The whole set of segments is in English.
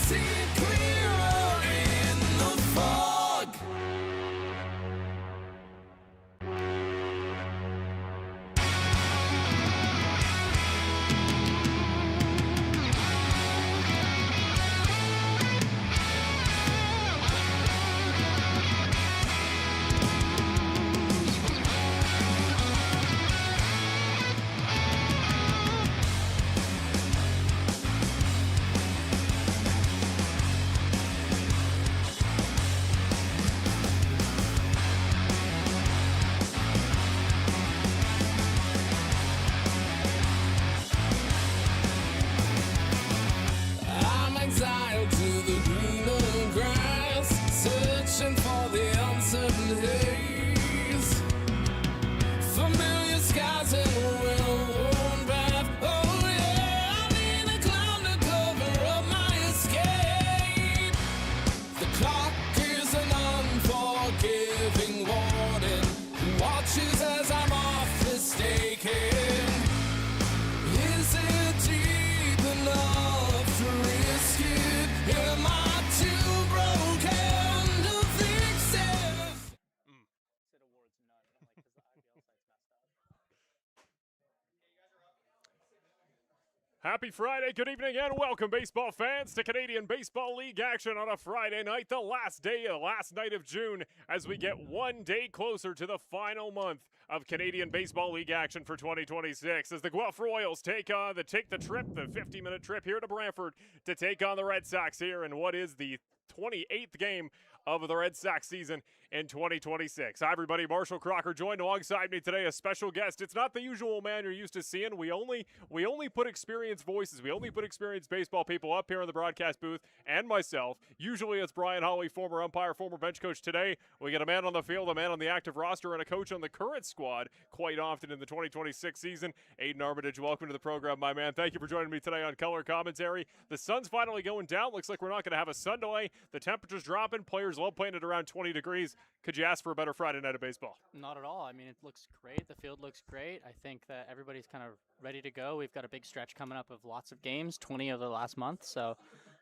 see clearer in the fog. I'm exiled to the greener grass, searching for the uncertain haze. Familiar skies and a well-worn path. Oh yeah, I need a cloud to cover up my escape. The clock is an unforgiving warning, who watches as I'm off mistaken. Is it deep enough to risk it? Am I too broken to fix it? Said awards none. I'm like, because the IBL site's messed up. Happy Friday, good evening, and welcome, baseball fans, to Canadian Baseball League action on a Friday night, the last night of June, as we get one day closer to the final month of Canadian Baseball League action for 2026, as the Guelph Royals take the trip, the 50-minute trip here to Brantford to take on the Red Sox here in what is the 28th game of the Red Sox season in 2026. Hi, everybody. Marshall Crocker joined alongside me today, a special guest. It's not the usual man you're used to seeing. We only put experienced voices. We only put experienced baseball people up here in the broadcast booth, and myself. Usually it's Brian Hawley, former umpire, former bench coach. Today, we get a man on the field, a man on the active roster, and a coach on the current squad quite often in the 2026 season. Aiden Armitage, welcome to the program, my man. Thank you for joining me today on Color Commentary. The sun's finally going down. Looks like we're not going to have a sun delay. The temperature's dropping. Players love playing at around 20 degrees. Could you ask for a better Friday night of baseball? Not at all. I mean, it looks great. The field looks great. I think that everybody's kind of ready to go. We've got a big stretch coming up of lots of games, 20 of the last month. So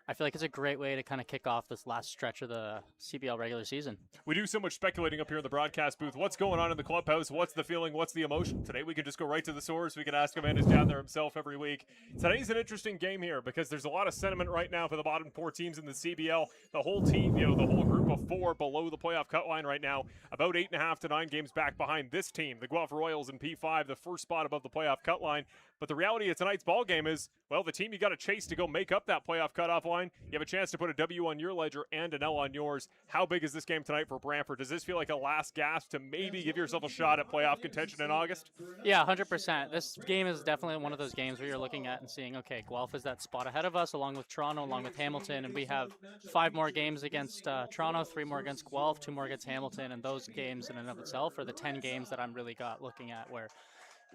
I feel like it's a great way to kind of kick off this last stretch of the CBL regular season. We do so much speculating up here in the broadcast booth. What's going on in the clubhouse? What's the feeling? What's the emotion? Today we can just go right to the source. We can ask a man who's down there himself every week. Today's an interesting game here because there's a lot of sentiment right now for the bottom four teams in the CBL. The whole team, the whole group of four below the playoff cut line right now, about 8.5 to 9 games back behind this team, the Guelph Royals in P5, the first spot above the playoff cut line. But the reality of tonight's ball game is, well, the team you got to chase to go make up that playoff cutoff line. You have a chance to put a W on your ledger and an L on yours. How big is this game tonight for Brantford? Does this feel like a last gasp to maybe give yourself a shot at playoff contention in August? Yeah, 100%. This game is definitely one of those games where you're looking at and seeing, okay, Guelph is that spot ahead of us, along with Toronto, along with Hamilton, and we have 5 more games against Toronto, 3 more against Guelph, 2 more against Hamilton, and those games in and of itself are the 10 games that I'm really looking at where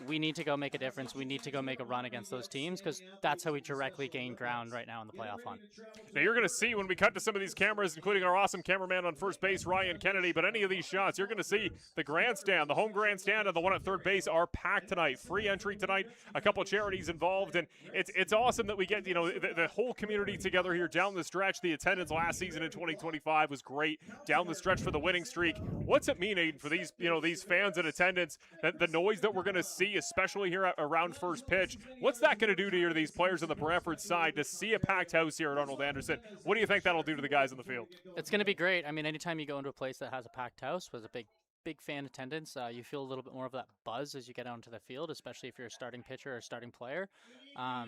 we need to go make a difference. We need to go make a run against those teams because that's how we directly gain ground right now in the playoff hunt. Now, you're going to see when we cut to some of these cameras, including our awesome cameraman on first base, Ryan Kennedy, but any of these shots, you're going to see the grandstand, the home grandstand, and the one at third base are packed tonight. Free entry tonight, a couple charities involved, and it's awesome that we get the whole community together here down the stretch. The attendance last season in 2025 was great down the stretch for the winning streak. What's it mean, Aiden, for these fans in attendance, that the noise that we're going to see, especially here around first pitch? What's that going to do to these players on the Brantford side to see a packed house here at Arnold Anderson? What do you think that'll do to the guys in the field? It's going to be great. I mean, anytime you go into a place that has a packed house with a big fan attendance, you feel a little bit more of that buzz as you get onto the field, especially if you're a starting pitcher or a starting player.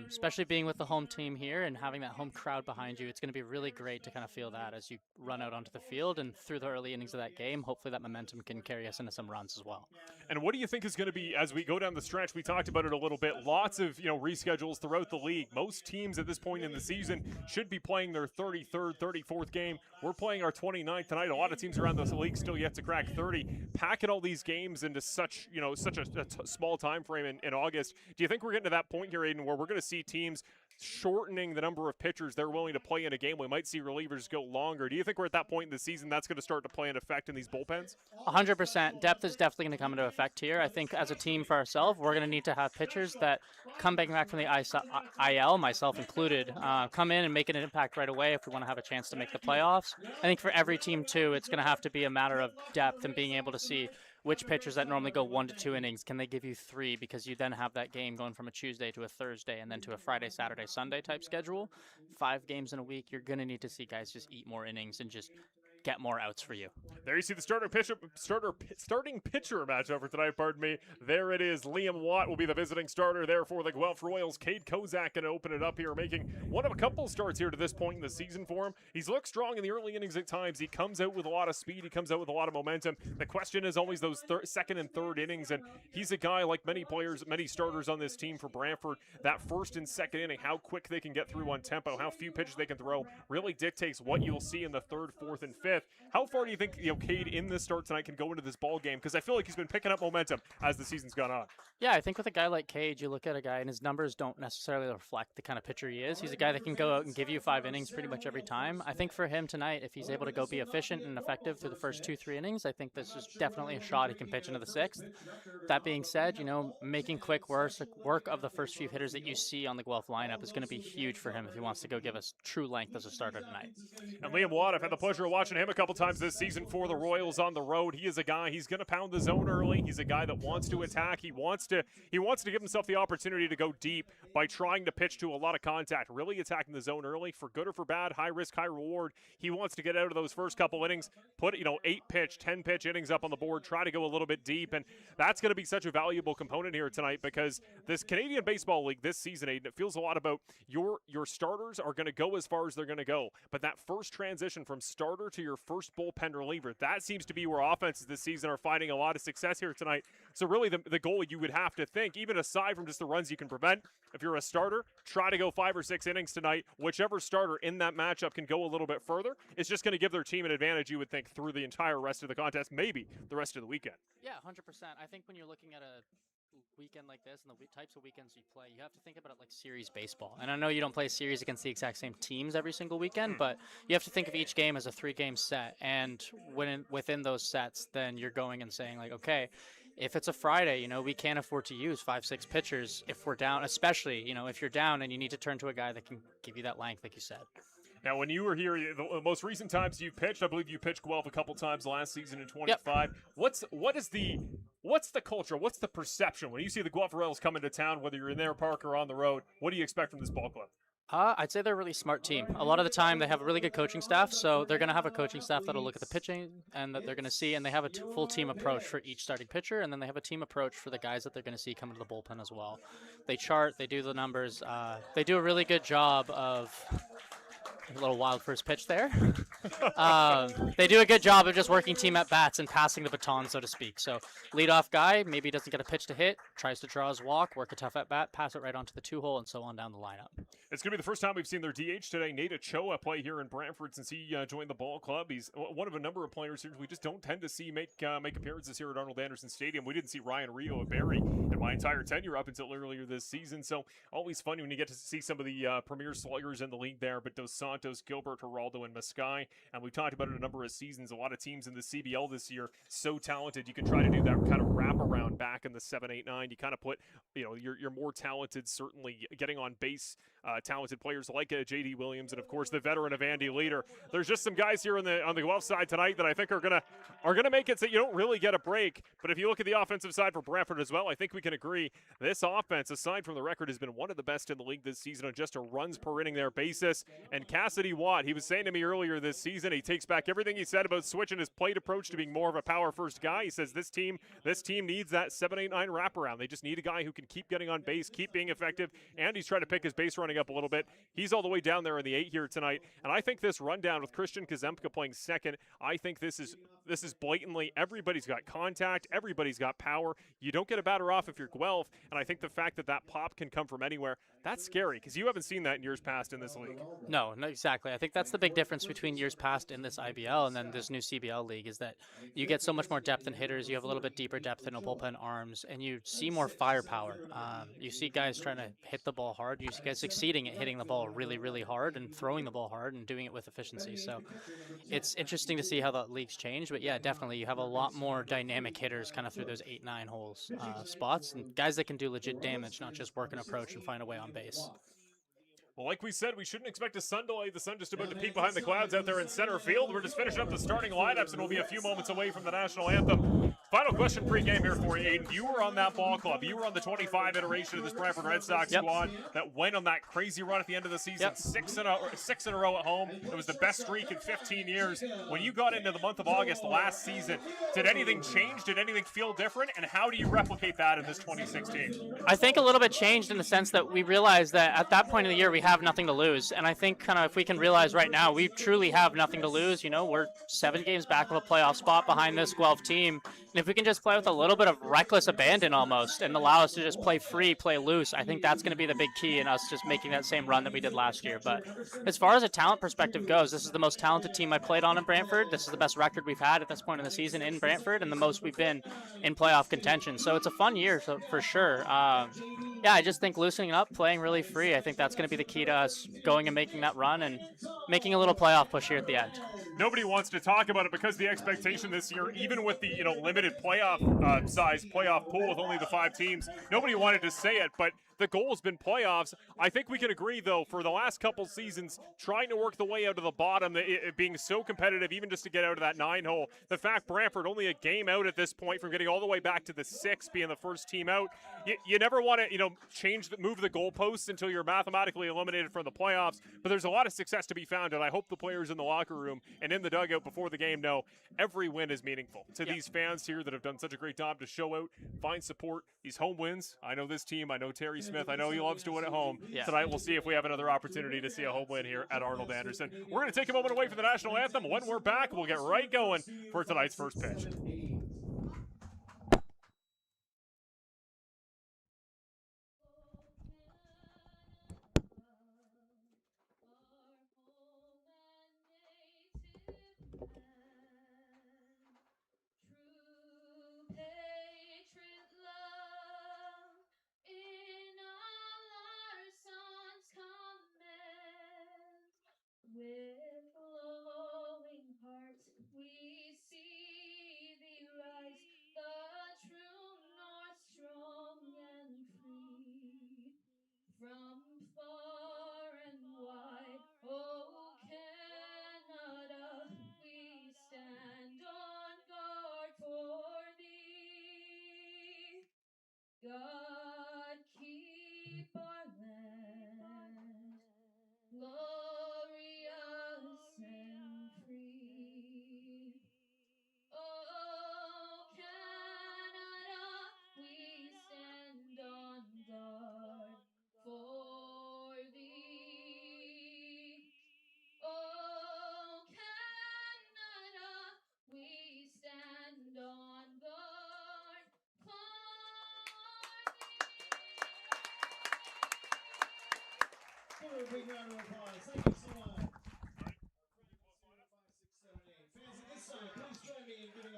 Especially being with the home team here and having that home crowd behind you, it's going to be really great to kind of feel that as you run out onto the field and through the early innings of that game. Hopefully that momentum can carry us into some runs as well. And what do you think is going to be, as we go down the stretch, we talked about it a little bit, lots of reschedules throughout the league. Most teams at this point in the season should be playing their 33rd, 34th game. We're playing our 29th tonight. A lot of teams around the league still yet to crack 30. Packing all these games into such a small time frame in August. Do you think we're getting to that point here, Aiden, where we're going to see teams shortening the number of pitchers they're willing to play in a game. We might see relievers go longer. Do you think we're at that point in the season that's going to start to play an effect in these bullpens? 100%. Depth is definitely going to come into effect here. I think as a team for ourselves, we're going to need to have pitchers that come back from the IL, myself included, come in and make an impact right away if we want to have a chance to make the playoffs. I think for every team, too, it's going to have to be a matter of depth and being able to see which pitchers that normally go 1 to 2 innings, can they give you 3? Because you then have that game going from a Tuesday to a Thursday and then to a Friday, Saturday, Sunday type schedule. 5 games in a week, you're going to need to see guys just eat more innings and just get more outs for you. There you see the starting pitcher matchup for tonight, pardon me. There it is. Liam Watt will be the visiting starter there for the Guelph Royals. Cade Kozak going to open it up here, making one of a couple starts here to this point in the season for him. He's looked strong in the early innings at times. He comes out with a lot of speed. He comes out with a lot of momentum. The question is always those second and third innings, and he's a guy like many players, many starters on this team for Brantford. That first and second inning, how quick they can get through on tempo, how few pitches they can throw, really dictates what you'll see in the third, fourth, and fifth. How far do you think Cade in this start tonight can go into this ball game? Because I feel like he's been picking up momentum as the season's gone on. Yeah, I think with a guy like Cade, you look at a guy and his numbers don't necessarily reflect the kind of pitcher he is. He's a guy that can go out and give you 5 innings pretty much every time. I think for him tonight, if he's able to go be efficient and effective through the first 2-3 innings, I think this is definitely a shot he can pitch into the 6th. That being said, making quick work of the first few hitters that you see on the Guelph lineup is going to be huge for him if he wants to go give us true length as a starter tonight. And Liam Watt, I've had the pleasure of watching him a couple times this season for the Royals on the road. He is a guy, he's going to pound the zone early. He's a guy that wants to attack. He wants to give himself the opportunity to go deep by trying to pitch to a lot of contact, really attacking the zone early. For good or for bad, high risk, high reward. He wants to get out of those first couple innings, put 8 pitch, 10 pitch innings up on the board, try to go a little bit deep, and that's going to be such a valuable component here tonight because this Canadian Baseball League this season, Aiden, it feels a lot about your starters are going to go as far as they're going to go, but that first transition from starter to your first bullpen reliever, that seems to be where offenses this season are finding a lot of success here tonight. So really the goal you would have to think, even aside from just the runs you can prevent, if you're a starter, try to go 5 or 6 innings tonight. Whichever starter in that matchup can go a little bit further, it's just going to give their team an advantage, you would think, through the entire rest of the contest, maybe the rest of the weekend. Yeah, 100%. I think when you're looking at a weekend like this and the types of weekends you play, you have to think about it like series baseball. And I know you don't play a series against the exact same teams every single weekend, but you have to think of each game as a 3-game set. And within those sets, then you're going and saying like, okay, if it's a Friday, we can't afford to use 5-6 pitchers if we're down, especially, if you're down and you need to turn to a guy that can give you that length, like you said. Now, when you were here, the most recent times you've pitched, I believe you pitched Guelph a couple times last season in 25. Yep. What's the culture? What's the perception when you see the Guelph Royals come into town, whether you're in their park or on the road? What do you expect from this ball club? I'd say they're a really smart team. A lot of the time, they have a really good coaching staff, so they're going to have a coaching staff that'll look at the pitching and that they're going to see, and they have a full team approach for each starting pitcher, and then they have a team approach for the guys that they're going to see come into the bullpen as well. They chart, they do the numbers, they do a really good job of... A little wild first pitch there. They do a good job of just working team at bats and passing the baton, so to speak. So leadoff guy, maybe doesn't get a pitch to hit, tries to draw his walk, work a tough at bat, pass it right onto the 2-hole, and so on down the lineup. It's going to be the first time we've seen their DH today, Nate Ochoa, play here in Brantford since he joined the ball club. He's one of a number of players here we just don't tend to see make appearances here at Arnold Anderson Stadium. We didn't see Ryan Rio at Barrie in my entire tenure up until earlier this season. So always fun when you get to see some of the premier sluggers in the league there. But Dos Santos, Gilbert, Geraldo, and Mascai. And we've talked about it a number of seasons. A lot of teams in the CBL this year so talented. You can try to do that kind of wraparound back in the 7, 8, 9. You kind of put your more talented, certainly getting on base talented players like J.D. Williams and of course the veteran of Andy Leader. There's just some guys here on the Guelph side tonight that I think are gonna make it so you don't really get a break. But if you look at the offensive side for Brantford as well, I think we can agree this offense, aside from the record, has been one of the best in the league this season on just a runs per inning there basis. And Cassidy Watt, he was saying to me earlier this season, he takes back everything he said about switching his plate approach to being more of a power first guy. He says this team needs that 7, 8, 9 wraparound. They just need a guy who can keep getting on base, keep being effective, and he's trying to pick his base running up a little bit. He's all the way down there in the 8 here tonight. And I think this rundown with Christian Kazemka playing second, I think this is this is blatantly everybody's got contact, everybody's got power. You don't get a batter off if you're Guelph, and I think the fact that that pop can come from anywhere, that's scary because you haven't seen that in years past in this league. No, exactly. I think that's the big difference between years past in this IBL and then this new CBL league is that you get so much more depth in hitters. You have a little bit deeper depth in bullpen arms, and you see more firepower. You see guys trying to hit the ball hard. You see guys succeeding at hitting the ball really, really hard and throwing the ball hard and doing it with efficiency. So it's interesting to see how the league's changed. But yeah, definitely you have a lot more dynamic hitters kind of through those 8-9 holes spots, and guys that can do legit damage, not just work an approach and find a way on base. Well, like we said, we shouldn't expect a sun delay. The sun just about to peek behind the clouds out there in center field. We're just finishing up the starting lineups, and we'll be a few moments away from the national anthem. Final question pre-game here for you, Aiden. You were on that ball club. You were on the 25 iteration of this Brantford Red Sox squad that went on that crazy run at the end of the season. Six in a row at home. It was the best streak in 15 years. When you got into the month of August last season, did anything change? Did anything feel different? And how do you replicate that in this 2016? I think a little bit changed in the sense that we realized that at that point of the year, we have nothing to lose. And I think kind of if we can realize right now, we truly have nothing to lose. You know, we're 7 games back of a playoff spot behind this Guelph team. And if we can just play with a little bit of reckless abandon almost and allow us to just play free, play loose, I think that's going to be the big key in us just making that same run that we did last year. But as far as a talent perspective goes, this is the most talented team I played on in Brantford. This is the best record we've had at this point in the season in Brantford and the most we've been in playoff contention. So it's a fun year for sure. Yeah, I just think loosening up, playing really free, I think that's going to be the key to us going and making that run and making a little playoff push here at the end. Nobody wants to talk about it because the expectation this year, even with the limited playoff size playoff pool with only the 5 teams, nobody wanted to say it, but the goal has been playoffs. I think we can agree, though, for the last couple seasons, trying to work the way out of the bottom, it being so competitive, even just to get out of that 9-hole. The fact Brantford only a game out at this point from getting all the way back to the 6, being the first team out. You never want to, move the goalposts until you're mathematically eliminated from the playoffs. But there's a lot of success to be found, and I hope the players in the locker room and in the dugout before the game know every win is meaningful to these fans here that have done such a great job to show out, find support. These home wins. I know this team. I know Terry Smith. I know he loves to win at home. Tonight we'll see if we have another opportunity to see a home win here at Arnold Anderson. We're going to take a moment away from the national anthem. When we're back, we'll get right going for tonight's first pitch. With glowing hearts we see thee rise, the true north, strong and free. From far and wide, oh Canada, we stand on guard for thee. God keep our land glorious and free. Oh, Canada, we stand on guard for thee. Oh, Canada, we stand on guard for thee. Give her a big round of applause. Thank you so much.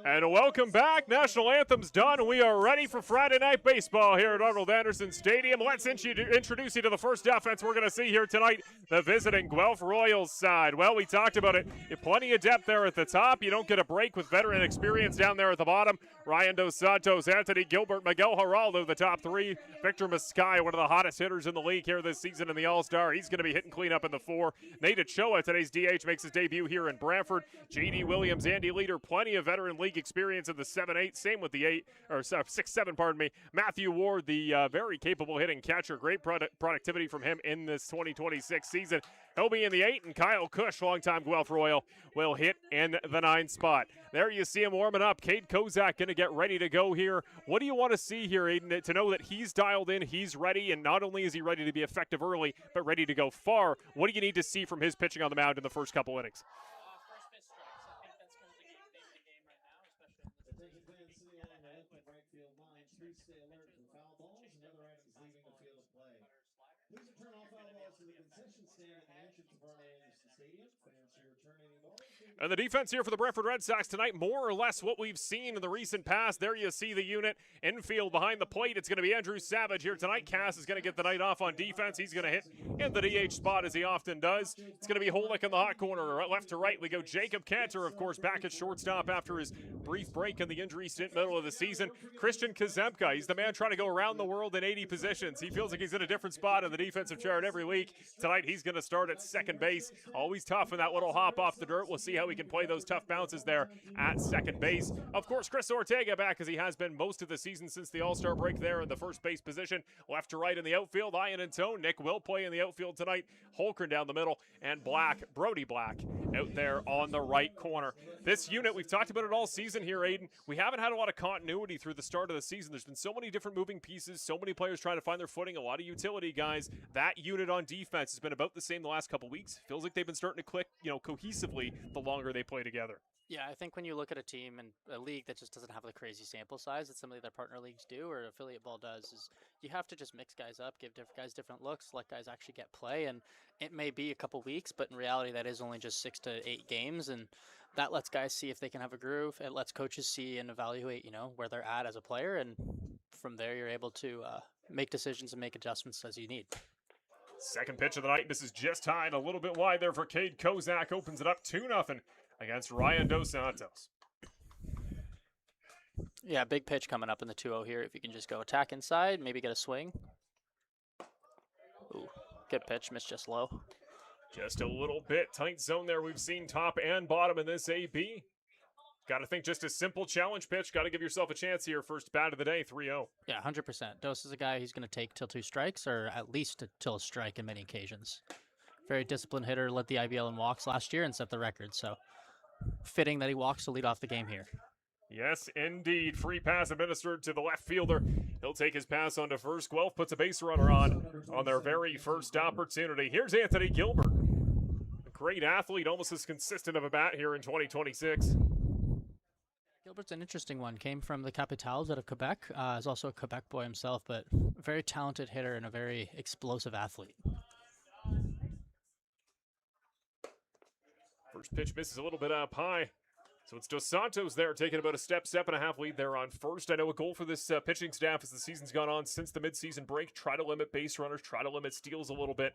And welcome back. National Anthem's done. We are ready for Friday Night Baseball here at Arnold Anderson Stadium. Let's introduce you to the first offense we're going to see here tonight, the visiting Guelph Royals side. Well, we talked about it. Plenty of depth there at the top. You don't get a break with veteran experience down there at the bottom. Ryan Dos Santos, Anthony Gilbert, Miguel Geraldo, the top 3. Victor Mascai, one of the hottest hitters in the league here this season in the All-Star. He's going to be hitting cleanup in the 4. Nate Ochoa, today's DH, makes his debut here in Brantford. J.D. Williams, Andy Leader, plenty of veteran league experience in the 7-8. Same with the 6-7, pardon me. Matthew Ward, the very capable hitting catcher. Great productivity from him in this 2026 season. He'll be in the 8, and Kyle Cush, longtime Guelph Royal, will hit in the 9 spot. There you see him warming up. Cade Kozak going to get ready to go here. What do you want to see here, Aiden, to know that he's dialed in, he's ready, and not only is he ready to be effective early, but ready to go far? What do you need to see from his pitching on the mound in the first couple innings? First pitch strikes. I think that's kind of the name of the game right Stay alert for foul balls and other items leaving the field of play. Please return all foul balls to the concession stand at the entrance of Harley-Anderson Stadium. Fans who return any balls. And the defense here for the Brantford Red Sox tonight, more or less what we've seen in the recent past. There you see the unit. Infield behind the plate, it's going to be Andrew Savage here tonight. Cass is going to get the night off on defense. He's going to hit in the DH spot as he often does. It's going to be Holick in the hot corner. Left to right, we go Jacob Cantor, of course, back at shortstop after his brief break in the injury stint middle of the season. Christian Kazemka, he's the man trying to go around the world in 80 positions. He feels like he's in a different spot in the defensive chart every week. Tonight, he's going to start at second base. Always tough in that little hop off the dirt. We'll see how he can play those tough bounces there at second base. Of course, Chris Ortega back as he has been most of the season since the All-Star break there in the first base position. Left to right in the outfield, Ian and Tone. Nick will play in the outfield tonight. Holkern down the middle, and Brody Black out there on the right corner. This unit, we've talked about it all season here, Aiden. We haven't had a lot of continuity through the start of the season. There's been so many different moving pieces, so many players trying to find their footing, a lot of utility guys. That unit on defense has been about the same the last couple weeks. Feels like they've been starting to click, cohesively the longer they play together. Yeah, I think when you look at a team and a league that just doesn't have the crazy sample size that some of their partner leagues do or affiliate ball does, is you have to just mix guys up, give different guys different looks, let guys actually get play. And it may be a couple weeks, but in reality, that is only just 6 to 8 games. And that lets guys see if they can have a groove. It lets coaches see and evaluate, where they're at as a player. And from there, you're able to make decisions and make adjustments as you need. Second pitch of the night. This is just tied a little bit wide there for Cade Kozak. Opens it up 2-0 against Ryan Dos Santos. Yeah, big pitch coming up in the 2-0 here. If you can just go attack inside, maybe get a swing. Ooh, good pitch, missed just low. Just a little bit tight zone there. We've seen top and bottom in this AB. Got to think just a simple challenge pitch. Got to give yourself a chance here. First bat of the day, 3-0. Yeah, 100%. Dos is a guy he's going to take till 2 strikes, or at least till a strike in many occasions. Very disciplined hitter, led the IBL in walks last year and set the record. So fitting that he walks to lead off the game here. Yes, indeed. Free pass administered to the left fielder. He'll take his pass onto first. Guelph puts a base runner on their very first opportunity. Here's Anthony Gilbert. A great athlete, almost as consistent of a bat here in 2026. Gilbert's an interesting one. Came from the Capitals out of Quebec. Is also a Quebec boy himself, but a very talented hitter and a very explosive athlete. First pitch misses a little bit up high. So it's Dos Santos there, taking about a step and a half lead there on first. I know a goal for this pitching staff as the season's gone on since the midseason break. Try to limit base runners, try to limit steals a little bit.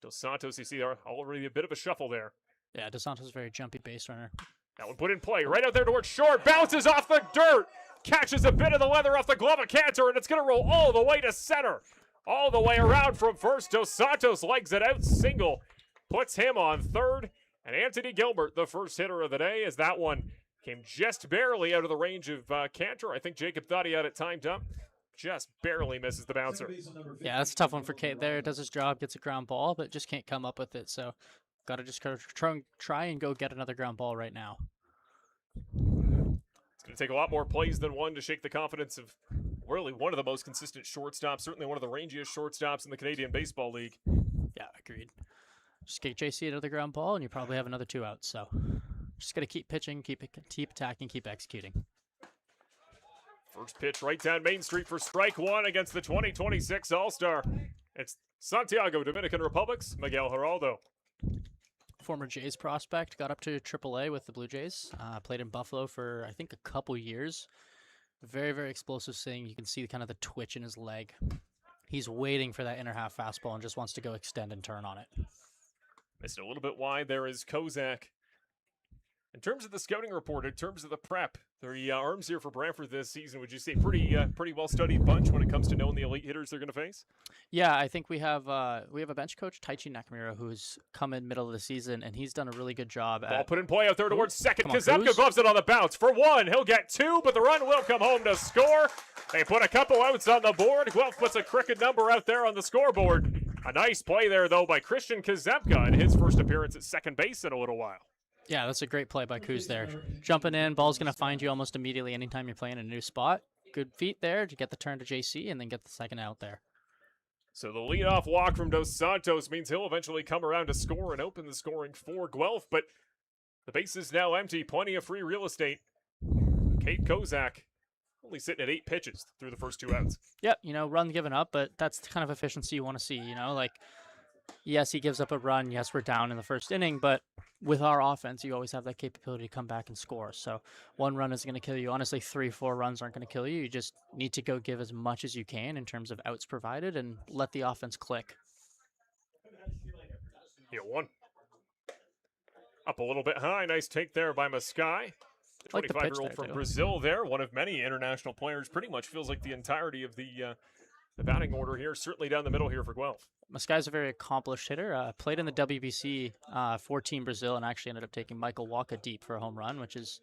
Dos Santos, you see, there already a bit of a shuffle there. Yeah, Dos Santos is a very jumpy base runner. That one put in play, right out there towards short, bounces off the dirt, catches a bit of the leather off the glove of Cantor, and it's going to roll all the way to center. All the way around from first. Dos Santos legs it out, single, puts him on third. And Anthony Gilbert, the first hitter of the day, as that one came just barely out of the range of Cantor. I think Jacob thought he had it timed up. Just barely misses the bouncer. Yeah, that's a tough one for Kate there. Does his job, gets a ground ball, but just can't come up with it. So got to just try and go get another ground ball right now. It's going to take a lot more plays than one to shake the confidence of really one of the most consistent shortstops, certainly one of the rangiest shortstops in the Canadian Baseball League. Yeah, agreed. Just get JC another ground ball, and you probably have another 2 outs. So just got to keep pitching, keep attacking, keep executing. First pitch right down Main Street for strike one against the 2026 All-Star. It's Santiago, Dominican Republic's Miguel Geraldo. Former Jays prospect, got up to AAA with the Blue Jays. Played in Buffalo for, I think, a couple years. Very, very explosive swing. You can see kind of the twitch in his leg. He's waiting for that inner half fastball and just wants to go extend and turn on it. Missed a little bit wide. There is Kozak. In terms of the scouting report, in terms of the prep, the arms here for Brantford this season, would you say pretty well-studied bunch when it comes to knowing the elite hitters they're going to face? Yeah, I think we have a bench coach, Taichi Nakamura, who's come in middle of the season, and he's done a really good job. Ball put in play out there towards second. Come on, Kazemka gloves it on the bounce. For one, he'll get 2, but the run will come home to score. They put a couple outs on the board. Guelph puts a crooked number out there on the scoreboard. A nice play there, though, by Christian Kazemka in his first appearance at second base in a little while. Yeah, that's a great play by Kuz there. Jumping in, ball's going to find you almost immediately anytime you're playing in a new spot. Good feet there to get the turn to JC and then get the second out there. So the leadoff walk from Dos Santos means he'll eventually come around to score and open the scoring for Guelph, but the base is now empty. Plenty of free real estate. Cade Kozak Only sitting at 8 pitches through the first 2 outs. Yep, run given up, but that's the kind of efficiency you want to see, like, yes, he gives up a run. Yes, we're down in the first inning, but with our offense, you always have that capability to come back and score. So 1 run isn't going to kill you. Honestly, 3, 4 runs aren't going to kill you. You just need to go give as much as you can in terms of outs provided and let the offense click. Here, 1. Up a little bit high. Nice take there by Maskai. The Like the pitch 25-year-old there, from too. Brazil there, one of many international players. Pretty much feels like the entirety of the batting order here, certainly down the middle here for Guelph. Mascai's a very accomplished hitter. Played in the WBC for Team Brazil and actually ended up taking Michael Walker deep for a home run, which is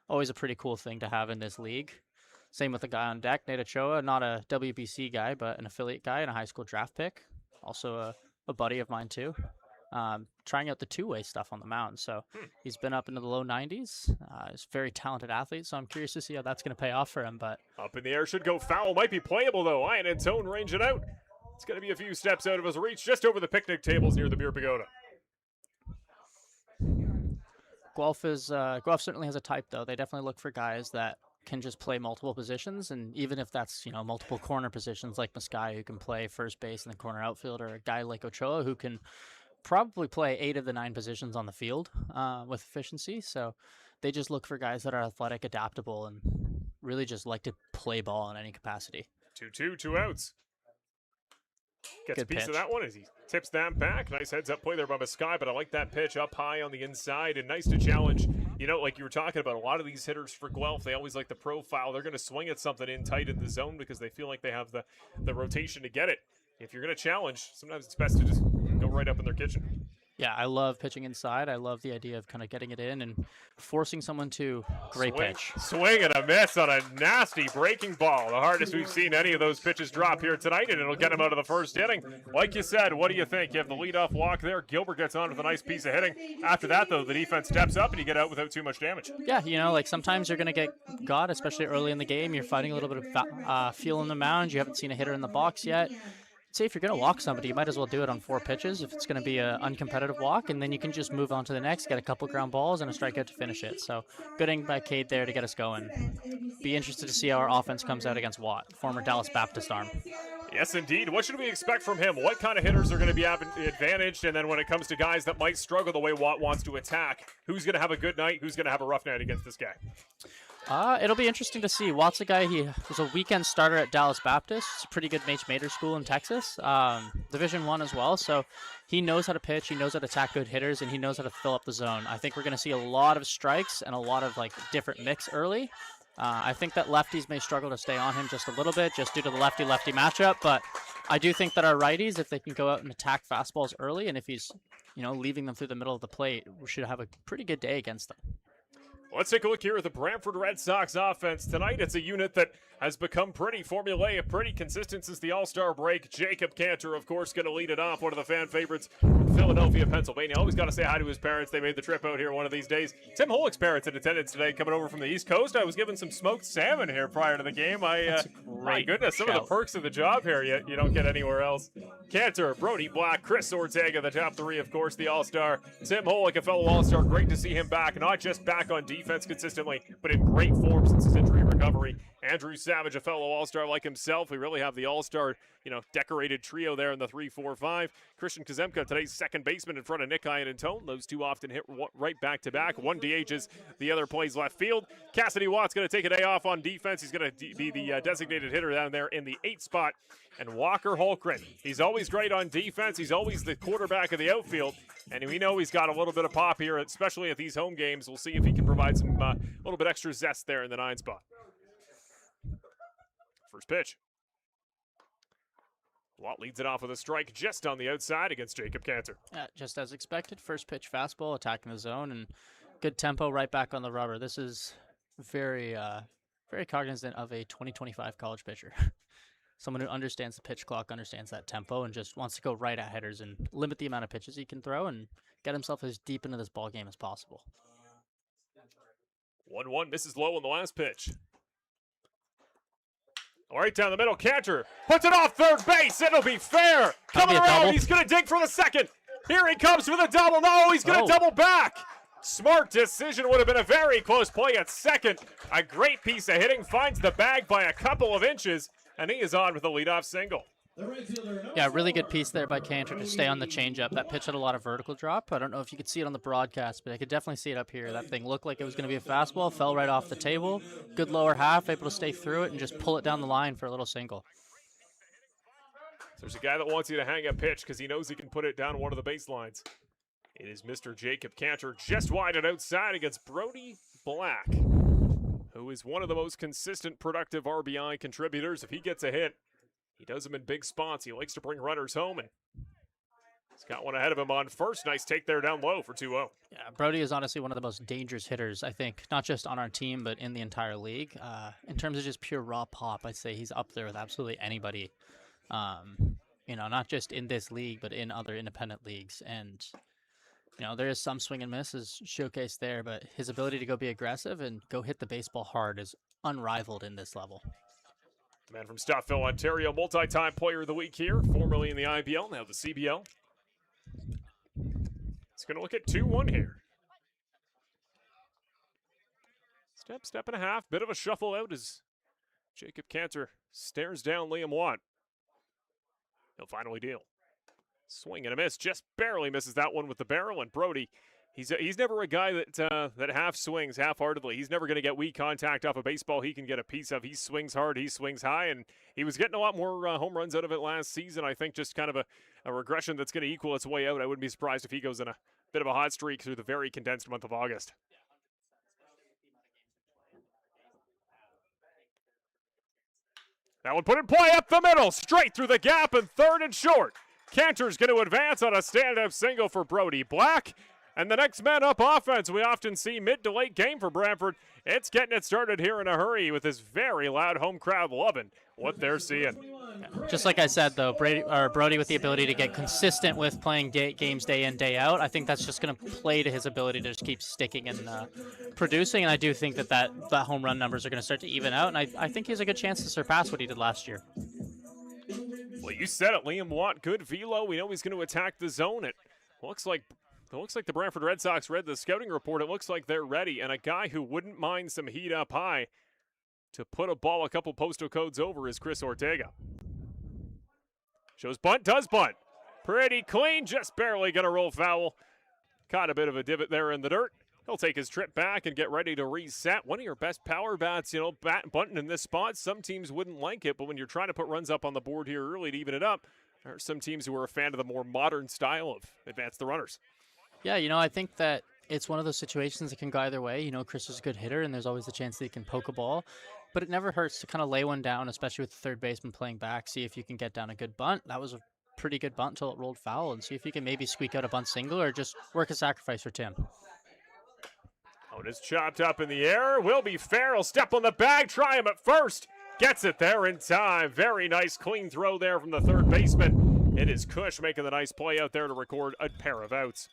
always a pretty cool thing to have in this league. Same with the guy on deck, Nate Ochoa, not a WBC guy, but an affiliate guy and a high school draft pick. Also a buddy of mine too. Trying out the two-way stuff on the mound. So he's been up into the low 90s. He's a very talented athlete, so I'm curious to see how that's going to pay off for him. But up in the air, should go foul. Might be playable, though. Ian Antone range it out. It's going to be a few steps out of his reach, just over the picnic tables near the Beer Pagoda. Guelph certainly has a type, though. They definitely look for guys that can just play multiple positions, and even if that's multiple corner positions like Maskai, who can play first base and the corner outfield, or a guy like Ochoa who can probably play 8 of the 9 positions on the field with efficiency. So they just look for guys that are athletic, adaptable, and really just like to play ball in any capacity. 2-2, 2 outs. Gets Good a piece pitch. of that one as he tips that back. Nice heads-up play there by Maskai, but I like that pitch up high on the inside, and nice to challenge. Like you were talking about, a lot of these hitters for Guelph, they always like the profile. They're going to swing at something in tight in the zone because they feel like they have the rotation to get it. If you're going to challenge, sometimes it's best to just go right up in their kitchen. Yeah, I love pitching inside. I love the idea of kind of getting it in and forcing someone to great pitch. Swing and a miss on a nasty breaking ball. The hardest we've seen any of those pitches drop here tonight, and it'll get him out of the first inning. Like you said, what do you think? You have the leadoff walk there. Gilbert gets on with a nice piece of hitting. After that, though, the defense steps up and you get out without too much damage. Yeah, like sometimes you're going to get got, especially early in the game. You're fighting a little bit of feel in the mound. You haven't seen a hitter in the box yet. Say if you're going to walk somebody, you might as well do it on 4 pitches if it's going to be an uncompetitive walk, and then you can just move on to the next, get a couple ground balls, and a strikeout to finish it. So good inning by Cade there to get us going. Be interested to see how our offense comes out against Watt, former Dallas Baptist arm. Yes, indeed. What should we expect from him? What kind of hitters are going to be advantaged? And then when it comes to guys that might struggle the way Watt wants to attack, who's going to have a good night? Who's going to have a rough night against this guy? It'll be interesting to see. Watt's a guy, he was a weekend starter at Dallas Baptist. It's a pretty good Mater school in Texas, Division I as well. So he knows how to pitch, he knows how to attack good hitters, and he knows how to fill up the zone. I think we're going to see a lot of strikes and a lot of different mix early. I think that lefties may struggle to stay on him just a little bit, just due to the lefty-lefty matchup. But I do think that our righties, if they can go out and attack fastballs early, and if he's leaving them through the middle of the plate, we should have a pretty good day against them. Let's take a look here at the Brantford Red Sox offense tonight. It's a unit that has become pretty formulaic, pretty consistent since the All-Star break. Jacob Cantor, of course, going to lead it off, one of the fan favorites from Philadelphia, Pennsylvania. Always got to say hi to his parents. They made the trip out here one of these days. Tim Holick's parents in attendance today, coming over from the East Coast. I was given some smoked salmon here prior to the game. My goodness, some of the perks of the job here you don't get anywhere else. Cantor, Brody Black, Chris Ortega, the top 3, of course, the All-Star. Tim Holick, a fellow All-Star. Great to see him back, not just back on defense consistently, but in great form since his injury recovery. Andrew Savage, a fellow All-Star like himself. We really have the All-Star, decorated trio there in the 3-4-5. Christian Kazemka, today's second baseman in front of Nick Iannantone. Those two often hit right back-to-back. One DHs, the other plays left field. Cassidy Watt's going to take a day off on defense. He's going to be the designated hitter down there in the 8th spot. And Walker Holmgren, he's always great on defense. He's always the quarterback of the outfield. And we know he's got a little bit of pop here, especially at these home games. We'll see if he can provide some little bit extra zest there in the 9 spot. First pitch. Watt leads it off with a strike just on the outside against Jacob Cantor. Yeah, just as expected. First pitch fastball, attacking the zone, and good tempo right back on the rubber. This is very cognizant of a 2025 college pitcher. Someone who understands the pitch clock, understands that tempo, and just wants to go right at hitters and limit the amount of pitches he can throw and get himself as deep into this ball game as possible. 1-1, misses low on the last pitch. All right, down the middle, Cantor puts it off third base. It'll be fair. Coming around, he's going to dig for the second. Here he comes for the double. No, he's going to double back. Smart decision, would have been a very close play at second. A great piece of hitting, finds the bag by a couple of inches, and he is on with a leadoff single. Yeah, really good piece there by Cantor to stay on the changeup. That pitch had a lot of vertical drop. I don't know if you could see it on the broadcast, but I could definitely see it up here. That thing looked like it was going to be a fastball, fell right off the table. Good lower half, able to stay through it and just pull it down the line for a little single. There's a guy that wants you to hang a pitch because he knows he can put it down one of the baselines. It is Mr. Jacob Cantor just wide and outside against Brody Black, who is one of the most consistent, productive RBI contributors. If he gets a hit, he does them in big spots. He likes to bring runners home, and he's got one ahead of him on first. Nice take there down low for 2-0. Yeah, Brody is honestly one of the most dangerous hitters, I think, not just on our team, but in the entire league. In terms of just pure raw pop, I'd say he's up there with absolutely anybody. You know, not just in this league, but in other independent leagues. And you know, there is some swing and miss as showcased there, but his ability to go be aggressive and go hit the baseball hard is unrivaled in this level. The man from Stouffville, Ontario, multi-time player of the week here, formerly in the IBL, now the CBL. It's going to look at 2-1 here. Step and a half, bit of a shuffle out as Jacob Cantor stares down Liam Watt. He'll finally deal. Swing and a miss, just barely misses that one with the barrel, and Brody, he's never a guy that half swings half-heartedly. He's never going to get weak contact off a baseball he can get a piece of. He swings hard, he swings high, and he was getting a lot more home runs out of it last season. I think just kind of a regression that's going to equal its way out. I wouldn't be surprised if he goes in a bit of a hot streak through the very condensed month of August. That one put in play up the middle, straight through the gap, and third and short. Cantor's going to advance on a stand-up single for Brody Black. And the next man up offense we often see mid to late game for Brantford. It's getting it started here in a hurry with this very loud home crowd loving what they're seeing. Just like I said, though, Brody with the ability to get consistent with playing games day in, day out, I think that's just going to play to his ability to just keep sticking and producing. And I do think that home run numbers are going to start to even out. And I think he has a good chance to surpass what he did last year. Well, you said it, Liam Watt, good velo. We know he's going to attack the zone. It looks like the Brantford Red Sox read the scouting report. It looks like they're ready. And a guy who wouldn't mind some heat up high to put a ball a couple postal codes over is Chris Ortega. Shows bunt, does bunt. Pretty clean, just barely going to roll foul. Caught a bit of a divot there in the dirt. He'll take his trip back and get ready to reset. One of your best power bats, you know, bunting in this spot. Some teams wouldn't like it, but when you're trying to put runs up on the board here early to even it up, there are some teams who are a fan of the more modern style of advance the runners. Yeah, you know, I think that it's one of those situations that can go either way. You know, Chris is a good hitter, and there's always the chance that he can poke a ball. But it never hurts to kind of lay one down, especially with the third baseman playing back, see if you can get down a good bunt. That was a pretty good bunt until it rolled foul, and see if you can maybe squeak out a bunt single or just work a sacrifice for Tim. Oh, it is chopped up in the air. Will be fair. He'll step on the bag, try him at first. Gets it there in time. Very nice clean throw there from the third baseman. It is Cush making the nice play out there to record a pair of outs.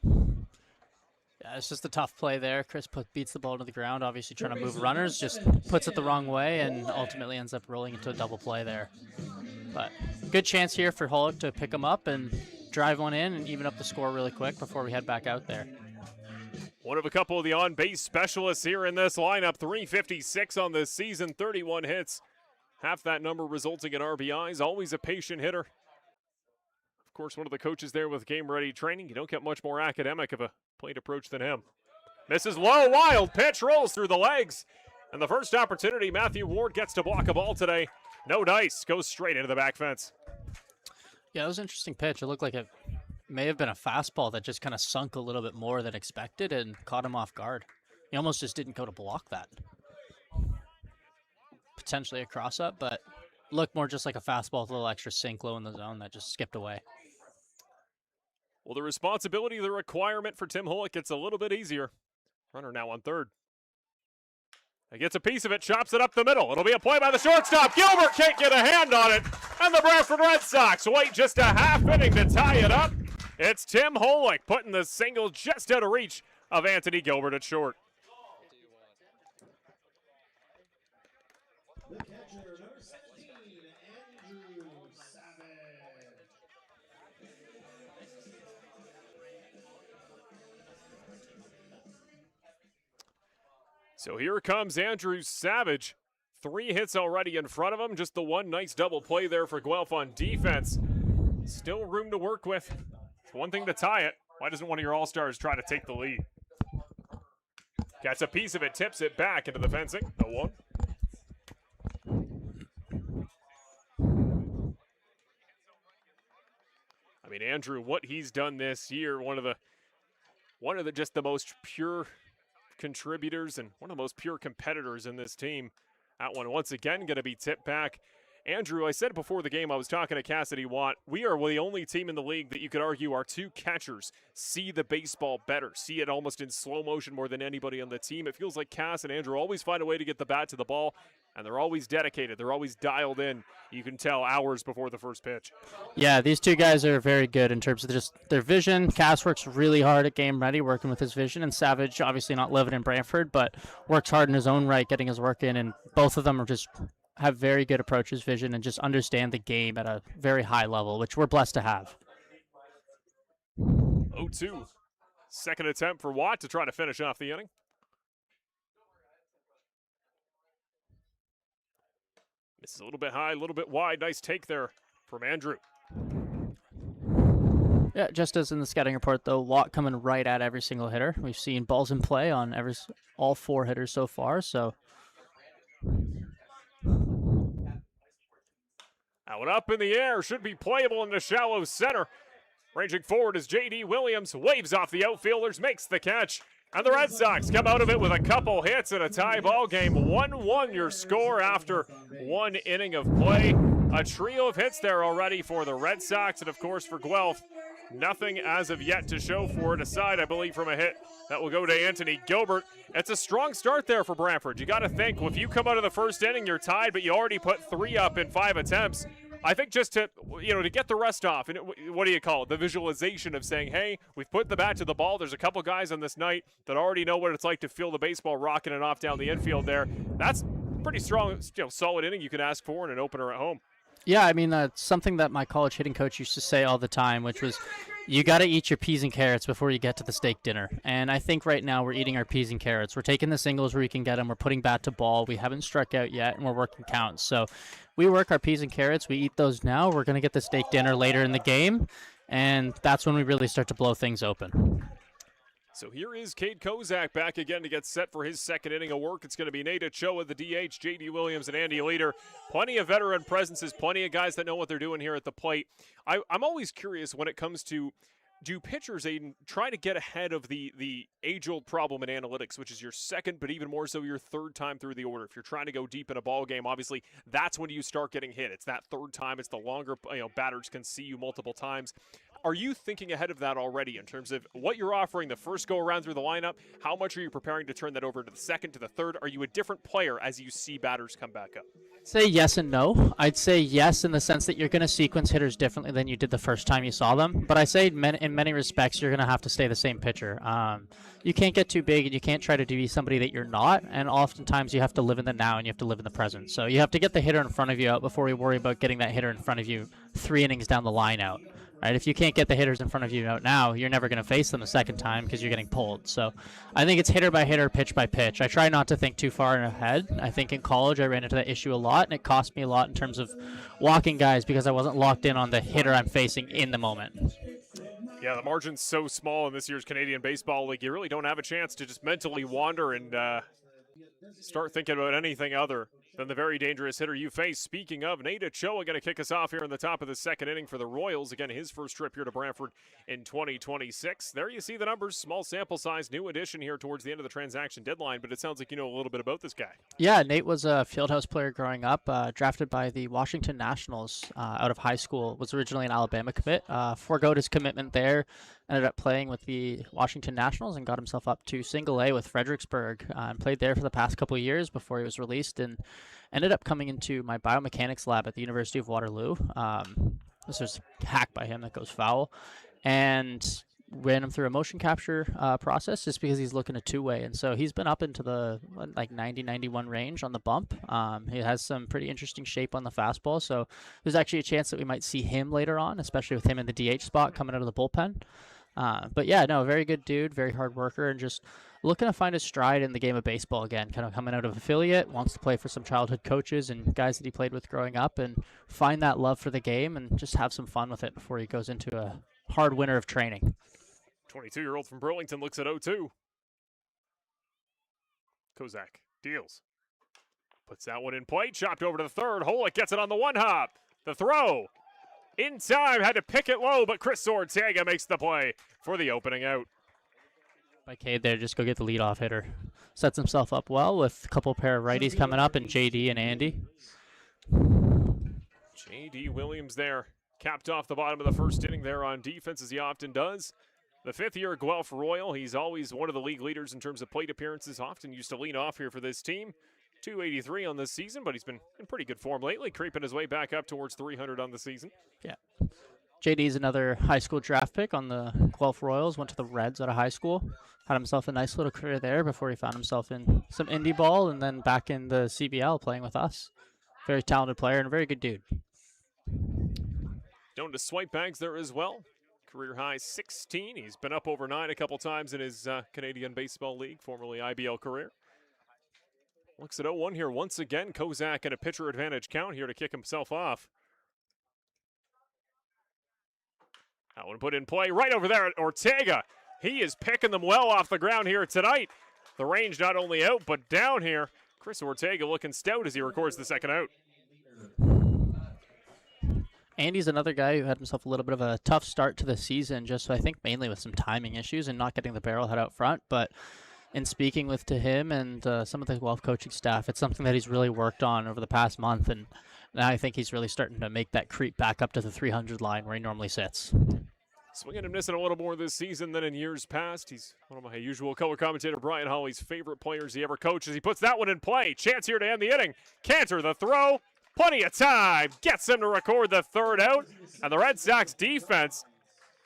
Yeah, it's just a tough play there. Chris beats the ball to the ground, obviously trying to move runners, just puts it the wrong way and ultimately ends up rolling into a double play there. But good chance here for Hullock to pick him up and drive one in and even up the score really quick before we head back out there. One of a couple of the on-base specialists here in this lineup. 356 on this season, 31 hits. Half that number resulting in RBIs. Always a patient hitter. Of course, one of the coaches there with game-ready training. You don't get much more academic of a plate approach than him. Misses low, wild pitch, rolls through the legs. And the first opportunity, Matthew Ward gets to block a ball today. No dice, goes straight into the back fence. Yeah, it was an interesting pitch. It looked like it may have been a fastball that just kind of sunk a little bit more than expected and caught him off guard. He almost just didn't go to block that. Potentially a cross-up, but looked more just like a fastball with a little extra sink low in the zone that just skipped away. Well, the responsibility, the requirement for Tim Hullock gets a little bit easier. Runner now on third. He gets a piece of it, chops it up the middle. It'll be a play by the shortstop. Gilbert can't get a hand on it. And the Brantford Red Sox wait just a half inning to tie it up. It's Tim Hullock putting the single just out of reach of Anthony Gilbert at short. The catcher, number 17, Andrew Savage. So here comes Andrew Savage. 3 hits already in front of him. Just the one nice double play there for Guelph on defense. Still room to work with. It's one thing to tie it. Why doesn't one of your all-stars try to take the lead? Gets a piece of it, tips it back into the fencing. The 1. I mean, Andrew, what he's done this year, one of the just the most pure contributors and one of the most pure competitors in this team. That one once again going to be tipped back. Andrew, I said before the game, I was talking to Cassidy Watt, we are the only team in the league that you could argue our 2 catchers see the baseball better, see it almost in slow motion more than anybody on the team. It feels like Cass and Andrew always find a way to get the bat to the ball, and they're always dedicated. They're always dialed in. You can tell hours before the first pitch. Yeah, these 2 guys are very good in terms of just their vision. Cass works really hard at game ready, working with his vision, and Savage, obviously not living in Brantford, but works hard in his own right, getting his work in, and both of them are just have very good approaches, vision, and just understand the game at a very high level, which we're blessed to have. 0-2. Second attempt for Watt to try to finish off the inning. This is a little bit high, a little bit wide. Nice take there from Andrew. Yeah, just as in the scouting report, though, Watt coming right at every single hitter. We've seen balls in play on all 4 hitters so far, so... That one up in the air, should be playable in the shallow center. Ranging forward as J.D. Williams waves off the outfielders, makes the catch. And the Red Sox come out of it with a couple hits and a tie ball game. 1-1 your score after 1 inning of play. A trio of hits there already for the Red Sox, and of course for Guelph. Nothing as of yet to show for it, aside, I believe, from a hit that will go to Anthony Gilbert. It's a strong start there for Brantford. You got to think, if you come out of the first inning, you're tied, but you already put 3 up in 5 attempts. I think just to get the rest off, and what do you call it? The visualization of saying, hey, we've put the bat to the ball. There's a couple guys on this night that already know what it's like to feel the baseball rocking it off down the infield there. That's pretty strong, solid inning you can ask for in an opener at home. Yeah, I mean, that's something that my college hitting coach used to say all the time, which was, you got to eat your peas and carrots before you get to the steak dinner. And I think right now we're eating our peas and carrots. We're taking the singles where we can get them. We're putting bat to ball. We haven't struck out yet, and we're working counts. So we work our peas and carrots. We eat those now. We're going to get the steak dinner later in the game, and that's when we really start to blow things open. So here is Cade Kozak back again to get set for his second inning of work. It's going to be Nate Ochoa, the DH, J.D. Williams, and Andy Leader. Plenty of veteran presences, plenty of guys that know what they're doing here at the plate. I'm always curious when it comes to, do pitchers, Aiden, try to get ahead of the age-old problem in analytics, which is your second, but even more so your third time through the order. If you're trying to go deep in a ball game, obviously that's when you start getting hit. It's that third time. It's the longer batters can see you multiple times. Are you thinking ahead of that already in terms of what you're offering the first go-around through the lineup? How much are you preparing to turn that over to the second, to the third? Are you a different player as you see batters come back up? Say yes and no. I'd say yes in the sense that you're going to sequence hitters differently than you did the first time you saw them. But I say in many respects, you're going to have to stay the same pitcher. You can't get too big, and you can't try to be somebody that you're not. And oftentimes you have to live in the now and you have to live in the present. So you have to get the hitter in front of you out before you worry about getting that hitter in front of you 3 innings down the line out. Right? If you can't get the hitters in front of you out now, you're never going to face them the second time because you're getting pulled. So I think it's hitter by hitter, pitch by pitch. I try not to think too far ahead. I think in college I ran into that issue a lot, and it cost me a lot in terms of walking guys because I wasn't locked in on the hitter I'm facing in the moment. Yeah, the margin's so small in this year's Canadian Baseball League, you really don't have a chance to just mentally wander and start thinking about anything other than the very dangerous hitter you face. Speaking of, Nate Ochoa going to kick us off here in the top of the second inning for the Royals. Again, his first trip here to Brantford in 2026. There you see the numbers, small sample size, new addition here towards the end of the transaction deadline, but it sounds like you know a little bit about this guy. Yeah, Nate was a fieldhouse player growing up, drafted by the Washington Nationals out of high school, was originally an Alabama commit, forgoed his commitment there, ended up playing with the Washington Nationals and got himself up to single A with Fredericksburg and played there for the past couple of years before he was released and ended up coming into my biomechanics lab at the University of Waterloo. This was a hack by him that goes foul, and ran him through a motion capture process just because he's looking a two-way. And so he's been up into the 90-91 range on the bump. He has some pretty interesting shape on the fastball. So there's actually a chance that we might see him later on, especially with him in the DH spot coming out of the bullpen. But yeah, no, very good dude, very hard worker, and just looking to find his stride in the game of baseball again, kind of coming out of affiliate, wants to play for some childhood coaches and guys that he played with growing up and find that love for the game and just have some fun with it before he goes into a hard winter of training. 22-year-old from Burlington looks at 0-2. Kozak deals. Puts that one in play, chopped over to the third. Holick gets it on the one hop. The throw. In time, had to pick it low, but Chris Ortega makes the play for the opening out. By Cade there, just go get the leadoff hitter. Sets himself up well with a couple pair of righties coming up in JD and Andy. JD Williams there, capped off the bottom of the first inning there on defense, as he often does. The fifth-year Guelph Royal, he's always one of the league leaders in terms of plate appearances, often used to lead off here for this team. 283 on this season, but he's been in pretty good form lately, creeping his way back up towards 300 on the season. Yeah. JD's another high school draft pick on the Guelph Royals, went to the Reds out of high school. Had himself a nice little career there before he found himself in some indie ball and then back in the CBL playing with us. Very talented player and a very good dude. Known to swipe bags there as well. Career high 16. He's been up over 9 a couple times in his Canadian Baseball League, formerly IBL career. Looks at 0-1 here once again. Kozak in a pitcher advantage count here to kick himself off. That one put in play right over there at Ortega. He is picking them well off the ground here tonight. The range not only out, but down here. Chris Ortega looking stout as he records the second out. Andy's another guy who had himself a little bit of a tough start to the season, just I think mainly with some timing issues and not getting the barrel head out front. But in speaking with to him and some of the Guelph coaching staff, it's something that he's really worked on over the past month. And now I think he's really starting to make that creep back up to the 300 line where he normally sits. Swinging and missing a little more this season than in years past. He's one of my usual color commentator Brian Hawley's favorite players he ever coaches. He puts that one in play. Chance here to end the inning. Cantor the throw. Plenty of time. Gets him to record the third out. And the Red Sox defense,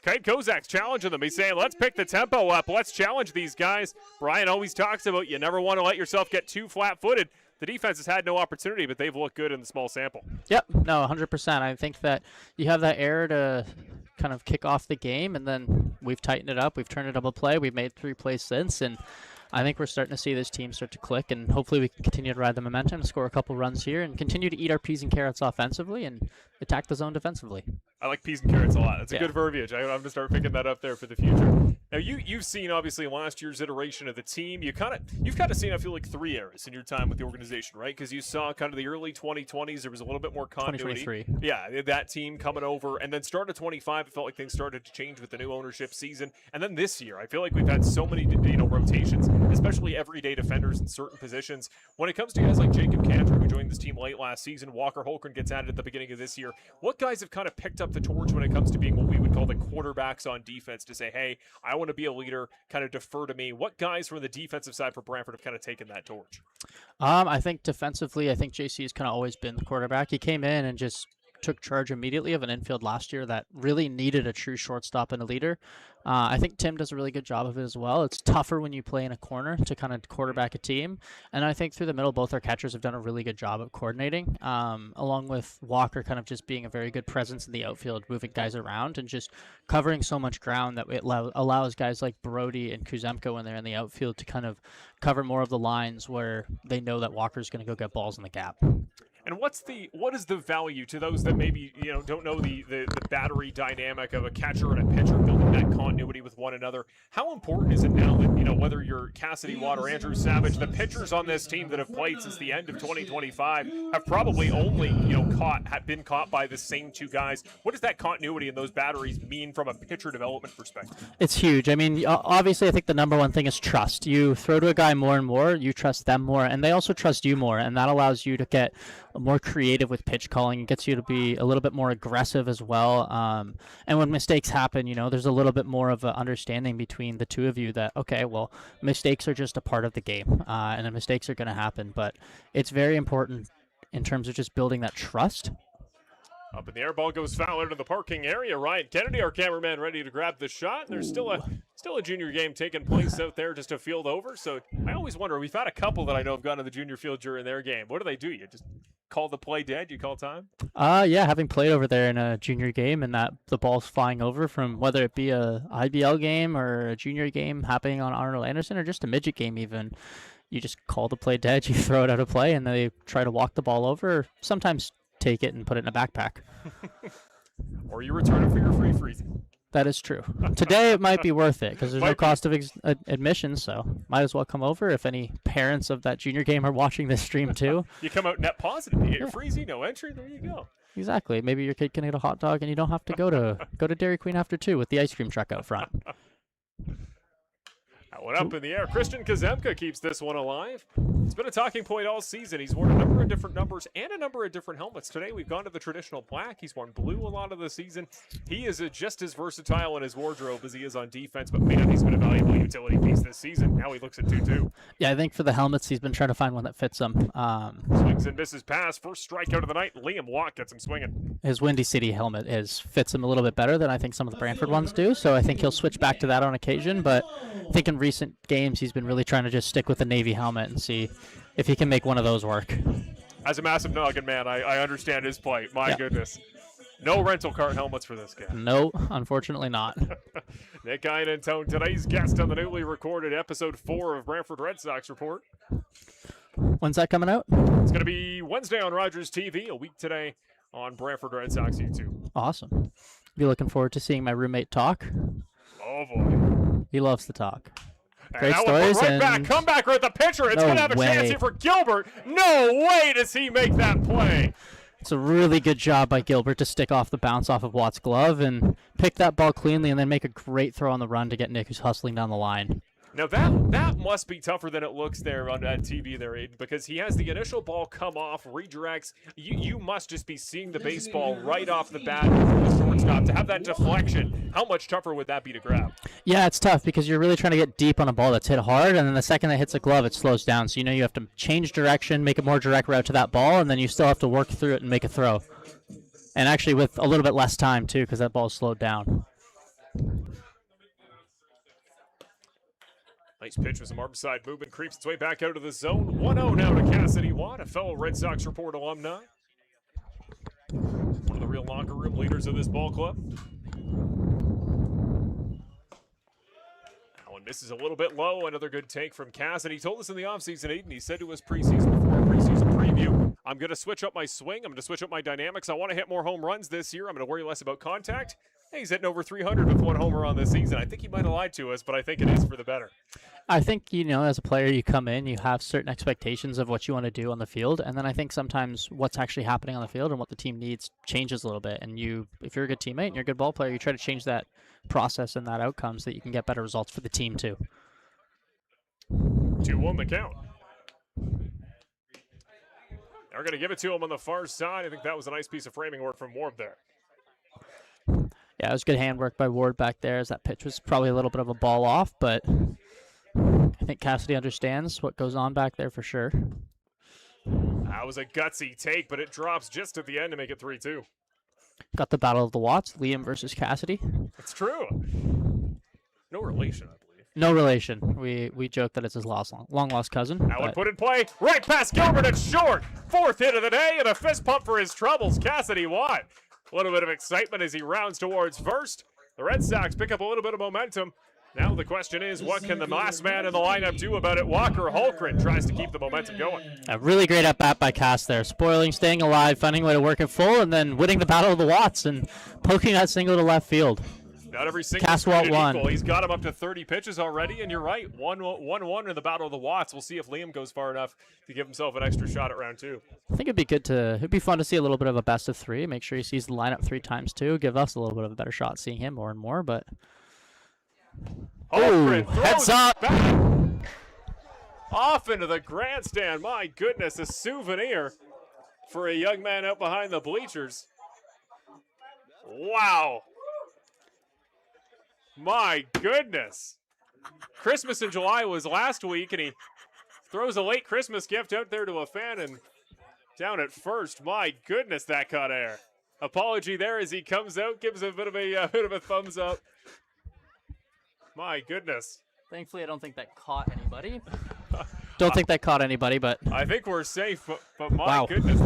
Cade Kozak's challenging them. He's saying, let's pick the tempo up. Let's challenge these guys. Brian always talks about you never want to let yourself get too flat-footed. The defense has had no opportunity, but they've looked good in the small sample. Yep, no, 100%. I think that you have that air to kind of kick off the game, and then we've tightened it up. We've turned a double play. We've made 3 plays since, and I think we're starting to see this team start to click, and hopefully we can continue to ride the momentum, score a couple runs here, and continue to eat our peas and carrots offensively and attack the zone defensively. I like peas and carrots a lot. That's a Yeah. good verbiage. I'm going to start picking that up there for the future. Now, you've seen, obviously, last year's iteration of the team. You've kind of seen, I feel like, 3 eras in your time with the organization, right? Because you saw kind of the early 2020s. There was a little bit more continuity. 2023. Yeah, that team coming over. And then start of 25, it felt like things started to change with the new ownership season. And then this year, I feel like we've had so many rotations, especially everyday defenders in certain positions. When it comes to guys like Jacob Cantor, who joined this team late last season, Walker Holgren gets added at the beginning of this year. What guys have kind of picked up the torch when it comes to being what we would call the quarterbacks on defense to say, hey, I want to be a leader, kind of defer to me? What guys from the defensive side for Brantford have kind of taken that torch? I think defensively, I think JC has kind of always been the quarterback. He came in and just took charge immediately of an infield last year that really needed a true shortstop and a leader. I think Tim does a really good job of it as well. It's tougher when you play in a corner to kind of quarterback a team. And I think through the middle, both our catchers have done a really good job of coordinating, along with Walker kind of just being a very good presence in the outfield, moving guys around and just covering so much ground that it allows guys like Brody and Kuzemko when they're in the outfield to kind of cover more of the lines where they know that Walker's going to go get balls in the gap. And what is the value to those that maybe don't know the battery dynamic of a catcher and a pitcher building that continuity with one another? How important is it now that whether you're Cassidy Watt or Andrew Savage, the pitchers on this team that have played since the end of 2025 have probably only been caught by the same 2 guys? What does that continuity and those batteries mean from a pitcher development perspective? It's huge. I mean, obviously, I think the number one thing is trust. You throw to a guy more and more, you trust them more, and they also trust you more, and that allows you to get more creative with pitch calling. It gets you to be a little bit more aggressive as well. And when mistakes happen, there's a little bit more of an understanding between the 2 of you that, okay, well, mistakes are just a part of the game, and the mistakes are going to happen. But it's very important in terms of just building that trust. Up in the air, ball goes foul into the parking area. Ryan Kennedy, our cameraman, ready to grab the shot. There's still a junior game taking place out there just a field over. So I always wonder, we've had a couple that I know have gone to the junior field during their game. What do? You just call the play dead? You call time? Yeah, having played over there in a junior game and that the ball's flying over from whether it be a IBL game or a junior game happening on Arnold Anderson or just a midget game even, you just call the play dead, you throw it out of play, and they try to walk the ball over, sometimes take it and put it in a backpack. Or you return it for your free freezy. That is true. Today it might be worth it because there's no Might be. cost of admission, so might as well come over if any parents of that junior game are watching this stream too. You come out net positive. You get your freezy, no entry. There you go. Exactly. Maybe your kid can eat a hot dog and you don't have to go to Dairy Queen after 2 with the ice cream truck out front. That one up in the air. Christian Kazemka keeps this one alive. It's been a talking point all season. He's worn a number of different numbers and a number of different helmets. Today we've gone to the traditional black. He's worn blue a lot of the season. He is just as versatile in his wardrobe as he is on defense, but man, he's been a valuable utility piece this season. Now he looks at 2-2. Yeah, I think for the helmets, he's been trying to find one that fits him. Swings and misses pass. First strikeout of the night. Liam Watt gets him swinging. His Windy City helmet fits him a little bit better than I think some of the Brantford ones do, so I think he'll switch back to that on occasion, but I think in recent games he's been really trying to just stick with the Navy helmet and see if he can make one of those work. As a massive noggin man, I understand his plight. My goodness. No rental car helmets for this guy. No, unfortunately not. Nick Einentone, today's guest on the newly recorded episode 4 of Brantford Red Sox Report. When's that coming out? It's going to be Wednesday on Rogers TV, a week today on Brantford Red Sox YouTube. Awesome. Be looking forward to seeing my roommate talk. Oh, boy. He loves to talk. And Great that stories one right and back, comeback right at the pitcher. It's No going to have a chance way. here for Gilbert. No way does he make that play. it's a really good job by Gilbert to stick off the bounce off of Watt's glove and pick that ball cleanly and then make a great throw on the run to get Nick, who's hustling down the line. Now that must be tougher than it looks there on TV there, Aiden, because he has the initial ball come off, redirects. You must just be seeing the baseball right off the bat from the shortstop. To have that deflection, how much tougher would that be to grab? Yeah, it's tough because you're really trying to get deep on a ball that's hit hard, and then the second that hits a glove, it slows down. So you have to change direction, make a more direct route to that ball, and then you still have to work through it and make a throw. And actually with a little bit less time, too, because that ball's slowed down. Nice pitch with some arm side movement, creeps its way back out of the zone. 1-0 now to Cassidy Watt, a fellow Red Sox Report alumni. One of the real locker room leaders of this ball club. That one misses a little bit low. Another good take from Cassidy. He told us in the offseason, Aiden, he said to us preseason before our preseason preview, I'm going to switch up my swing. I'm going to switch up my dynamics. I want to hit more home runs this year. I'm going to worry less about contact. Hey, he's hitting over 300 with 1 homer on this season. I think he might have lied to us, but I think it is for the better. I think, as a player, you come in, you have certain expectations of what you want to do on the field, and then I think sometimes what's actually happening on the field and what the team needs changes a little bit. And if you're a good teammate and you're a good ball player, you try to change that process and that outcome so that you can get better results for the team too. 2-1 the count. They're going to give it to him on the far side. I think that was a nice piece of framing work from Warb there. Yeah, it was good handwork by Ward back there as that pitch was probably a little bit of a ball off, but I think Cassidy understands what goes on back there for sure. That was a gutsy take, but it drops just at the end to make it 3-2. Got the battle of the Watts, Liam versus Cassidy. It's true. No relation, I believe. No relation. We joke that it's his long-lost cousin. That one put in play. Right past Gilbert and short. 4th hit of the day and a fist pump for his troubles. Cassidy Watt. A little bit of excitement as he rounds towards first. The Red Sox pick up a little bit of momentum. Now the question is, what can the last man in the lineup do about it? Walker Holgren tries to keep the momentum going. A really great at-bat by Cass there. Spoiling, staying alive, finding a way to work it full, and then winning the battle of the Watts and poking that single to left field. Not every single Cass Watt won. equal. He's got him up to 30 pitches already, and you're right. 1-1 in the battle of the Watts. We'll see if Liam goes far enough to give himself an extra shot at round 2. I think it'd be fun to see a little bit of a best of 3. Make sure he sees the lineup 3 times too. Give us a little bit of a better shot seeing him more and more, but... Holgren throws heads it up. back. Off into the grandstand. My goodness, a souvenir for a young man out behind the bleachers. Wow. My goodness. Christmas in July was last week, and he throws a late Christmas gift out there to a fan and down at first. My goodness, that caught air. Apology there as he comes out, gives a bit of a thumbs up. My goodness. Thankfully, I don't think that caught anybody. Don't think that caught anybody, but... I think we're safe, but my Wow. goodness.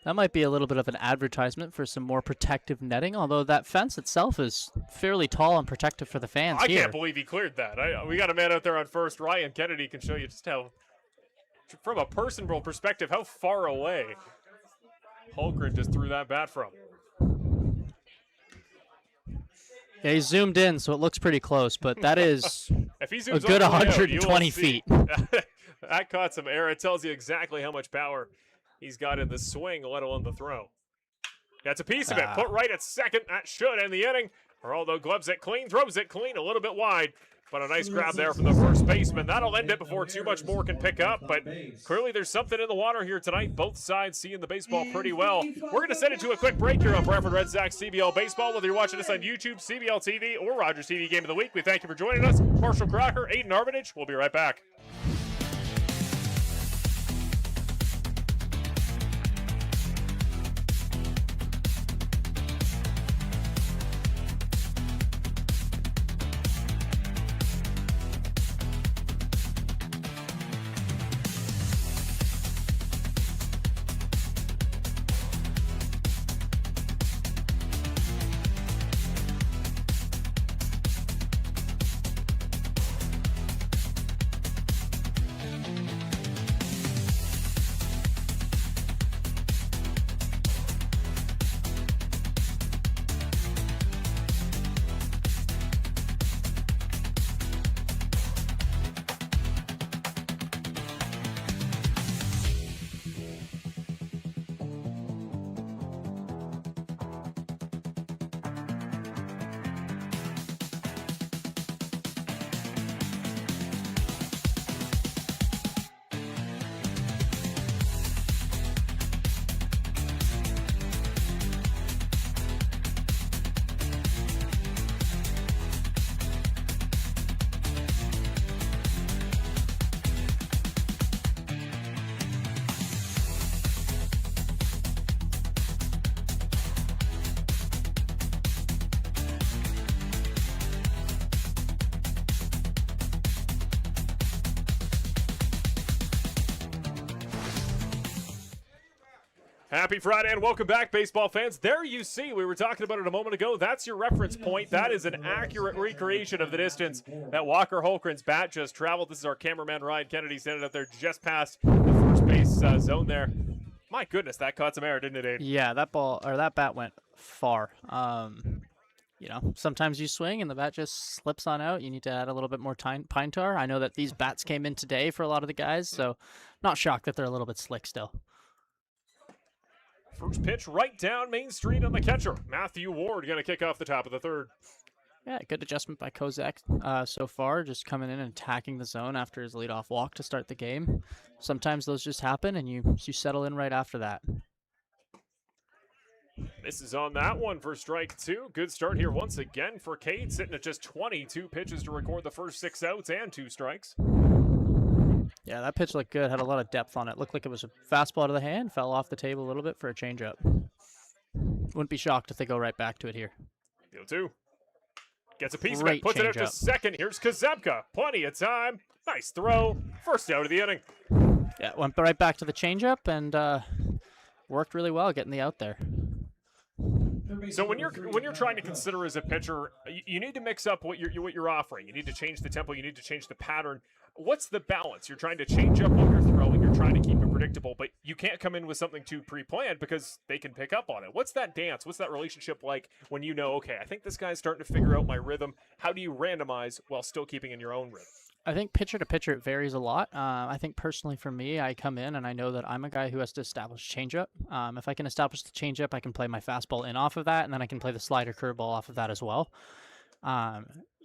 That might be a little bit of an advertisement for some more protective netting, although that fence itself is fairly tall and protective for the fans I here. can't believe he cleared that. We got a man out there on first. Ryan Kennedy can show you just how, from a personal perspective, how far away Holgren just threw that bat from. Yeah, he zoomed in, so it looks pretty close, but that is If he a zooms good all the way out, you will 120 see. feet. That caught some air. It tells you exactly how much power he's got in the swing, let alone the throw. That's a piece of it. Put right at second. That should end the inning. Geraldo gloves it clean, throws it clean, a little bit wide. But a nice grab there from the first baseman. That'll end it before too much more can pick up. But clearly there's something in the water here tonight. Both sides seeing the baseball pretty well. We're going to send it to a quick break here on Brantford Red Sox CBL Baseball. Whether you're watching us on YouTube, CBL TV, or Rogers TV Game of the Week, we thank you for joining us. Marshall Crocker, Aiden Armitage. We'll be right back. Happy Friday and welcome back, baseball fans. There you see, we were talking about it a moment ago. That's your reference point. That is an accurate recreation of the distance that Walker Holgren's bat just traveled. This is our cameraman, Ryan Kennedy, standing up there just past the first base zone there. My goodness, that caught some air, didn't it, Aiden? Yeah, that bat went far. Sometimes you swing and the bat just slips on out. You need to add a little bit more pine tar. I know that these bats came in today for a lot of the guys, so not shocked that they're a little bit slick still. First pitch right down Main Street on the catcher. Matthew Ward going to kick off the top of the third. Yeah, good adjustment by Kozak so far, just coming in and attacking the zone after his leadoff walk to start the game. Sometimes those just happen, and you settle in right after that. Misses on that one for strike two. Good start here once again for Cade, sitting at just 22 pitches to record the first 6 outs and 2 strikes. Yeah, that pitch looked good. Had a lot of depth on it. Looked like it was a fastball to the hand. Fell off the table a little bit for a changeup. Wouldn't be shocked if they go right back to it here. 0-2. Gets a piece Great of it. Puts it out to changeup. second. Here's Kozebka. Plenty of time. Nice throw. First out of the inning. Yeah, went right back to the changeup and worked really well getting the out there. So when you're trying to consider as a pitcher, you need to mix up what you're offering. You need to change the tempo. You need to change the pattern. What's the balance? You're trying to change up what you're throwing. You're trying to keep it predictable, but you can't come in with something too pre-planned because they can pick up on it. What's that dance? What's that relationship like when you know, okay, I think this guy's starting to figure out my rhythm? How do you randomize while still keeping in your own rhythm? I think pitcher to pitcher, it varies a lot. I think personally for me, I come in and I know that I'm a guy who has to establish changeup. If I can establish the changeup, I can play my fastball in off of that, and then I can play the slider curveball off of that as well.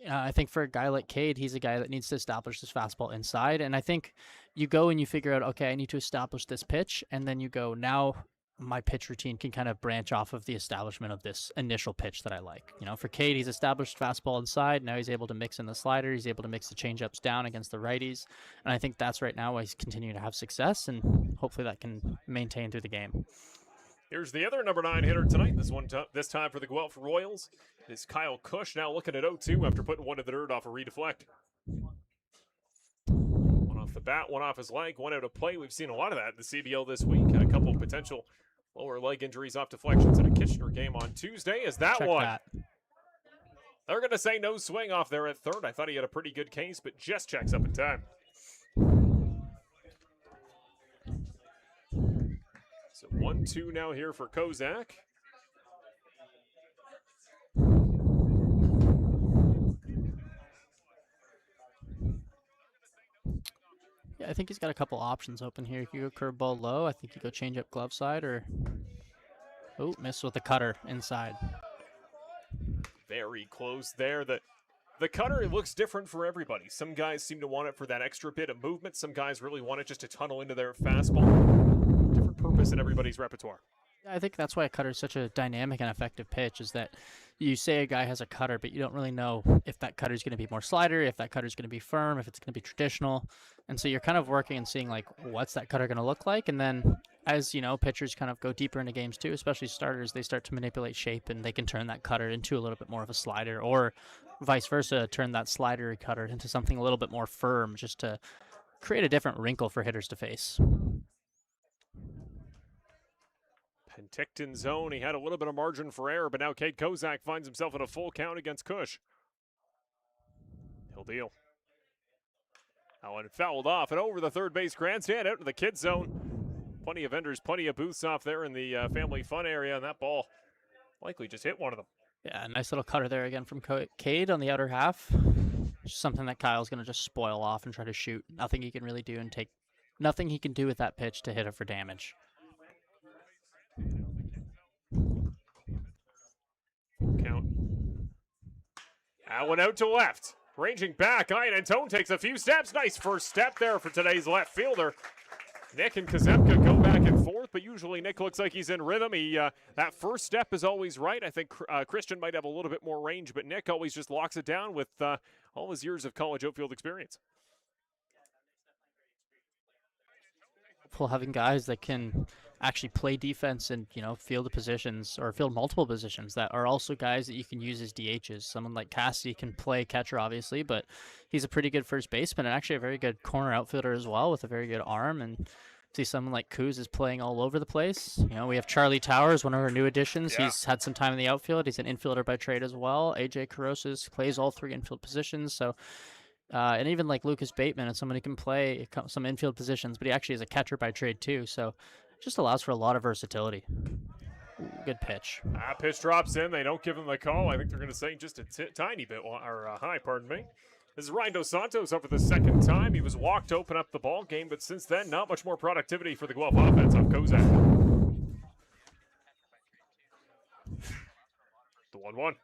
I think for a guy like Cade, he's a guy that needs to establish his fastball inside. And I think you go and you figure out, okay, I need to establish this pitch. And then you go, now my pitch routine can kind of branch off of the establishment of this initial pitch that I like. You know, for Cade, he's established fastball inside. Now he's able to mix in the slider. He's able to mix the changeups down against the righties. And I think that's right now why he's continuing to have success. And hopefully that can maintain through the game. Here's the other number 9 hitter tonight. This time for the Guelph Royals is Kyle Cush, now looking at 0-2 after putting one to the dirt off a redeflect. One off the bat, one off his leg, one out of play. We've seen a lot of that in the CBL this week. A couple of potential Lower leg injuries off deflections in a Kitchener game on Tuesday. Is that Check one? that. They're going to say no swing off there at third. I thought he had a pretty good case, but just checks up in time. So 1-2 now here for Kozak. Yeah, I think he's got a couple options open here. If you go curveball low, I think you go change up glove side or... Oh, miss with the cutter inside. Very close there. The cutter looks different for everybody. Some guys seem to want it for that extra bit of movement. Some guys really want it just to tunnel into their fastball. Different purpose in everybody's repertoire. I think that's why a cutter is such a dynamic and effective pitch, is that you say a guy has a cutter, but you don't really know if that cutter is going to be more slider, if that cutter is going to be firm, if it's going to be traditional. And so you're kind of working and seeing, like, what's that cutter going to look like? And then, as you know, pitchers kind of go deeper into games too, especially starters, they start to manipulate shape and they can turn that cutter into a little bit more of a slider, or vice versa, turn that slider cutter into something a little bit more firm, just to create a different wrinkle for hitters to face. Penticton zone. He had a little bit of margin for error, but now Cade Kozak finds himself in a full count against Cush. He'll deal. That one fouled off and over the third base grandstand out to the kid zone. Plenty of vendors, plenty of booths off there in the family fun area, and that ball likely just hit one of them. Yeah, nice little cutter there again from Cade on the outer half. Just something that Kyle's going to just spoil off and try to shoot. Nothing he can really do and take, nothing he can do with that pitch to hit it for damage. Count. That one out to left. Ranging back, Ian Antone takes a few steps. Nice first step there for today's left fielder. Nick and Kazemka go back and forth, but usually Nick looks like he's in rhythm. That first step is always right. I think Christian might have a little bit more range, but Nick always just locks it down with all his years of college outfield experience. Having guys that can actually play defense and, you know, field the positions or field multiple positions that are also guys that you can use as DHs. Someone like Cassidy can play catcher, obviously, but he's a pretty good first baseman and actually a very good corner outfielder as well with a very good arm. And see someone like Kuz is playing all over the place. You know, we have Charlie Towers, one of our new additions. Yeah. He's had some time in the outfield. He's an infielder by trade as well. AJ Carosas plays all three infield positions. So and even like Lucas Bateman and someone who can play some infield positions, but he actually is a catcher by trade too. So it just allows for a lot of versatility. Ooh, good pitch. Pitch drops in. They don't give him the call. I think they're going to say just a tiny bit high, pardon me. This is Ryan Dos Santos up for the second time. He was walked to open up the ball game, but since then, not much more productivity for the Guelph offense off Kozak. The 1-1.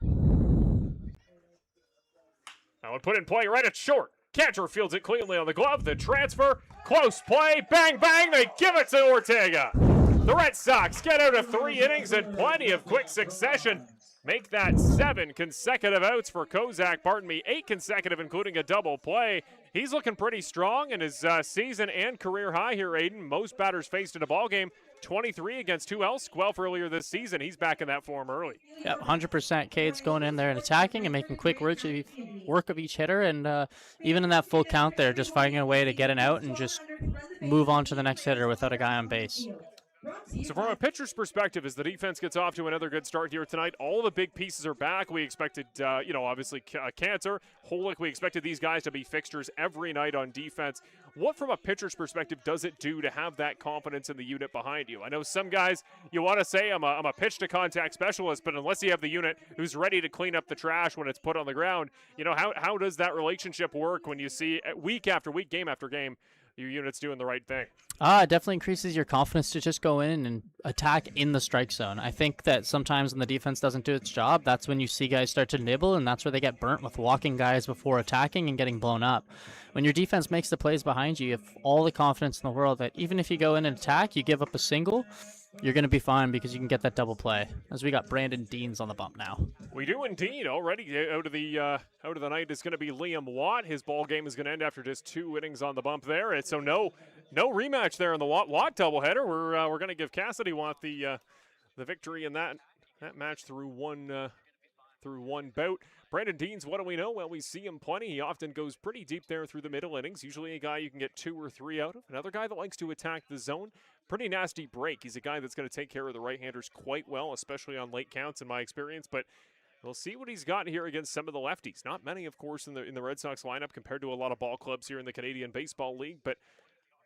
That one put in play right at short. Catcher fields it cleanly on the glove. The transfer, close play, bang, bang, they give it to Ortega. The Red Sox get out of 3 innings in plenty of quick succession. Make that 7 consecutive outs for Kozak. 8 consecutive, including a double play. He's looking pretty strong in his season and career high here, Aiden. Most batters faced in a ball game. 23 against who else? Guelph earlier this season. He's back in that form early. Yeah, 100%. Cade's going in there and attacking and making quick work of each hitter. And even in that full count there, just finding a way to get an out and just move on to the next hitter without a guy on base. So from a pitcher's perspective, as the defense gets off to another good start here tonight, all the big pieces are back. We expected, obviously Cantor, Holick, we expected these guys to be fixtures every night on defense. What, from a pitcher's perspective, does it do to have that confidence in the unit behind you? I know some guys, you want to say I'm a pitch-to-contact specialist, but unless you have the unit who's ready to clean up the trash when it's put on the ground, you know, how does that relationship work when you see week after week, game after game, your unit's doing the right thing? It definitely increases your confidence to just go in and attack in the strike zone. I think that sometimes when the defense doesn't do its job, that's when you see guys start to nibble, and that's where they get burnt with walking guys before attacking and getting blown up. When your defense makes the plays behind you, you have all the confidence in the world that even if you go in and attack, you give up a single, you're going to be fine because you can get that double play. As we got Brandon Deans on the bump now. We do indeed. Already out of the night is going to be Liam Watt. His ball game is going to end after just 2 innings on the bump there. And so no rematch there in the Watt doubleheader. We're going to give Cassidy Watt the victory in that match through one through one bout. Brandon Deans, what do we know? Well, we see him plenty. He often goes pretty deep there through the middle innings. Usually a guy you can get 2 or 3 out of. Another guy that likes to attack the zone. Pretty nasty break. He's a guy that's going to take care of the right-handers quite well, especially on late counts in my experience. But we'll see what he's got here against some of the lefties. Not many, of course, in the Red Sox lineup compared to a lot of ball clubs here in the Canadian Baseball League. But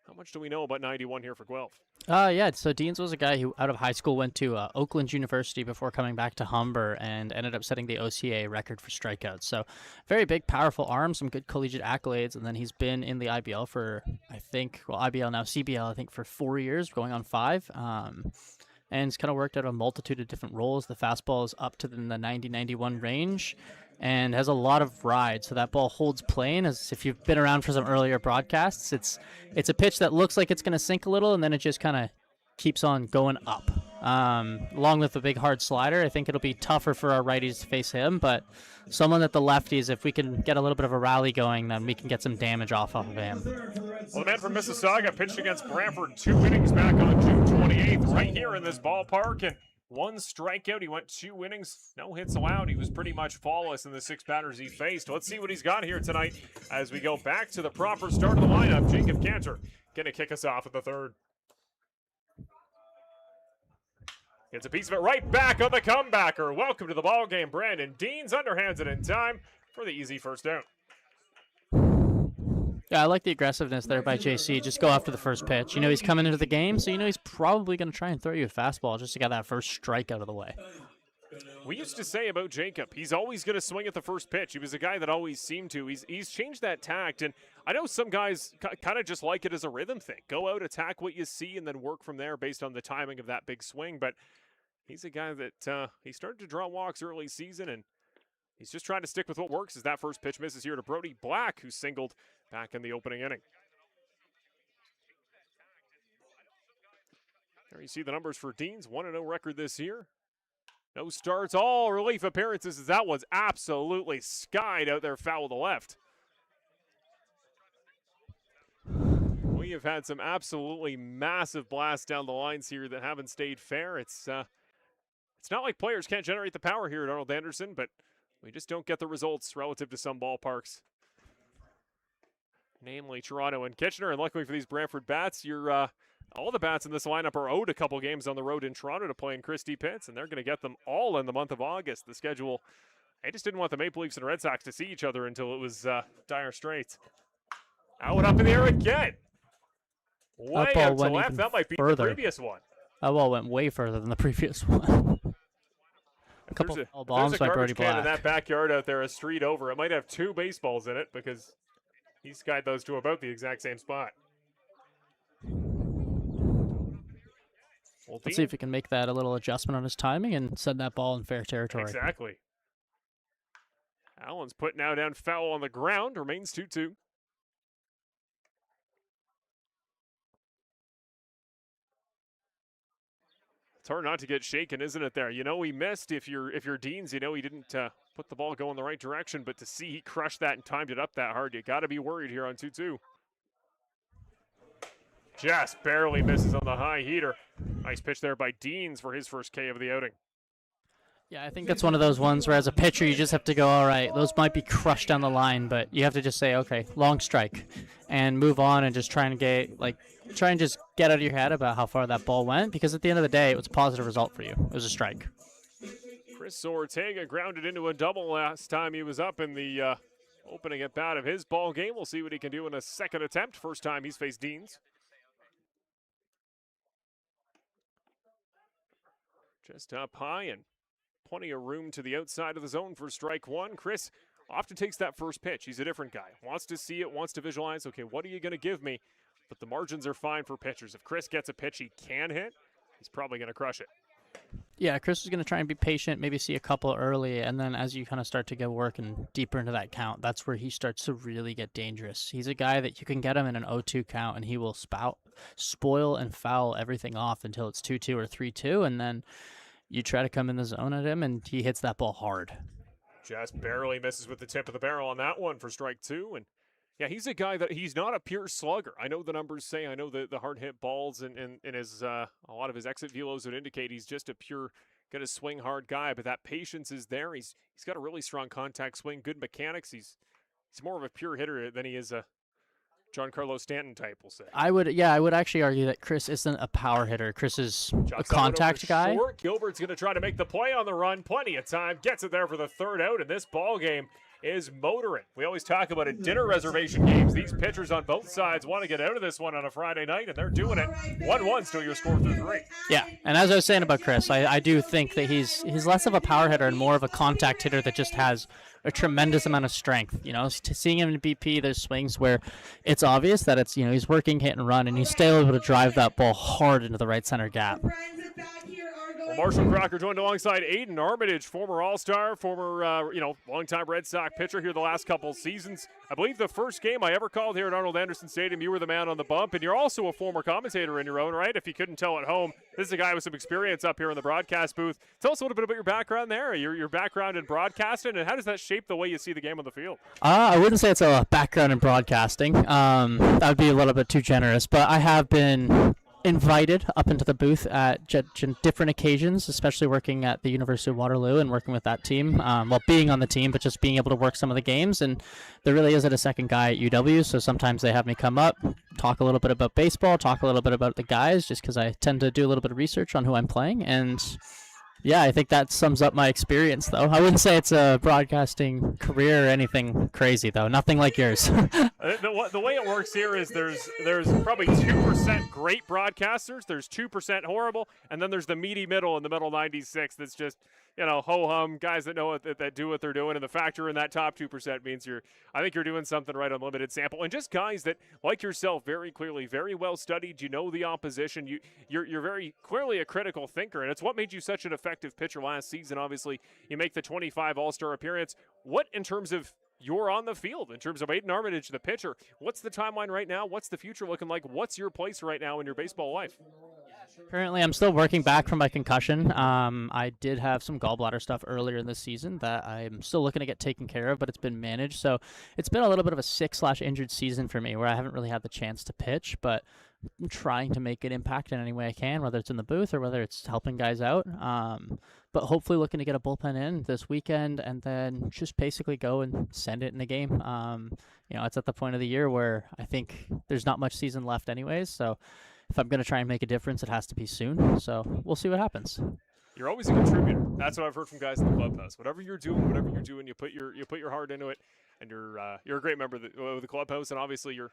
how much do we know about 91 here for Guelph? Yeah, so Deans was a guy who, out of high school, went to Oakland University before coming back to Humber and ended up setting the OCA record for strikeouts. So very big, powerful arm, some good collegiate accolades, and then he's been in the IBL for, IBL now CBL, I think for 4 years, going on 5. And he's kind of worked out a multitude of different roles. The fastball is up to the 90-91 range and has a lot of ride, so that ball holds plane. As if you've been around for some earlier broadcasts, it's a pitch that looks like it's going to sink a little, and then it just kind of keeps on going up. Along with the big hard slider, I think it'll be tougher for our righties to face him, but someone that the lefties, if we can get a little bit of a rally going, then we can get some damage off of him. Well, the man from Mississauga pitched against Brantford 2 innings back on June 28th, right here in this ballpark, and 1 strikeout. He went 2 innings, no hits allowed. He was pretty much flawless in the 6 batters he faced. Let's see what he's got here tonight as we go back to the proper start of the lineup. Jacob Cantor going to kick us off at the 3rd. Gets a piece of it right back on the comebacker. Welcome to the ball game, Brandon Deans. Underhands it in time for the easy first out. Yeah, I like the aggressiveness there by JC. Just go after the first pitch. You know he's coming into the game, so you know he's probably going to try and throw you a fastball just to get that first strike out of the way. We used to say about Jacob, he's always going to swing at the first pitch. He was a guy that always seemed to. He's changed that tact, and I know some guys kind of just like it as a rhythm thing. Go out, attack what you see, and then work from there based on the timing of that big swing. But he's a guy that he started to draw walks early season, and he's just trying to stick with what works as that first pitch misses here to Brody Black, who singled back in the opening inning. There you see the numbers for Deans, 1-0 record this year. No starts, all relief appearances as that one's absolutely skied out there foul to left. We have had some absolutely massive blasts down the lines here that haven't stayed fair. It's not like players can't generate the power here at Arnold Anderson, but we just don't get the results relative to some ballparks. Namely Toronto and Kitchener, and luckily for these Brantford bats, all the bats in this lineup are owed a couple games on the road in Toronto to play in Christie Pitts, and they're going to get them all in the month of August. The schedule, I just didn't want the Maple Leafs and Red Sox to see each other until it was dire straits. Out and up in the air again. Way out to left. That might be the previous one. That ball went way further than the previous one. A couple of bombs by Brody Black. In that backyard out there, a street over. It might have 2 baseballs in it because he skied those to about the exact same spot. Let's see if he can make that a little adjustment on his timing and send that ball in fair territory. Exactly. Allen's put now down foul on the ground. Remains 2-2. It's hard not to get shaken, isn't it there? You know he missed if you're Deans. You know he didn't put the ball going the right direction, but to see he crushed that and timed it up that hard, you got to be worried here on 2-2. Just barely misses on the high heater. Nice pitch there by Deans for his first K of the outing. Yeah, I think that's one of those ones where as a pitcher you just have to go, all right, those might be crushed down the line, but you have to just say, okay, long strike, and move on and just try and just get out of your head about how far that ball went, because at the end of the day, it was a positive result for you. It was a strike. Chris Ortega grounded into a double last time he was up in the opening at bat of his ball game. We'll see what he can do in a second attempt. First time he's faced Deans. Just up high and plenty of room to the outside of the zone for strike one. Chris often takes that first pitch. He's a different guy. Wants to see it, wants to visualize, okay, what are you going to give me? But the margins are fine for pitchers. If Chris gets a pitch he can hit, he's probably going to crush it. Yeah, Chris is going to try and be patient, maybe see a couple early, and then as you kind of start to get working deeper into that count, that's where he starts to really get dangerous. He's a guy that you can get him in an 0-2 count, and he will spoil and foul everything off until it's 2-2 or 3-2, and then you try to come in the zone at him, and he hits that ball hard. Just barely misses with the tip of the barrel on that one for strike two, and yeah, he's a guy that he's not a pure slugger. I know the numbers say, I know the hard hit balls and his a lot of his exit velos would indicate he's just a pure gonna swing hard guy, but that patience is there. He's got a really strong contact swing, good mechanics. He's more of a pure hitter than he is a Giancarlo Stanton type, we'll say. I would actually argue that Chris isn't a power hitter. Chris is a contact guy. Short. Gilbert's going to try to make the play on the run. Plenty of time. Gets it there for the third out, and this ball game is motoring. We always talk about it, dinner reservation games. These pitchers on both sides want to get out of this one on a Friday night, and they're doing it. 1-1 still your score through 3. Yeah, and as I was saying about Chris, I do think that he's less of a power hitter and more of a contact hitter that just has a tremendous amount of strength. You know, seeing him in BP, there's swings where it's obvious that it's, you know, he's working hit and run, and he's still able to drive that ball hard into the right center gap. Well, Marshall Crocker joined alongside Aiden Armitage, former All-Star, former, longtime Red Sox pitcher here the last couple seasons. I believe the first game I ever called here at Arnold Anderson Stadium, you were the man on the bump, and you're also a former commentator in your own right, if you couldn't tell at home. This is a guy with some experience up here in the broadcast booth. Tell us a little bit about your background there, your background in broadcasting, and how does that shape the way you see the game on the field? I wouldn't say it's a background in broadcasting. That would be a little bit too generous, but I have been invited up into the booth at different occasions, especially working at the University of Waterloo and working with that team. Being on the team, but just being able to work some of the games. And there really isn't a second guy at UW, so sometimes they have me come up, talk a little bit about baseball, talk a little bit about the guys, just because I tend to do a little bit of research on who I'm playing. And yeah, I think that sums up my experience, though. I wouldn't say it's a broadcasting career or anything crazy, though. Nothing like yours. The way it works here is there's probably 2% great broadcasters, there's 2% horrible, and then there's the meaty middle in the middle 96 that's just, ho-hum, guys that know it, that do what they're doing, and the factor in that top 2% means I think you're doing something right on limited sample, and just guys that, like yourself, very clearly, very well studied, you know the opposition, you're very clearly a critical thinker, and it's what made you such an effective pitcher last season. Obviously, you make the 25 All-Star appearance. What, in terms of you're on the field, in terms of Aiden Armitage, the pitcher, what's the timeline right now? What's the future looking like? What's your place right now in your baseball life? Currently, I'm still working back from my concussion. I did have some gallbladder stuff earlier in this season that I'm still looking to get taken care of, but it's been managed. So it's been a little bit of a sick/injured season for me where I haven't really had the chance to pitch, but I'm trying to make an impact in any way I can, whether it's in the booth or whether it's helping guys out. But hopefully looking to get a bullpen in this weekend and then just basically go and send it in the game. It's at the point of the year where I think there's not much season left anyways, so if I'm going to try and make a difference, it has to be soon. So we'll see what happens. You're always a contributor. That's what I've heard from guys in the clubhouse. Whatever you're doing, you put your heart into it, and you're a great member of the clubhouse, and obviously you're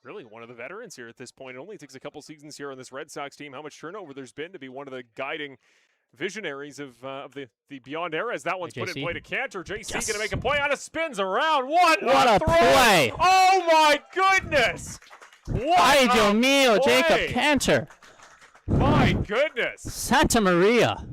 really one of the veterans here at this point. It only takes a couple seasons here on this Red Sox team. How much turnover there's been to be one of the guiding visionaries of the Beyond era, as that one's put in play to Cantor. JC going to make a play on it, spins around. What a throw! Play! Oh my goodness! Ay, Dios mío, Jacob Cantor. My goodness. Santa Maria.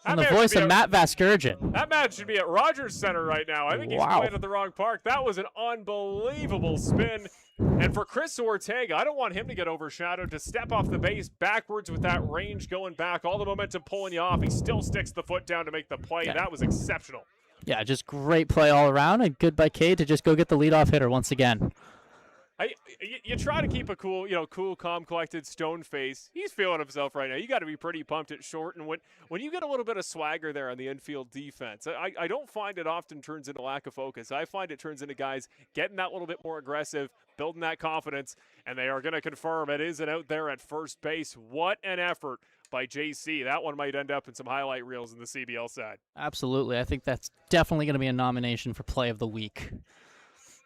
And the voice of Matt Vasgersian. That man should be at Rogers Center right now. I think he's playing at the wrong park. That was an unbelievable spin. And for Chris Ortega, I don't want him to get overshadowed, to step off the base backwards with that range going back, all the momentum pulling you off. He still sticks the foot down to make the play. Yeah. That was exceptional. Yeah, just great play all around, and good by Cade to just go get the leadoff hitter once again. You try to keep a cool, calm, collected, stone face. He's feeling himself right now. You got to be pretty pumped at short. And when you get a little bit of swagger there on the infield defense, I don't find it often turns into lack of focus. I find it turns into guys getting that little bit more aggressive, building that confidence, and they are going to confirm it is an out there at first base. What an effort by JC. That one might end up in some highlight reels in the CBL side. Absolutely. I think that's definitely going to be a nomination for play of the week.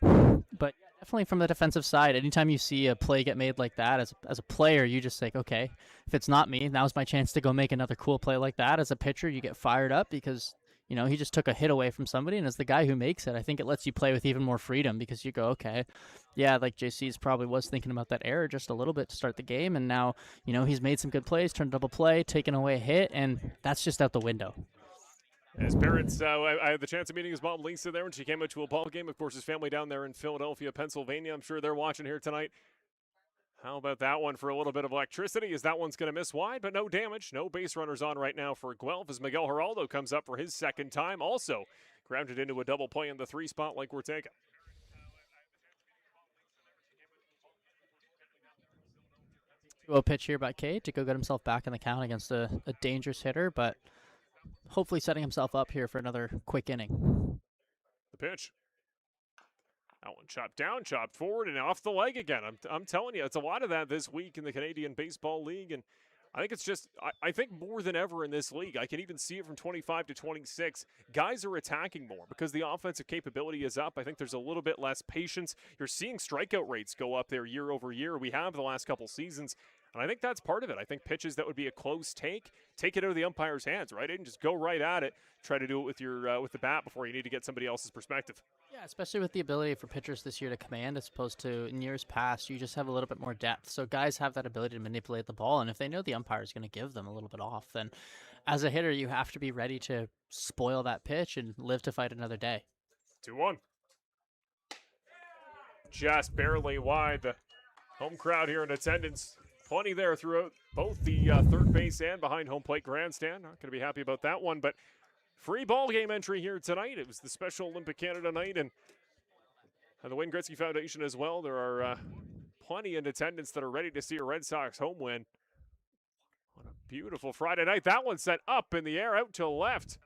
But definitely from the defensive side, anytime you see a play get made like that, as a player, you just think, okay, if it's not me, now's my chance to go make another cool play like that. As a pitcher, you get fired up because, he just took a hit away from somebody, and as the guy who makes it, I think it lets you play with even more freedom because you go, okay, yeah, like JC's probably was thinking about that error just a little bit to start the game, and now, he's made some good plays, turned a double play, taken away a hit, and that's just out the window. His parents, I had the chance of meeting his mom, Lisa, there when she came out to a ball game. Of course, his family down there in Philadelphia, Pennsylvania. I'm sure they're watching here tonight. How about that one for a little bit of electricity, as that one's going to miss wide, but no damage. No base runners on right now for Guelph, as Miguel Geraldo comes up for his second time. Also grounded into a double play in the 3 spot like we're taking. Pitch here by Cade to go get himself back in the count against a dangerous hitter, but hopefully setting himself up here for another quick inning. The pitch. That one chopped down, chopped forward, and off the leg again. I'm telling you, it's a lot of that this week in the Canadian Baseball League, and I think it's just, I think more than ever in this league, I can even see it from 25 to 26. Guys are attacking more because the offensive capability is up. I think there's a little bit less patience. You're seeing strikeout rates go up there year over year. We have the last couple seasons, and I think that's part of it. I think pitches that would be a close take it out of the umpire's hands, right? And just go right at it. Try to do it with the bat before you need to get somebody else's perspective. Yeah, especially with the ability for pitchers this year to command as opposed to in years past, you just have a little bit more depth. So guys have that ability to manipulate the ball, and if they know the umpire is going to give them a little bit off, then as a hitter, you have to be ready to spoil that pitch and live to fight another day. 2-1. Just barely wide. The home crowd here in attendance. Plenty there throughout both the third base and behind home plate grandstand. Not going to be happy about that one, but free ball game entry here tonight. It was the Special Olympic Canada night and the Wayne Gretzky Foundation as well. There are plenty in attendance that are ready to see a Red Sox home win. What a beautiful Friday night. That one sent up in the air out to left.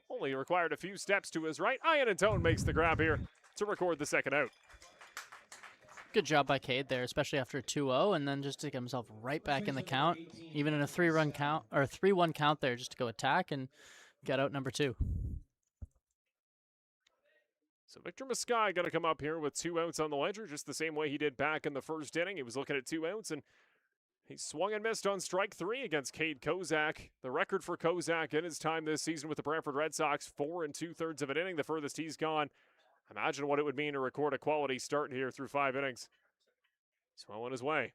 Only required a few steps to his right. Ian Antone makes the grab here to record the second out. Good job by Cade there, especially after a 2-0, and then just to get himself right back in the count, even in a 3-1 count there, just to go attack and get out number 2. So Victor Mascai going to come up here with 2 outs on the ledger, just the same way he did back in the first inning. He was looking at 2 outs, and he swung and missed on strike 3 against Cade Kozak. The record for Kozak in his time this season with the Brantford Red Sox, 4 2/3 of an inning, the furthest he's gone. Imagine what it would mean to record a quality start here through 5 innings. He's well on his way.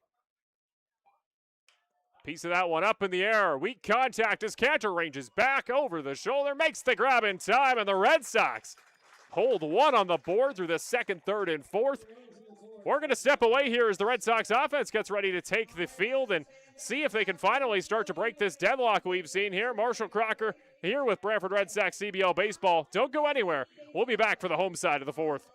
Piece of that one up in the air. Weak contact as Cantor ranges back over the shoulder, makes the grab in time, and the Red Sox hold 1 on the board through the second, third, and fourth. We're going to step away here as the Red Sox offense gets ready to take the field and see if they can finally start to break this deadlock we've seen here. Marshall Crocker here with Brantford Red Sox CBL Baseball. Don't go anywhere. We'll be back for the home side of the fourth.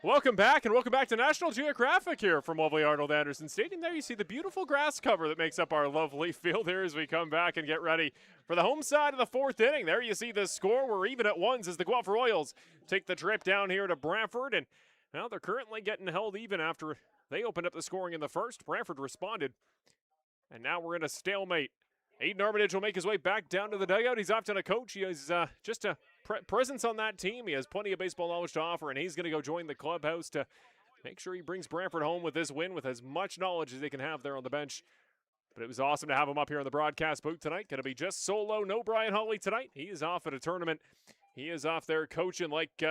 Welcome back, and welcome back to National Geographic here from lovely Arnold Anderson Stadium. There you see the beautiful grass cover that makes up our lovely field here as we come back and get ready for the home side of the fourth inning. There you see the score. We're even at 1s as the Guelph Royals take the trip down here to Brantford, and now they're currently getting held even after they opened up the scoring in the first. Brantford responded, and now we're in a stalemate. Aiden Armitage will make his way back down to the dugout. He's often a coach. He is just a presence on that team. He has plenty of baseball knowledge to offer, and he's going to go join the clubhouse to make sure he brings Brantford home with this win with as much knowledge as they can have there on the bench. But it was awesome to have him up here in the broadcast booth tonight. Going to be just solo, no Brian Hawley tonight. He is off at a tournament. He is off there coaching like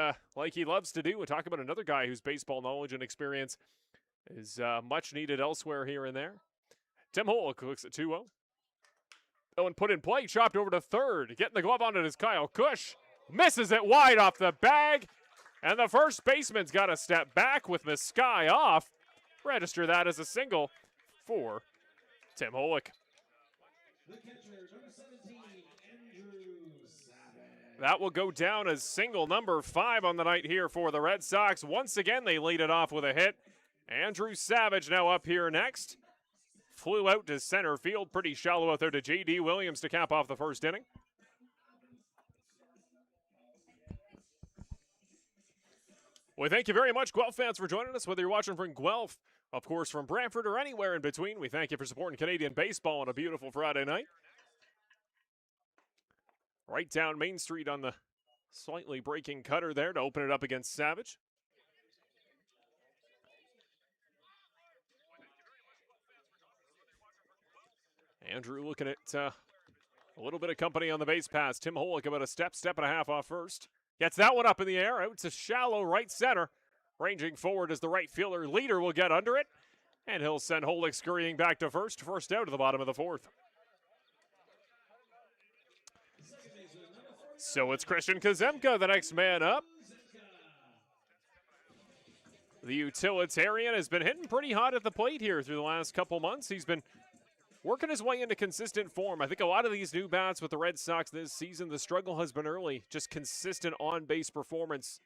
he loves to do. We'll talk about another guy whose baseball knowledge and experience is much needed elsewhere here and there. Tim Holt looks at 2-0. Oh, and put in play, chopped over to third. Getting the glove on it is Kyle Cush. Misses it wide off the bag. And the first baseman's got to step back with Mascai off. register that as a single for Tim Holick. The catcher, number 17, Andrew Savage. That will go down as single number 5 on the night here for the Red Sox. Once again, they lead it off with a hit. Andrew Savage now up here next. Flew out to center field, pretty shallow out there to J.D. Williams to cap off the first inning. Well, thank you very much, Guelph fans, for joining us, whether you're watching from Guelph, of course, from Brantford, or anywhere in between. We thank you for supporting Canadian baseball on a beautiful Friday night. Right down Main Street on the slightly breaking cutter there to open it up against Savage. Andrew looking at a little bit of company on the base pass. Tim Holick about a step and a half off first. Gets that one up in the air, out to shallow right center. Ranging forward as the right fielder leader will get under it. And he'll send Holick scurrying back to first. First out at the bottom of the fourth. So it's Christian Kazemka, the next man up. The utilitarian has been hitting pretty hot at the plate here through the last couple months. He's been working his way into consistent form. I think a lot of these new bats with the Red Sox this season, the struggle has been early. Just consistent on-base performance.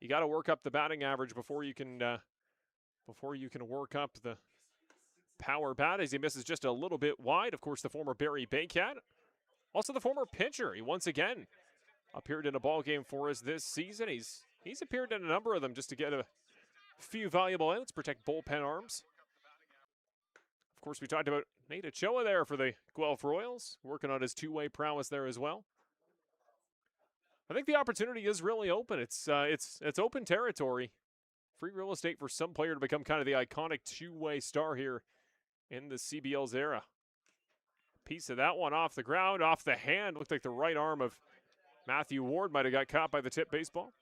You got to work up the batting average before you can work up the power bat, as he misses just a little bit wide. Of course, the former Barry Baycat. Also the former pitcher. He once again appeared in a ball game for us this season. He's appeared in a number of them just to get a few valuable outs, protect bullpen arms. Of course, we talked about Nate Ochoa there for the Guelph Royals, working on his two-way prowess there as well. I think the opportunity is really open. It's open territory. Free real estate for some player to become kind of the iconic two-way star here in the CBL's era. Piece of that one off the ground, off the hand. Looked like the right arm of Matthew Ward might have got caught by the tip baseball.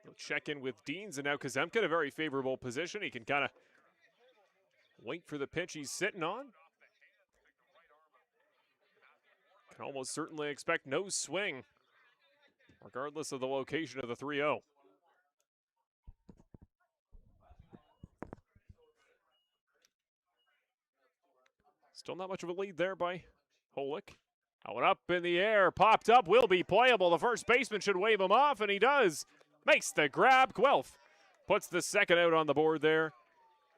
He'll check in with Deans, and now Kazemka in a very favorable position. He can kind of wait for the pitch he's sitting on. Can almost certainly expect no swing, regardless of the location of the 3-0. Still not much of a lead there by Holick. Out up in the air, popped up, will be playable. The first baseman should wave him off, and he does. Makes the grab. Guelph puts the second out on the board there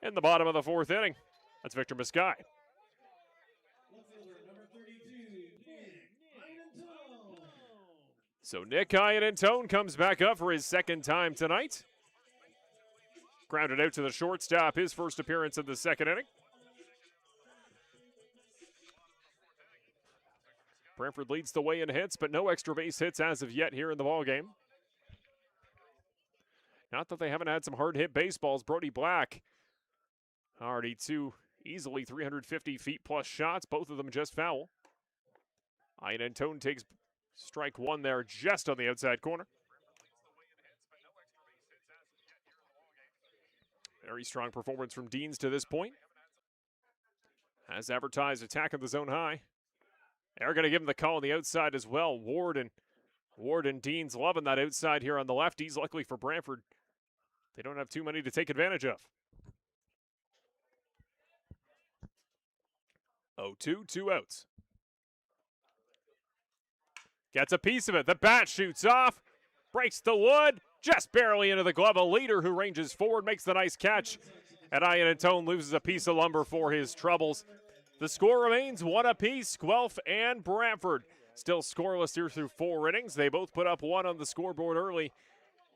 in the bottom of the fourth inning. That's Victor Mascai. So Nick Iannantone comes back up for his second time tonight. Grounded out to the shortstop, his first appearance in the second inning. Brantford leads the way in hits, but no extra base hits as of yet here in the ballgame. Not that they haven't had some hard-hit baseballs. Brody Black already two easily 350 feet plus shots, both of them just foul. Iannantone takes strike one there just on the outside corner. Very strong performance from Deans to this point. As advertised, attacking the zone high. They're going to give him the call on the outside as well. Ward and Deans loving that outside here on the lefties. Luckily for Brantford, they don't have too many to take advantage of. 0-2, 2 outs. Gets a piece of it. The bat shoots off, breaks the wood, just barely into the glove. A leader who ranges forward makes the nice catch. And Iannantone loses a piece of lumber for his troubles. The score remains one apiece. Guelph and Brantford still scoreless here through 4 innings. They both put up 1 on the scoreboard early,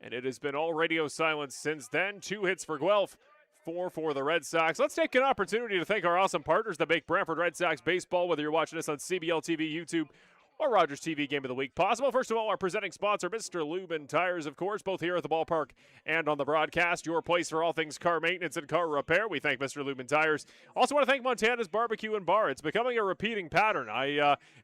and it has been all radio silence since then. 2 hits for Guelph, 4 for the Red Sox. Let's take an opportunity to thank our awesome partners that make Brantford Red Sox baseball, whether you're watching us on CBL TV, YouTube, or Rogers TV Game of the Week possible. First of all, our presenting sponsor, Mr. Lubin Tires, of course, both here at the ballpark and on the broadcast. Your place for all things car maintenance and car repair. We thank Mr. Lubin Tires. Also want to thank Montana's Barbecue and Bar. It's becoming a repeating pattern.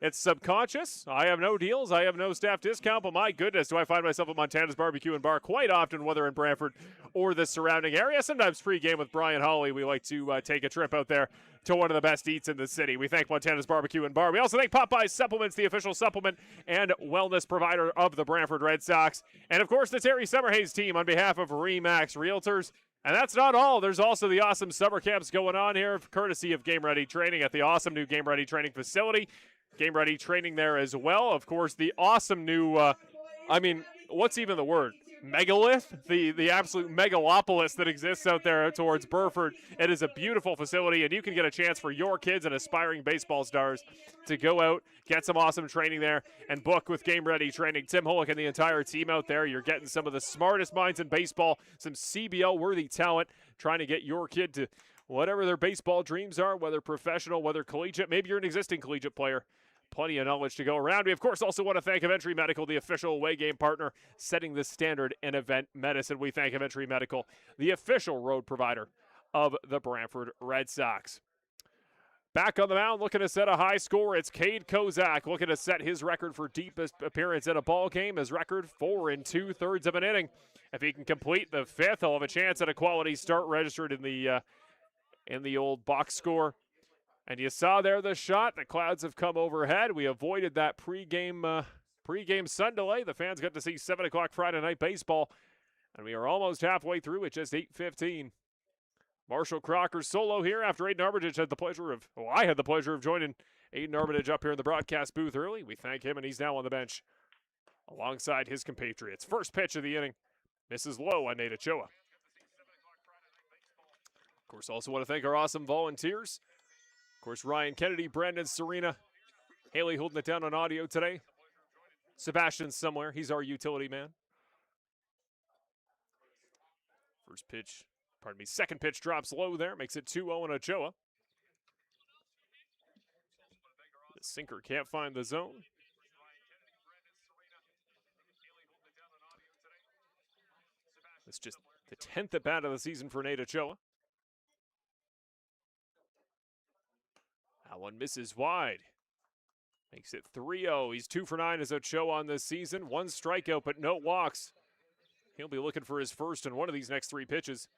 It's subconscious. I have no deals. I have no staff discount, but my goodness, do I find myself at Montana's Barbecue and Bar quite often, whether in Brantford or the surrounding area. Sometimes pre-game with Brian Hawley, we like to take a trip out there to one of the best eats in the city. We thank Montana's Barbecue and Bar. We also thank Popeye's Supplements, the official supplement and wellness provider of the Brantford Red Sox. And, of course, the Terry Summerhays team on behalf of RE/MAX Realtors. And that's not all. There's also the awesome summer camps going on here, courtesy of Game Ready Training at the awesome new Game Ready Training facility. Game Ready Training there as well. Of course, the awesome new, what's even the word? Megalith, the absolute megalopolis that exists out there towards Burford. It is a beautiful facility, and you can get a chance for your kids and aspiring baseball stars to go out, get some awesome training there, and book with Game Ready Training. Tim Holick and the entire team out there. You're getting some of the smartest minds in baseball, some CBL-worthy talent, trying to get your kid to whatever their baseball dreams are, whether professional, whether collegiate. Maybe you're an existing collegiate player. Plenty of knowledge to go around. We, of course, also want to thank Aventry Medical, the official away game partner, setting the standard in event medicine. We thank Aventry Medical, the official road provider of the Brantford Red Sox. Back on the mound, looking to set a high score, it's Cade Kozak, looking to set his record for deepest appearance in a ball game. His record, 4 2/3 of an inning. If he can complete the fifth, he'll have a chance at a quality start registered in the old box score. And you saw there the shot. The clouds have come overhead. We avoided that pregame sun delay. The fans got to see 7 o'clock Friday night baseball. And we are almost halfway through at just 8:15. Marshall Crocker solo here after Aiden Armitage I had the pleasure of joining Aiden Armitage up here in the broadcast booth early. We thank him, and he's now on the bench alongside his compatriots. First pitch of the inning misses low on Nate Ochoa. Of course, also want to thank our awesome volunteers. Of course, Ryan Kennedy, Brandon Serena, Haley holding it down on audio today. Sebastian's somewhere. He's our utility man. Second pitch drops low there. Makes it 2-0 on Ochoa. The sinker can't find the zone. It's just the 10th at bat of the season for Nate Ochoa. That one misses wide. Makes it 3-0. He's 2 for 9 as Ochoa on this season. 1 strikeout, but no walks. He'll be looking for his first in one of these next 3 pitches.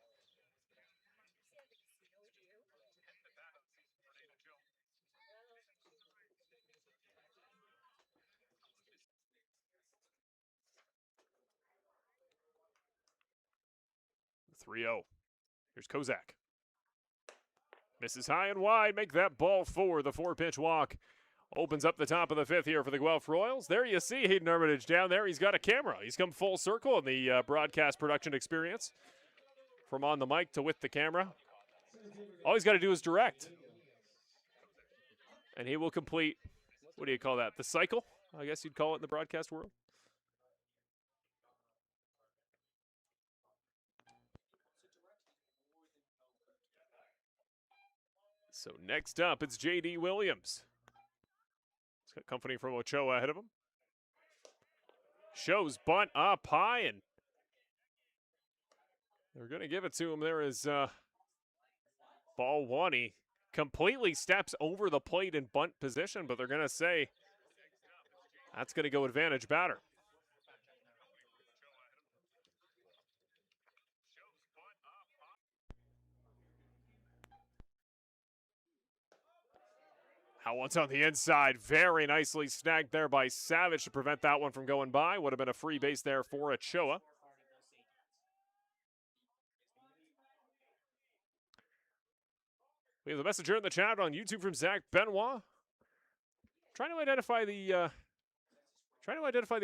The 3-0. Here's Kozak. Misses high and wide, make that ball 4. The 4-pitch walk opens up the top of the 5th here for the Guelph Royals. There you see Hayden Armitage down there. He's got a camera. He's come full circle in the broadcast production experience. From on the mic to with the camera. All he's got to do is direct. And he will complete, what do you call that, the cycle? I guess you'd call it in the broadcast world. So next up, it's J.D. Williams. He's got company from Ochoa ahead of him. Shows bunt up high, and they're going to give it to him. There is ball 1. He completely steps over the plate in bunt position, but they're going to say that's going to go advantage batter. That one's on the inside. Very nicely snagged there by Savage to prevent that one from going by. Would have been a free base there for Ochoa. We have a messenger in the chat on YouTube from Zach Benoit. Trying to identify the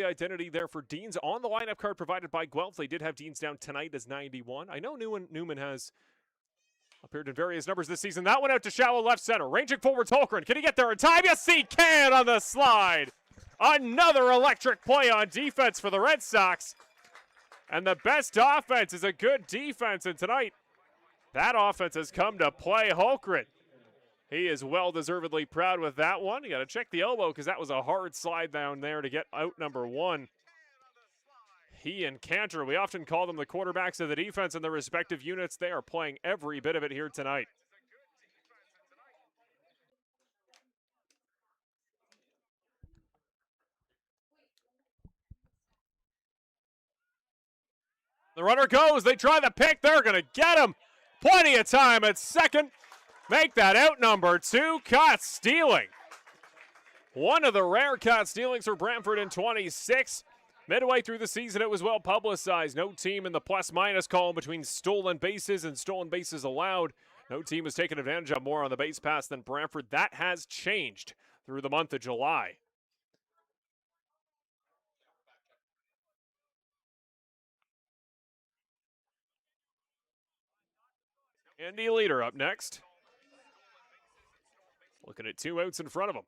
identity there for Deans on the lineup card provided by Guelph. They did have Deans down tonight as 91. I know Newman has appeared in various numbers this season. That one out to shallow left center. Ranging forward, Holgren. Can he get there in time? Yes, he can on the slide. Another electric play on defense for the Red Sox. And the best offense is a good defense. And tonight, that offense has come to play. Holgren, he is well-deservedly proud with that one. You got to check the elbow because that was a hard slide down there to get out number 1. He and Cantor, we often call them the quarterbacks of the defense in their respective units. They are playing every bit of it here tonight. The runner goes. They try the pick. They're going to get him. Plenty of time at second. make that out number 2. Caught stealing. One of the rare caught stealings for Brantford in 26. Midway through the season, it was well publicized. No team in the plus-minus column between stolen bases and stolen bases allowed. No team has taken advantage of more on the base pass than Brantford. That has changed through the month of July. Andy Leader up next. Looking at 2 outs in front of him.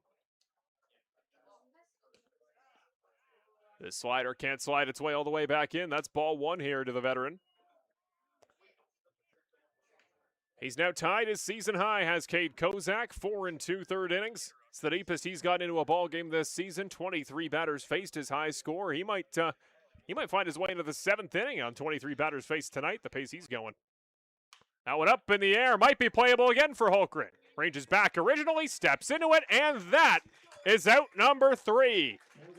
This slider can't slide its way all the way back in. That's ball 1 here to the veteran. He's now tied his season high, has Cade Kozak, 4 2/3 innings. It's the deepest he's gotten into a ball game this season. 23 batters faced, his high score. He might find his way into the 7th inning on 23 batters faced tonight, the pace he's going. That one up in the air, might be playable again for Holgren. Ranges back originally, steps into it, and that is out number 3.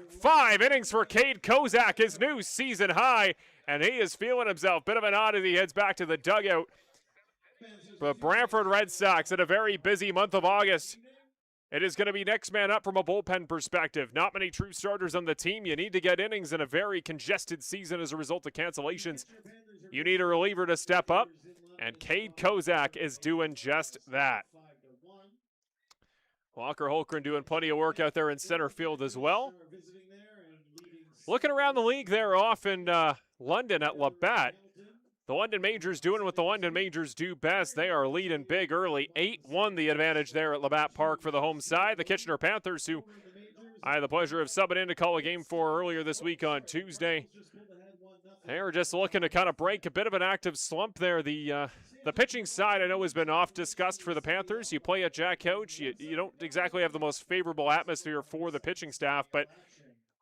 5 innings for Cade Kozak, his new season high, and he is feeling himself. Bit of an oddity, heads back to the dugout. But Brantford Red Sox had a very busy month of August. It is going to be next man up from a bullpen perspective. Not many true starters on the team. You need to get innings in a very congested season as a result of cancellations. You need a reliever to step up, and Cade Kozak is doing just that. Walker Holgren doing plenty of work out there in center field as well. Looking around the league there off in London at Labatt. The London Majors doing what the London Majors do best. They are leading big early. 8-1 the advantage there at Labatt Park for the home side. The Kitchener Panthers, who I had the pleasure of subbing in to call a game for earlier this week on Tuesday. They are just looking to kind of break a bit of an active slump there. The pitching side I know has been off discussed for the Panthers. You play at Jack Couch. You don't exactly have the most favorable atmosphere for the pitching staff, but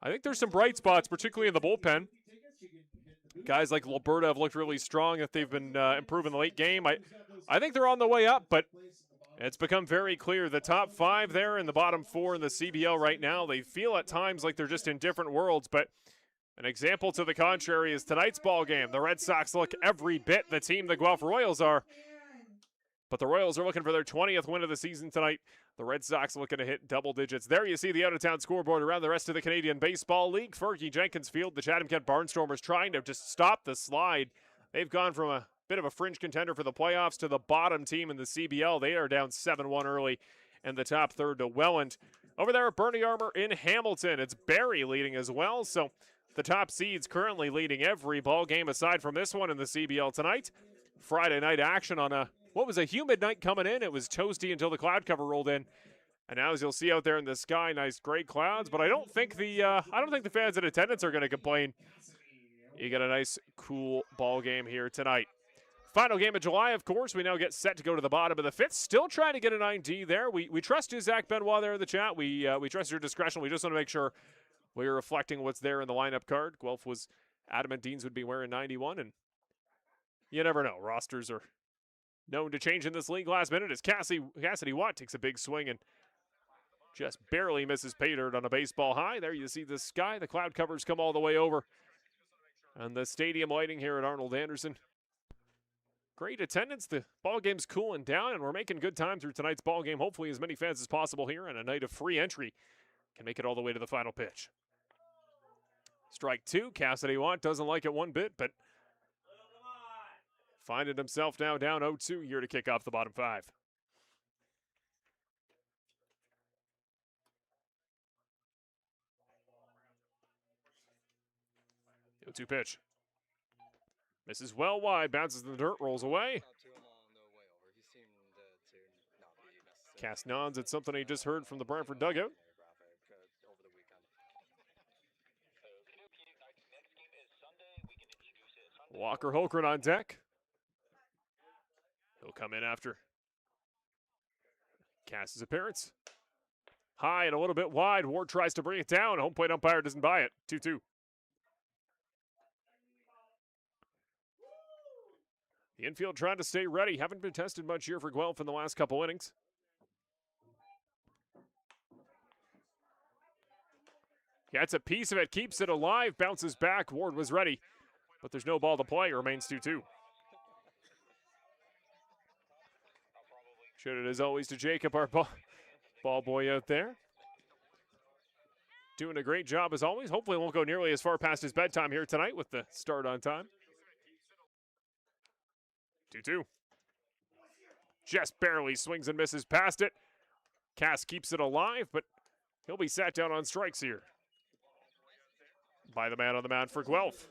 I think there's some bright spots, particularly in the bullpen. Guys like Alberta have looked really strong if they've been improving the late game. I think they're on the way up, but it's become very clear. The top 5 there and the bottom 4 in the CBL right now, they feel at times like they're just in different worlds, but an example to the contrary is tonight's ball game. The Red Sox look every bit the team the Guelph Royals are, but the Royals are looking for their 20th win of the season tonight. The Red Sox looking to hit double digits. There you see the out-of-town scoreboard around the rest of the Canadian Baseball League. Fergie Jenkins Field, the Chatham-Kent Barnstormers trying to just stop the slide. They've gone from a bit of a fringe contender for the playoffs to the bottom team in the CBL. They are down 7-1 early in the top third to Welland. Over there at Bernie Armour in Hamilton, it's Barrie leading as well. So the top seeds currently leading every ball game aside from this one in the CBL tonight. Friday night action on what was a humid night coming in. It was toasty until the cloud cover rolled in. And now, as you'll see out there in the sky, nice gray clouds. But I don't think the fans in attendance are going to complain. You get a nice, cool ball game here tonight. Final game of July, of course. We now get set to go to the bottom of the 5th. Still trying to get an ID there. We trust you, Zach Benoit, there in the chat. We trust your discretion. We just want to make sure we're reflecting what's there in the lineup card. Guelph was adamant Deans would be wearing 91, and you never know. Rosters are known to change in this league last minute as Cassidy Watt takes a big swing and just barely misses pay dirt on a baseball high. There you see the sky. The cloud covers come all the way over. And the stadium lighting here at Arnold Anderson. Great attendance. The ball game's cooling down, and we're making good time through tonight's ball game. Hopefully as many fans as possible here, and a night of free entry can make it all the way to the final pitch. Strike 2. Cassidy Watt doesn't like it one bit, but finding himself now down 0-2 here to kick off the bottom 5. The 0-2 pitch. Misses well wide, bounces in the dirt, rolls away. Cass nods at something he just heard from the Brantford dugout. Walker Holgren on deck. He'll come in after Cass's appearance. High and a little bit wide. Ward tries to bring it down. Home plate umpire doesn't buy it. 2-2. The infield trying to stay ready. Haven't been tested much here for Guelph in the last couple innings. Gets a piece of it, keeps it alive, bounces back. Ward was ready, but there's no ball to play. Remains 2-2. Shout out as always to Jacob, our ball boy out there. Doing a great job as always. Hopefully it won't go nearly as far past his bedtime here tonight with the start on time. 2-2. Just barely swings and misses past it. Cass keeps it alive, but he'll be sat down on strikes here by the man on the mound for Guelph.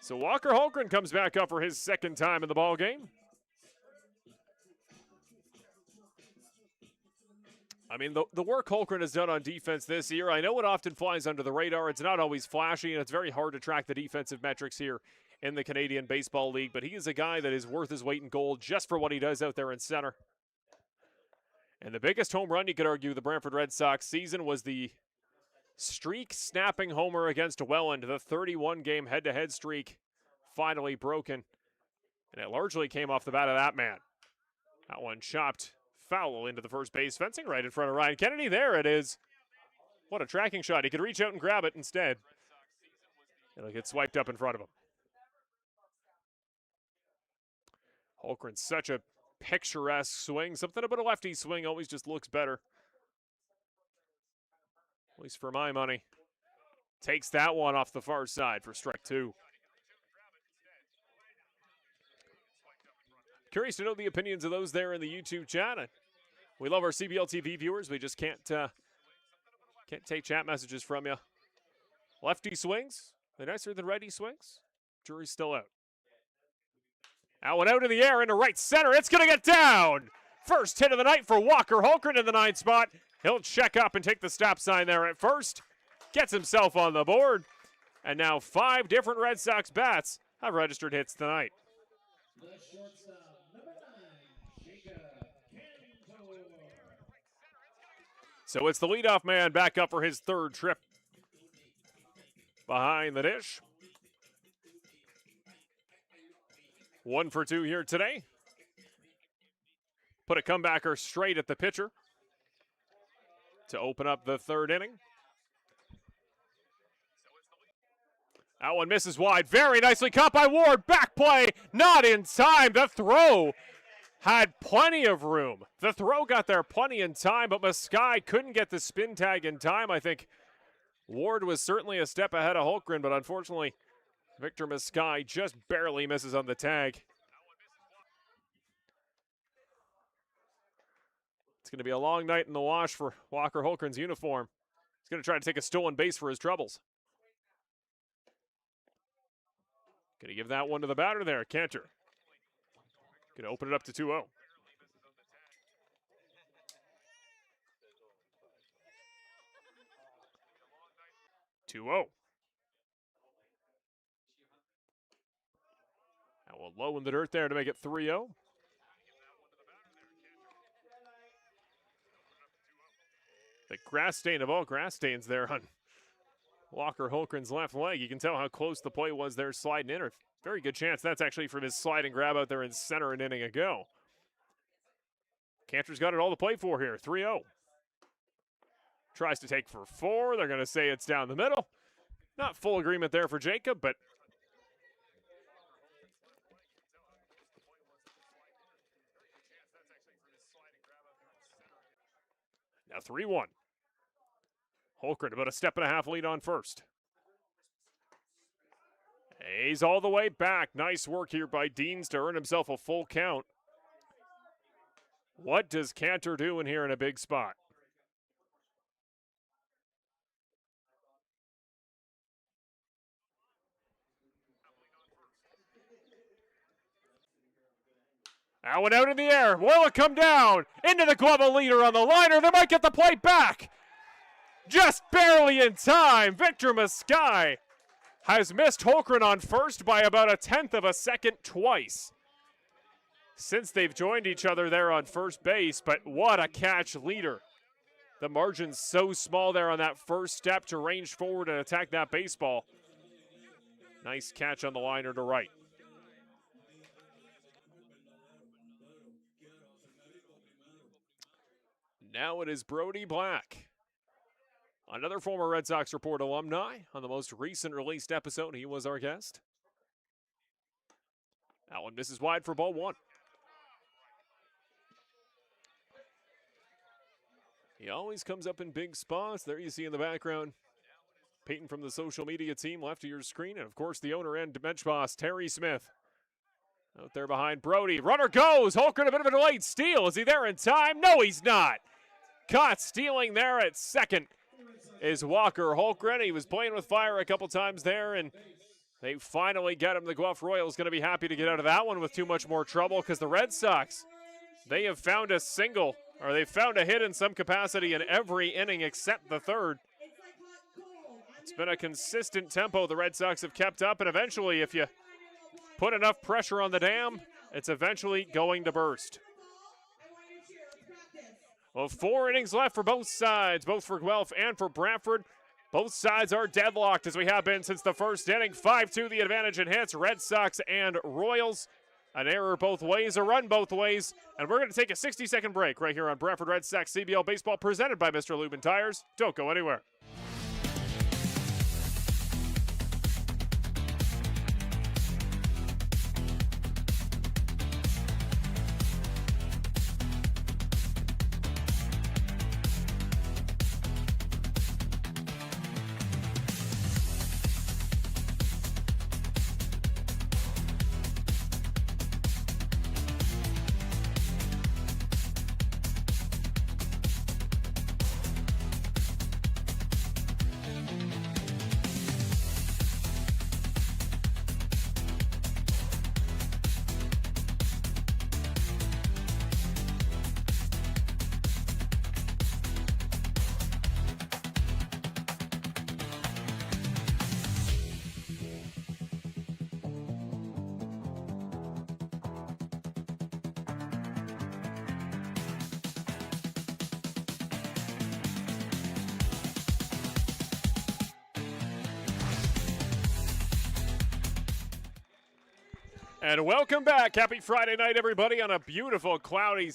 So Walker Holgren comes back up for his second time in the ball game. I mean, the work Holgren has done on defense this year, I know it often flies under the radar. It's not always flashy, and it's very hard to track the defensive metrics here in the Canadian Baseball League, but he is a guy that is worth his weight in gold just for what he does out there in center. And the biggest home run, you could argue, the Brantford Red Sox season was the streak-snapping homer against Welland, the 31-game head-to-head streak finally broken. And it largely came off the bat of that man. That one chopped foul into the first base fencing right in front of Ryan Kennedy. There it is. What a tracking shot. He could reach out and grab it instead. It'll get swiped up in front of him. Holgren, such a picturesque swing. Something about a lefty swing always just looks better. At least for my money. Takes that one off the far side for strike two. Curious to know the opinions of those there in the YouTube chat. We love our CBL TV viewers. We just can't take chat messages from you. Lefty swings. Are they nicer than righty swings? Jury's still out. That one out in the air into right center. It's going to get down. First hit of the night for Walker Holgren in the 9th spot. He'll check up and take the stop sign there at first. Gets himself on the board. And now 5 different Red Sox bats have registered hits tonight. The shortstop, number 9, Jacob Cantor. So it's the leadoff man back up for his 3rd trip behind the dish. 1 for 2 here today. Put a comebacker straight at the pitcher to open up the 3rd inning. That one misses wide. Very nicely caught by Ward. Back play. Not in time. The throw had plenty of room. The throw got there plenty in time, but Maskai couldn't get the spin tag in time. I think Ward was certainly a step ahead of Holgren, but unfortunately, Victor Maskai just barely misses on the tag. It's going to be a long night in the wash for Walker Holgren's uniform. He's going to try to take a stolen base for his troubles. Going to give that one to the batter there, Cantor. Going to open it up to 2-0. That will low in the dirt there to make it 3-0. The grass stain of all grass stains there on Walker Holgren's left leg. You can tell how close the play was there sliding in. Or very good chance that's actually from his slide and grab out there in center an inning ago. Cantor's got it all to play for here. 3-0. Tries to take for 4. They're going to say it's down the middle. Not full agreement there for Jacob, but now 3-1. Holgren about a step and a half lead on first. He's all the way back. Nice work here by Deans to earn himself a full count. What does Cantor do in here in a big spot? That one out in the air. Will it come down? Into the glove of leader on the liner. They might get the play back. Just barely in time. Victor Maskai has missed Holgren on first by about 1/10 of a second twice since they've joined each other there on first base. But what a catch, leader. The margin's so small there on that first step to range forward and attack that baseball. Nice catch on the liner to right. Now it is Brody Black, another former Red Sox Report alumni. On the most recent released episode, he was our guest. That one misses wide for ball one. He always comes up in big spots. There you see in the background Peyton from the social media team left of your screen. And, of course, the owner and bench boss, Terry Smith. Out there behind Brody. Runner goes. Holgren, a bit of a delayed steal. Is he there in time? No, he's not. Caught stealing there at second is Walker Holgren. He was playing with fire a couple times there, and they finally get him. The Guelph Royals going to be happy to get out of that one with too much more trouble because the Red Sox, they have found a single, or they've found a hit in some capacity in every inning except the third. It's been a consistent tempo the Red Sox have kept up, and eventually if you put enough pressure on the dam, it's eventually going to burst. Well, 4 innings left for both sides, both for Guelph and for Brantford. Both sides are deadlocked as we have been since the first inning. 5-2 the advantage in hits, Red Sox and Royals. An error both ways, a run both ways. And we're going to take a 60-second break right here on Brantford Red Sox CBL Baseball presented by Mr. Lubin Tires. Don't go anywhere. And welcome back. Happy Friday night, everybody, on a beautiful cloudy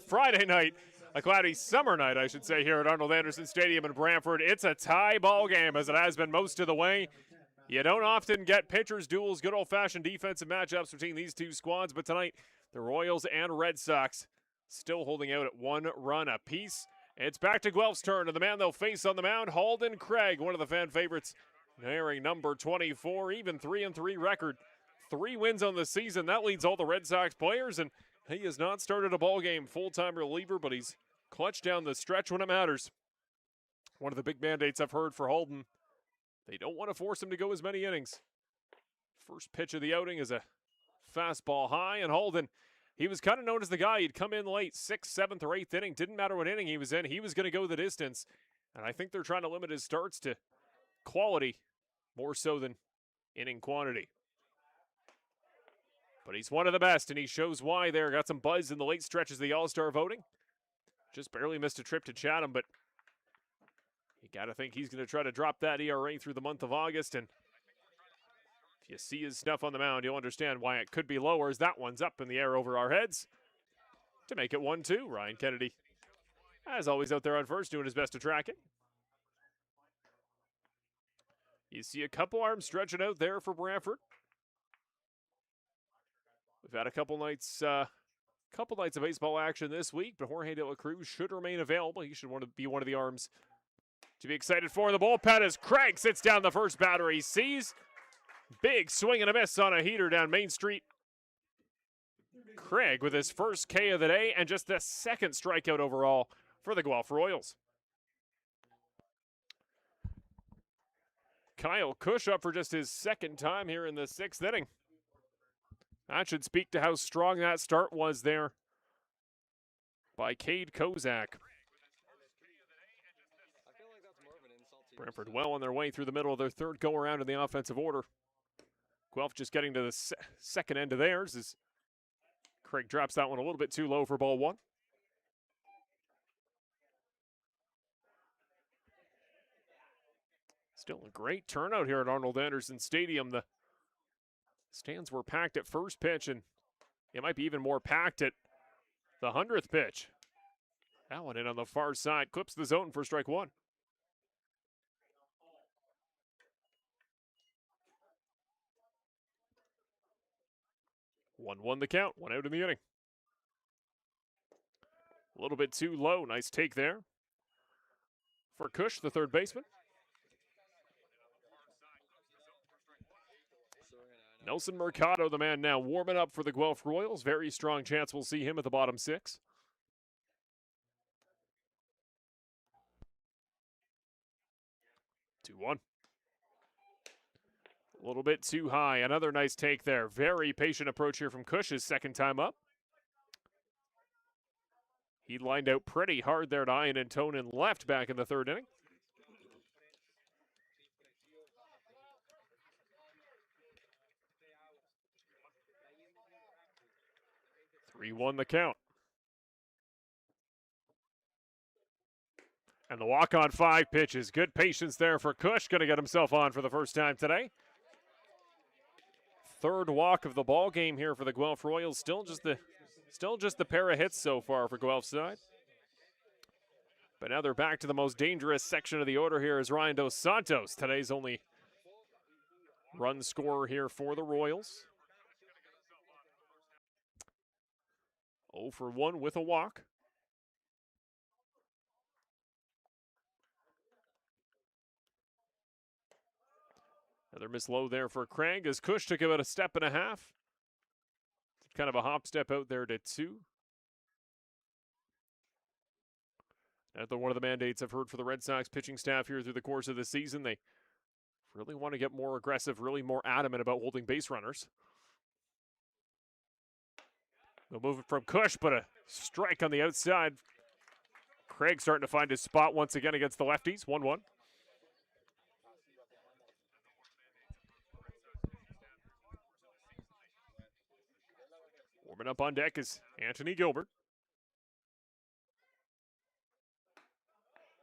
Friday night. A cloudy summer night, I should say, here at Arnold Anderson Stadium in Brantford. It's a tie ball game, as it has been most of the way. You don't often get pitchers duels, good old-fashioned defensive matchups between these two squads, but tonight, the Royals and Red Sox still holding out at 1 run apiece. It's back to Guelph's turn, and the man they'll face on the mound, Halden Craig, one of the fan favorites, wearing number 24, even 3-3 record. 3 wins on the season. That leads all the Red Sox players, and he has not started a ball game full-time reliever, but he's clutched down the stretch when it matters. One of the big mandates I've heard for Halden, they don't want to force him to go as many innings. First pitch of the outing is a fastball high, and Halden, he was kind of known as the guy. He'd come in late, 6th, 7th, or 8th inning. Didn't matter what inning he was in. He was going to go the distance, and I think they're trying to limit his starts to quality more so than inning quantity. But he's one of the best, and he shows why there. Got some buzz in the late stretches of the All-Star voting. Just barely missed a trip to Chatham, but you got to think he's going to try to drop that ERA through the month of August. And if you see his stuff on the mound, you'll understand why it could be lower, as that one's up in the air over our heads. To make it 1-2, Ryan Kennedy, as always, out there on first, doing his best to track it. You see a couple arms stretching out there for Brantford. We've had a couple nights of baseball action this week, but Jorge De La Cruz should remain available. He should want to be one of the arms to be excited for. The bullpen as Craig sits down the first batter he sees. Big swing and a miss on a heater down Main Street. Craig with his first K of the day and just the second strikeout overall for the Guelph Royals. Kyle Cush up for just his second time here in the 6th inning. That should speak to how strong that start was there by Cade Kozak. Brantford well on their way through the middle of their third go-around in the offensive order. Guelph just getting to the second end of theirs as Craig drops that one a little bit too low for ball 1. Still a great turnout here at Arnold Anderson Stadium. The stands were packed at first pitch, and it might be even more packed at the 100th pitch. That one in on the far side, clips the zone for strike 1. 1-1 the count, 1 out in the inning. A little bit too low. Nice take there for Cush, the third baseman. Nelson Mercado, the man now warming up for the Guelph Royals. Very strong chance we'll see him at the bottom six. Two one. A little bit too high. Another nice take there. Very patient approach here from Cush, his second time up. He lined out pretty hard there to Ian and Tonin left back in the third inning. Three one the count. And the walk on 5 pitches. Good patience there for Cush. Going to get himself on for the first time today. Third walk of the ball game here for the Guelph Royals. Still just the pair of hits so far for Guelph's side. But now they're back to the most dangerous section of the order here is Ryan Dos Santos. Today's only run scorer here for the Royals. 0 for 1 with a walk. Another miss low there for Craig as Cush took about a step and a half. Kind of a hop step out there to 2. Another one of the mandates I've heard for the Red Sox pitching staff here through the course of the season. They really want to get more aggressive, really more adamant about holding base runners. They'll move it from Cush, but a strike on the outside. Craig starting to find his spot once again against the lefties. 1-1. Warming up on deck is Anthony Gilbert.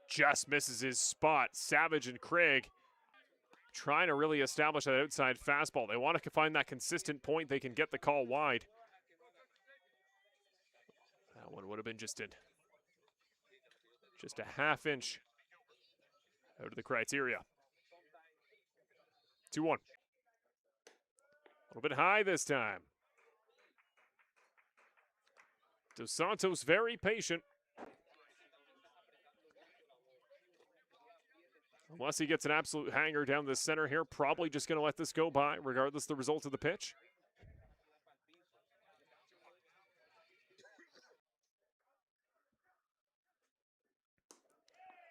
Just misses his spot. Savage and Craig trying to really establish that outside fastball. They want to find that consistent point. They can get the call wide. That one would have been just a half inch out of the criteria. 2-1. A little bit high this time. Dos Santos very patient. Unless he gets an absolute hanger down the center here, probably just going to let this go by, regardless of the result of the pitch.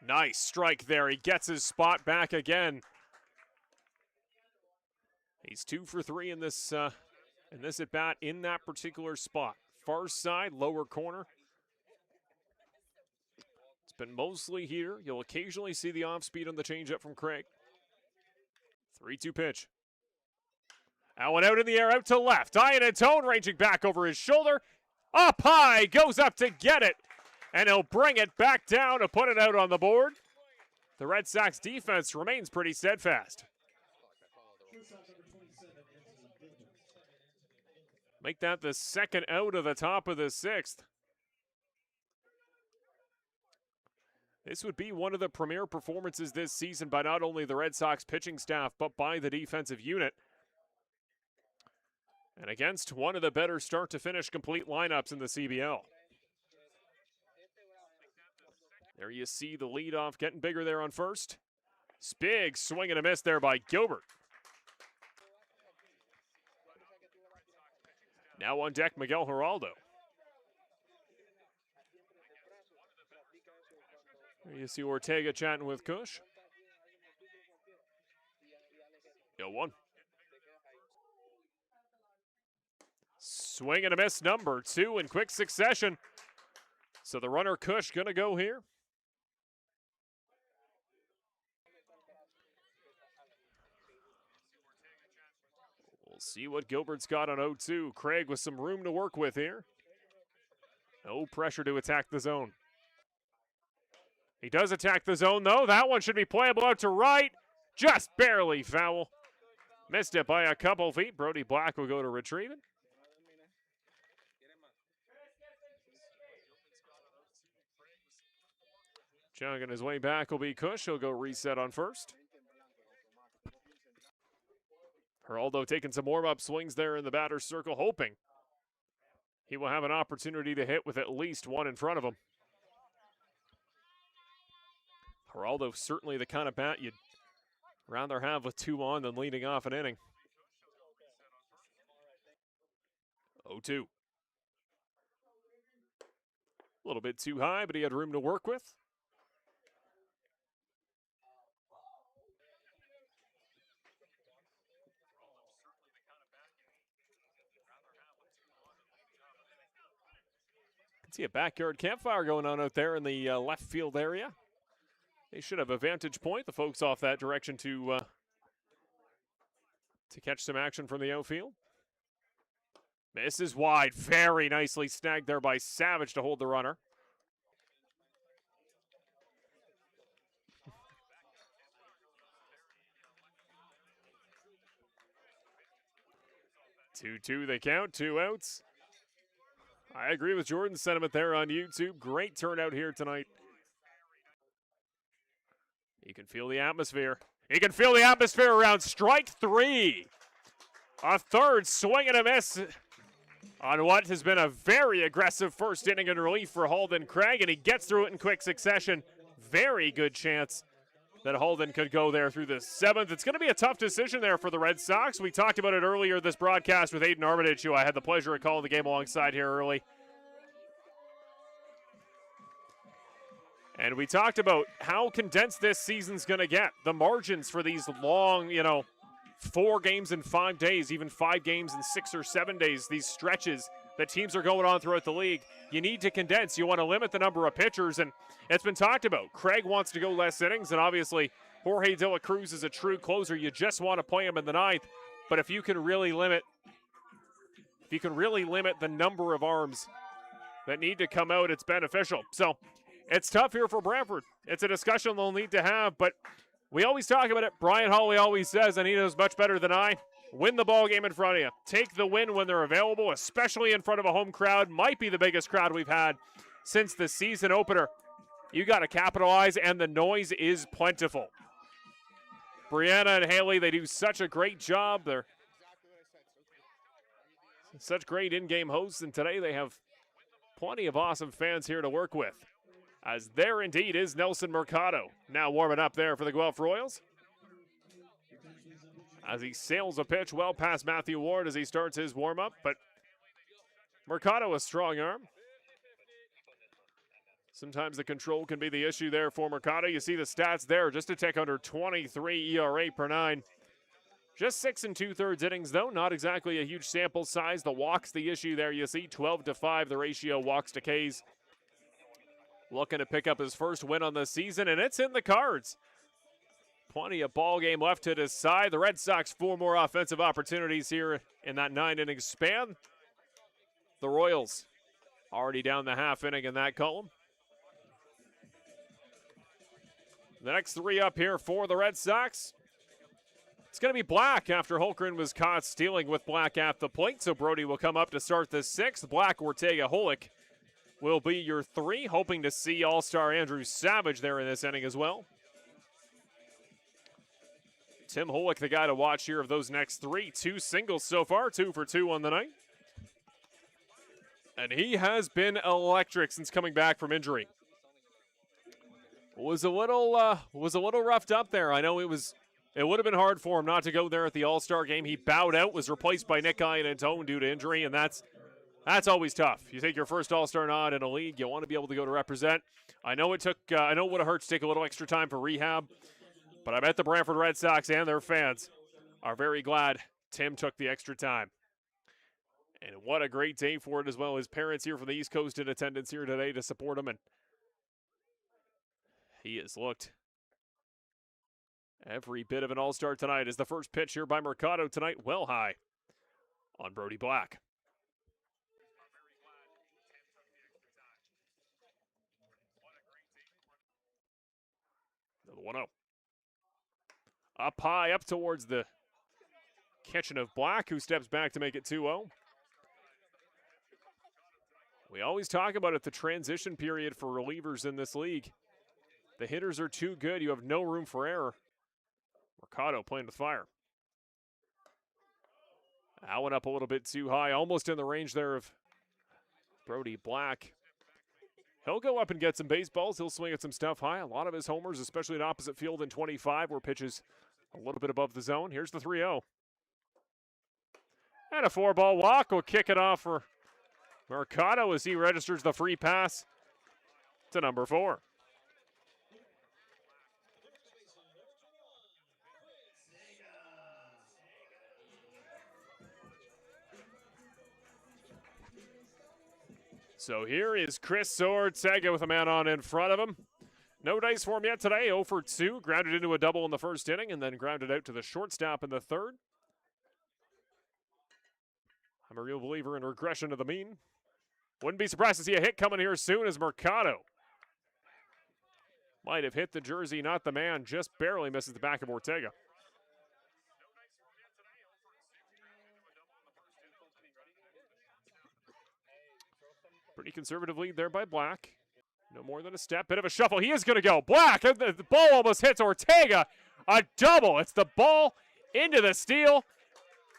Nice strike there. He gets his spot back again. He's 2 for 3 in this at bat in that particular spot. Far side, lower corner. It's been mostly here. You'll occasionally see the off speed on the changeup from Craig. 3-2 pitch. That one out in the air, out to left. Ian Antone ranging back over his shoulder. Up high, goes up to get it. And he'll bring it back down to put it out on the board. The Red Sox defense remains pretty steadfast. Make that the second out of the top of the 6th. This would be one of the premier performances this season by not only the Red Sox pitching staff, but by the defensive unit. And against one of the better start-to-finish complete lineups in the CBL. There you see the leadoff getting bigger there on first. Big swing and a miss there by Gilbert. Now on deck, Miguel Geraldo. There you see Ortega chatting with Cush. 0-1. Swing and a miss, number 2 in quick succession. So the runner Cush gonna go here. We'll see what Gilbert's got on 0-2. Craig with some room to work with here. No pressure to attack the zone. He does attack the zone, though. That one should be playable out to right. Just barely foul. Missed it by a couple feet. Brody Black will go to retrieve it. Chugging his way back will be Cush. He'll go reset on first. Geraldo taking some warm-up swings there in the batter's circle, hoping he will have an opportunity to hit with at least one in front of him. Geraldo certainly the kind of bat you'd rather have with 2 on than leading off an inning. 0-2. A little bit too high, but he had room to work with. Can see a backyard campfire going on out there in the left field area. They should have a vantage point, the folks off that direction, to catch some action from the outfield. Misses wide. Very nicely snagged there by Savage to hold the runner. Two-two they count, 2 outs. I agree with Jordan's sentiment there on YouTube. Great turnout here tonight. You can feel the atmosphere. You can feel the atmosphere around strike 3. A third swing and a miss on what has been a very aggressive first inning in relief for Halden Craig, and he gets through it in quick succession. Very good chance that Halden could go there through the 7th. It's going to be a tough decision there for the Red Sox. We talked about it earlier this broadcast with Aiden Armitage, who I had the pleasure of calling the game alongside here early. And we talked about how condensed this season's going to get. The margins for these long, 4 games in 5 days, even 5 games in 6 or 7 days, these stretches that teams are going on throughout the league. You need to condense. You want to limit the number of pitchers, and it's been talked about. Craig wants to go less innings, and obviously Jorge De La Cruz is a true closer. You just want to play him in the 9th, but if you can really limit the number of arms that need to come out, it's beneficial. So it's tough here for Brantford. It's a discussion they'll need to have, but we always talk about it. Brian Hawley always says, and he knows much better than I, win the ball game in front of you. Take the win when they're available, especially in front of a home crowd. Might be the biggest crowd we've had since the season opener. You got to capitalize, and the noise is plentiful. Brianna and Haley, they do such a great job. They're such great in-game hosts, and today they have plenty of awesome fans here to work with, as there indeed is Nelson Mercado, now warming up there for the Guelph Royals, as he sails a pitch well past Matthew Ward as he starts his warm-up. But Mercado, a strong arm. Sometimes the control can be the issue there for Mercado. You see the stats there, just a tick under 23 ERA per 9. Just 6 2/3 innings, though. Not exactly a huge sample size. The walks the issue there. You see 12-5 the ratio, walks to Ks. Looking to pick up his first win on the season, and it's in the cards. Plenty of ball game left to decide. The Red Sox 4 more offensive opportunities here in that 9-inning span. The Royals already down the half inning in that column. The next 3 up here for the Red Sox. It's going to be Black after Holmgren was caught stealing with Black at the plate. So Brody will come up to start the 6th. Black, Ortega, Holick will be your 3. Hoping to see All-Star Andrew Savage there in this inning as well. Tim Holick, the guy to watch here of those next 3. 2 singles so far, 2 for 2 on the night. And he has been electric since coming back from injury. Was a little roughed up there. I know it would have been hard for him not to go there at the All-Star game. He bowed out, was replaced by Nick Iannantone due to injury, and that's always tough. You take your first All-Star nod in a league, you want to be able to go to represent. I know it would have hurt to take a little extra time for rehab, but I bet the Brantford Red Sox and their fans are very glad Tim took the extra time. And what a great day for it as well. His parents here from the East Coast in attendance here today to support him, and he has looked every bit of an all-star tonight. Is the first pitch here by Mercado tonight, well high on Brody Black. The 1-0. Up high, up towards the kitchen of Black, who steps back to make it 2-0. We always talk about it, the transition period for relievers in this league. The hitters are too good. You have no room for error. Mercado playing with fire. That one up a little bit too high, almost in the range there of Brody Black. He'll go up and get some baseballs. He'll swing at some stuff high. A lot of his homers, especially at opposite field in 25, where pitches a little bit above the zone. Here's the 3-0. And a 4-ball walk will kick it off for Mercado as he registers the free pass to number 4. So here is Chris Ortega with a man on in front of him. No dice for him yet today. 0 for 2. Grounded into a double in the first inning and then grounded out to the shortstop in the third. I'm a real believer in regression to the mean. Wouldn't be surprised to see a hit coming here soon as Mercado might have hit the jersey, not the man. Just barely misses the back of Ortega. Pretty conservative lead there by Black. No more than a step. Bit of a shuffle. He is going to go. Black. The ball almost hits Ortega. A double. It's the ball into the steal.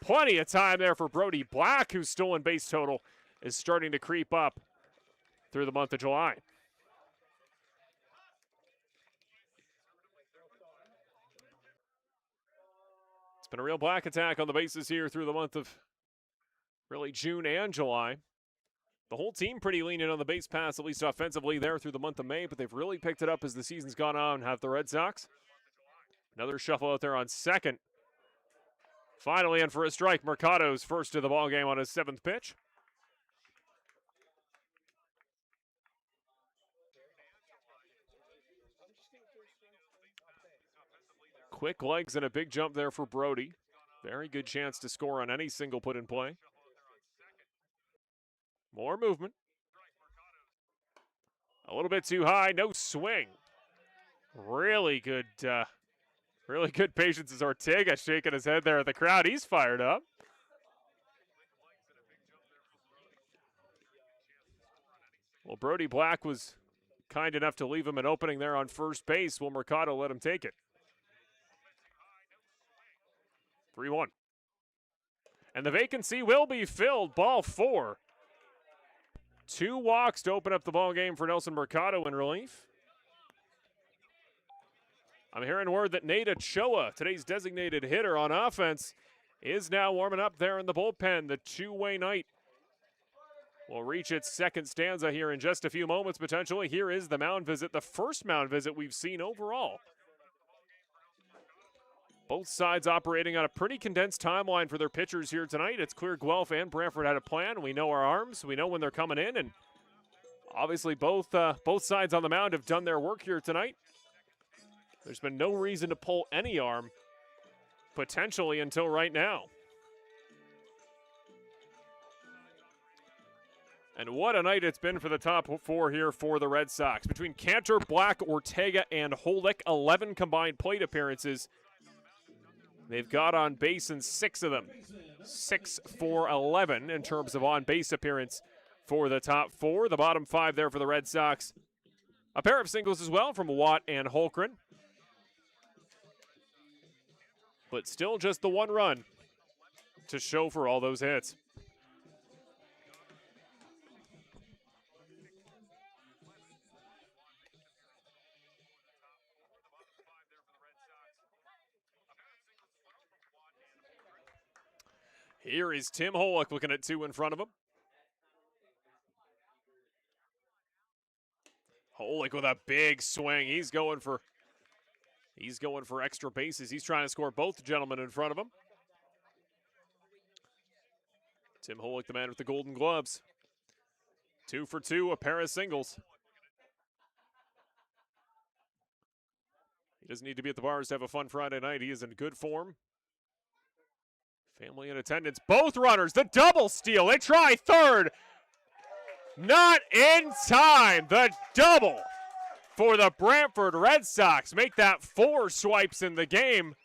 Plenty of time there for Brody Black, whose stolen base total is starting to creep up through the month of July. It's been a real Black attack on the bases here through the month of really June and July. The whole team pretty leaning on the base pass, at least offensively there through the month of May, but they've really picked it up as the season's gone on, have the Red Sox. Another shuffle out there on second. Finally in for a strike. Mercado's first of the ball game on his 7th pitch. Quick legs and a big jump there for Brody. Very good chance to score on any single put in play. More movement. A little bit too high, no swing. Really good patience as Ortega shaking his head there at the crowd. He's fired up. Well, Brody Black was kind enough to leave him an opening there on first base. Will Mercado let him take it? 3-1. And the vacancy will be filled. Ball 4. 2 walks to open up the ball game for Nelson Mercado in relief. I'm hearing word that Nate Ochoa, today's designated hitter on offense, is now warming up there in the bullpen. The two-way night will reach its second stanza here in just a few moments, potentially. Here is the mound visit, the first mound visit we've seen overall. Both sides operating on a pretty condensed timeline for their pitchers here tonight. It's clear Guelph and Brantford had a plan. We know our arms. We know when they're coming in. And obviously both sides on the mound have done their work here tonight. There's been no reason to pull any arm, potentially, until right now. And what a night it's been for the top 4 here for the Red Sox. Between Cantor, Black, Ortega, and Holick, 11 combined plate appearances. They've got on base in 6 of them. 6 for 11 in terms of on-base appearance for the top 4. The bottom 5 there for the Red Sox. A pair of singles as well from Watt and Holmgren. But still just the 1 run to show for all those hits. Here is Tim Holick looking at 2 in front of him. Holick with a big swing. He's going for extra bases. He's trying to score both gentlemen in front of him. Tim Holick, the man with the golden gloves. 2 for 2, a pair of singles. He doesn't need to be at the bars to have a fun Friday night. He is in good form. Family in attendance. Both runners, the double steal. They try third. Not in time. The double for the Brantford Red Sox. Make that 4 swipes in the game.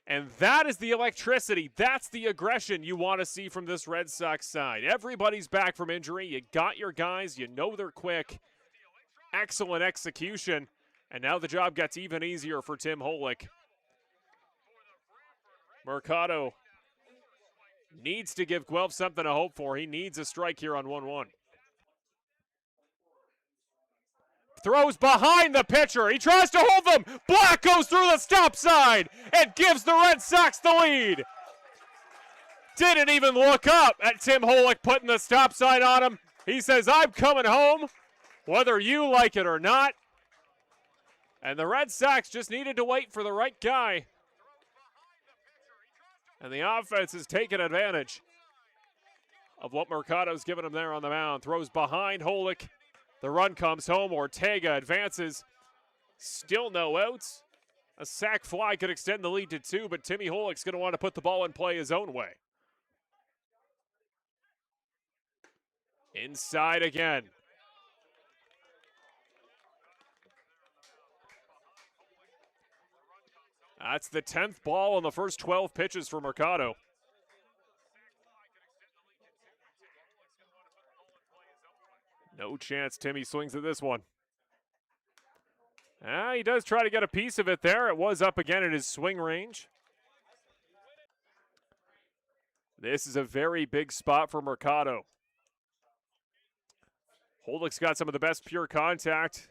And that is the electricity. That's the aggression you want to see from this Red Sox side. Everybody's back from injury. You got your guys. You know they're quick. Excellent execution. And now the job gets even easier for Tim Holick. Mercado needs to give Guelph something to hope for. He needs a strike here on 1-1. Throws behind the pitcher. He tries to hold them. Black goes through the stop sign and gives the Red Sox the lead. Didn't even look up at Tim Holick putting the stop sign on him. He says, I'm coming home, whether you like it or not. And the Red Sox just needed to wait for the right guy. And the offense has taken advantage of what Mercado's given him there on the mound. Throws behind Holick. The run comes home. Ortega advances. Still no outs. A sac fly could extend the lead to 2, but Timmy Holick's going to want to put the ball in play his own way. Inside again. That's the 10th ball in the first 12 pitches for Mercado. No chance Timmy swings at this one. He does try to get a piece of it there. It was up again in his swing range. This is a very big spot for Mercado. Holick's got some of the best pure contact.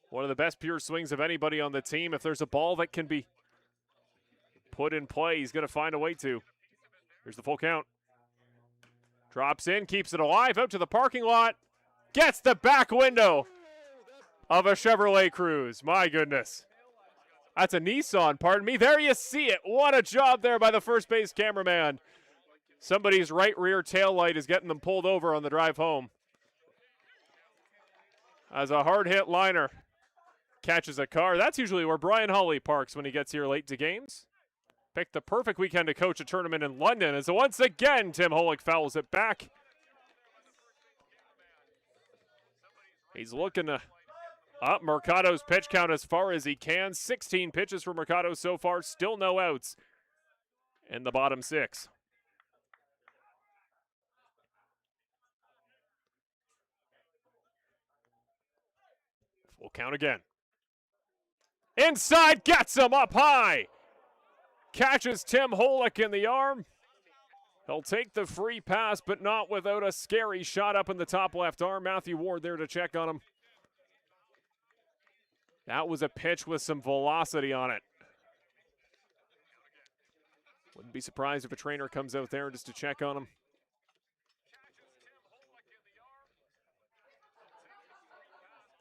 One of the best pure swings of anybody on the team. If there's a ball that can be put in play, he's going to find a way to. Here's the full count. Drops in, keeps it alive, out to the parking lot. Gets the back window of a Chevrolet Cruze. My goodness. That's a Nissan, pardon me. There you see it. What a job there by the first base cameraman. Somebody's right rear tail light is getting them pulled over on the drive home. As a hard hit liner catches a car. That's usually where Brian Hawley parks when he gets here late to games. Picked the perfect weekend to coach a tournament in London as once again Tim Holick fouls it back. He's looking to up Mercado's pitch count as far as he can. 16 pitches for Mercado so far. Still no outs in the bottom 6. Full count again. Inside, gets him up high. Catches Tim Holick in the arm. He'll take the free pass, but not without a scary shot up in the top left arm. Matthew Ward there to check on him. That was a pitch with some velocity on it. Wouldn't be surprised if a trainer comes out there just to check on him.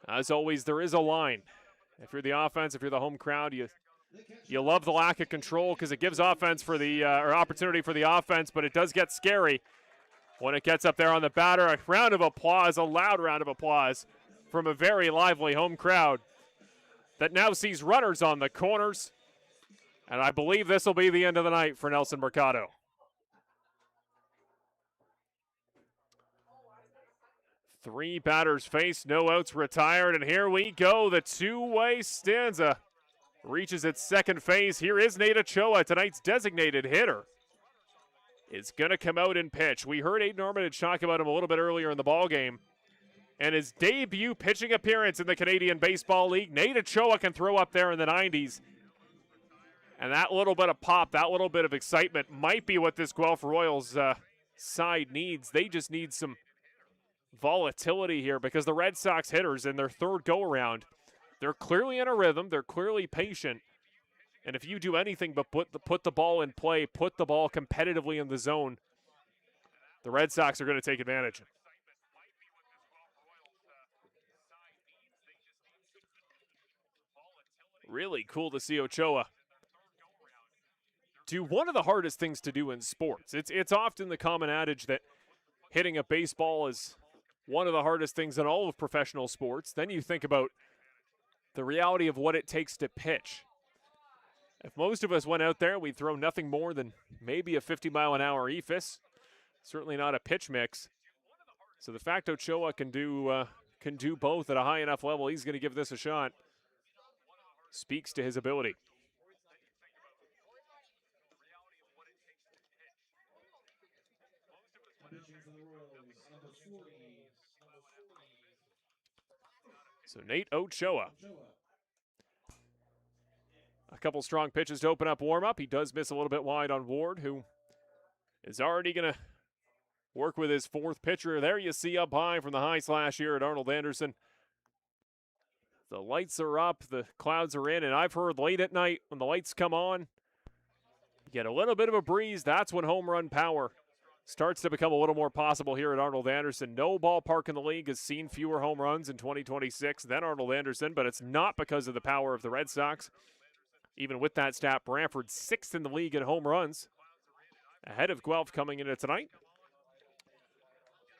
As always, there is a line. If you're the offense, if you're the home crowd, you love the lack of control because it gives offense for the or opportunity for the offense, but it does get scary when it gets up there on the batter. A round of applause, a loud round of applause from a very lively home crowd that now sees runners on the corners. And I believe this will be the end of the night for Nelson Mercado. Three batters faced, no outs retired, and here we go. The two-way stanza reaches its second phase. Here is Nate Ochoa, tonight's designated hitter. Is going to come out and pitch. We heard Aiden Armitage talk about him a little bit earlier in the ballgame. And his debut pitching appearance in the Canadian Baseball League, Nate Ochoa can throw up there in the 90s. And that little bit of pop, that little bit of excitement might be what this Guelph Royals side needs. They just need some volatility here because the Red Sox hitters in their third go-around, they're clearly in a rhythm, they're clearly patient, and if you do anything but put the ball in play, put the ball competitively in the zone, the Red Sox are going to take advantage. Really cool to see Ochoa do one of the hardest things to do in sports. It's often the common adage that hitting a baseball is one of the hardest things in all of professional sports. Then you think about the reality of what it takes to pitch. If most of us went out there, we'd throw nothing more than maybe a 50-mile-an-hour eephus. Certainly not a pitch mix. So the fact Ochoa can do both at a high enough level, he's going to give this a shot. Speaks to his ability. So Nate Ochoa. A couple strong pitches to open up warm-up. He does miss a little bit wide on Ward, who is already going to work with his fourth pitcher. There you see up high from the high slash here at Arnold Anderson. The lights are up, the clouds are in, and I've heard late at night when the lights come on, you get a little bit of a breeze. That's when home run power starts to become a little more possible here at Arnold Anderson. No ballpark in the league has seen fewer home runs in 2026 than Arnold Anderson, but it's not because of the power of the Red Sox. Even with that stat, Brantford 6th in the league in home runs, ahead of Guelph coming into tonight.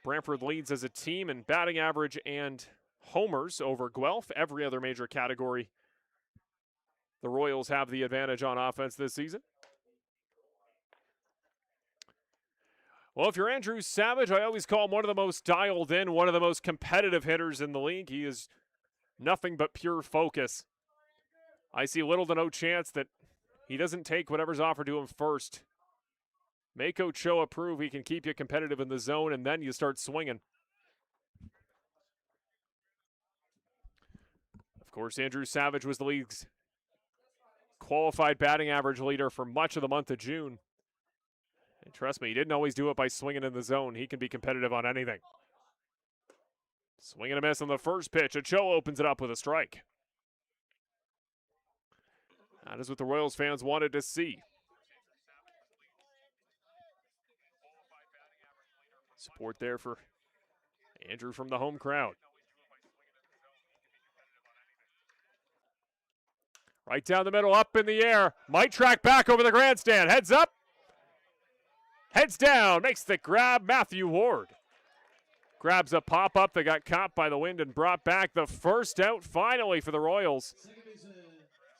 Brantford leads as a team in batting average and homers over Guelph. Every other major category, the Royals have the advantage on offense this season. Well, if you're Andrew Savage, I always call him one of the most dialed in, one of the most competitive hitters in the league. He is nothing but pure focus. I see little to no chance that he doesn't take whatever's offered to him first. Make Ochoa prove he can keep you competitive in the zone, and then you start swinging. Of course, Andrew Savage was the league's qualified batting average leader for much of the month of June. And trust me, he didn't always do it by swinging in the zone. He can be competitive on anything. Swing and a miss on the first pitch. Ochoa opens it up with a strike. That is what the Royals fans wanted to see. Support there for Andrew from the home crowd. Right down the middle, up in the air. Might track back over the grandstand. Heads up. Heads down. Makes the grab. Matthew Ward grabs a pop-up that got caught by the wind and brought back. The first out finally for the Royals.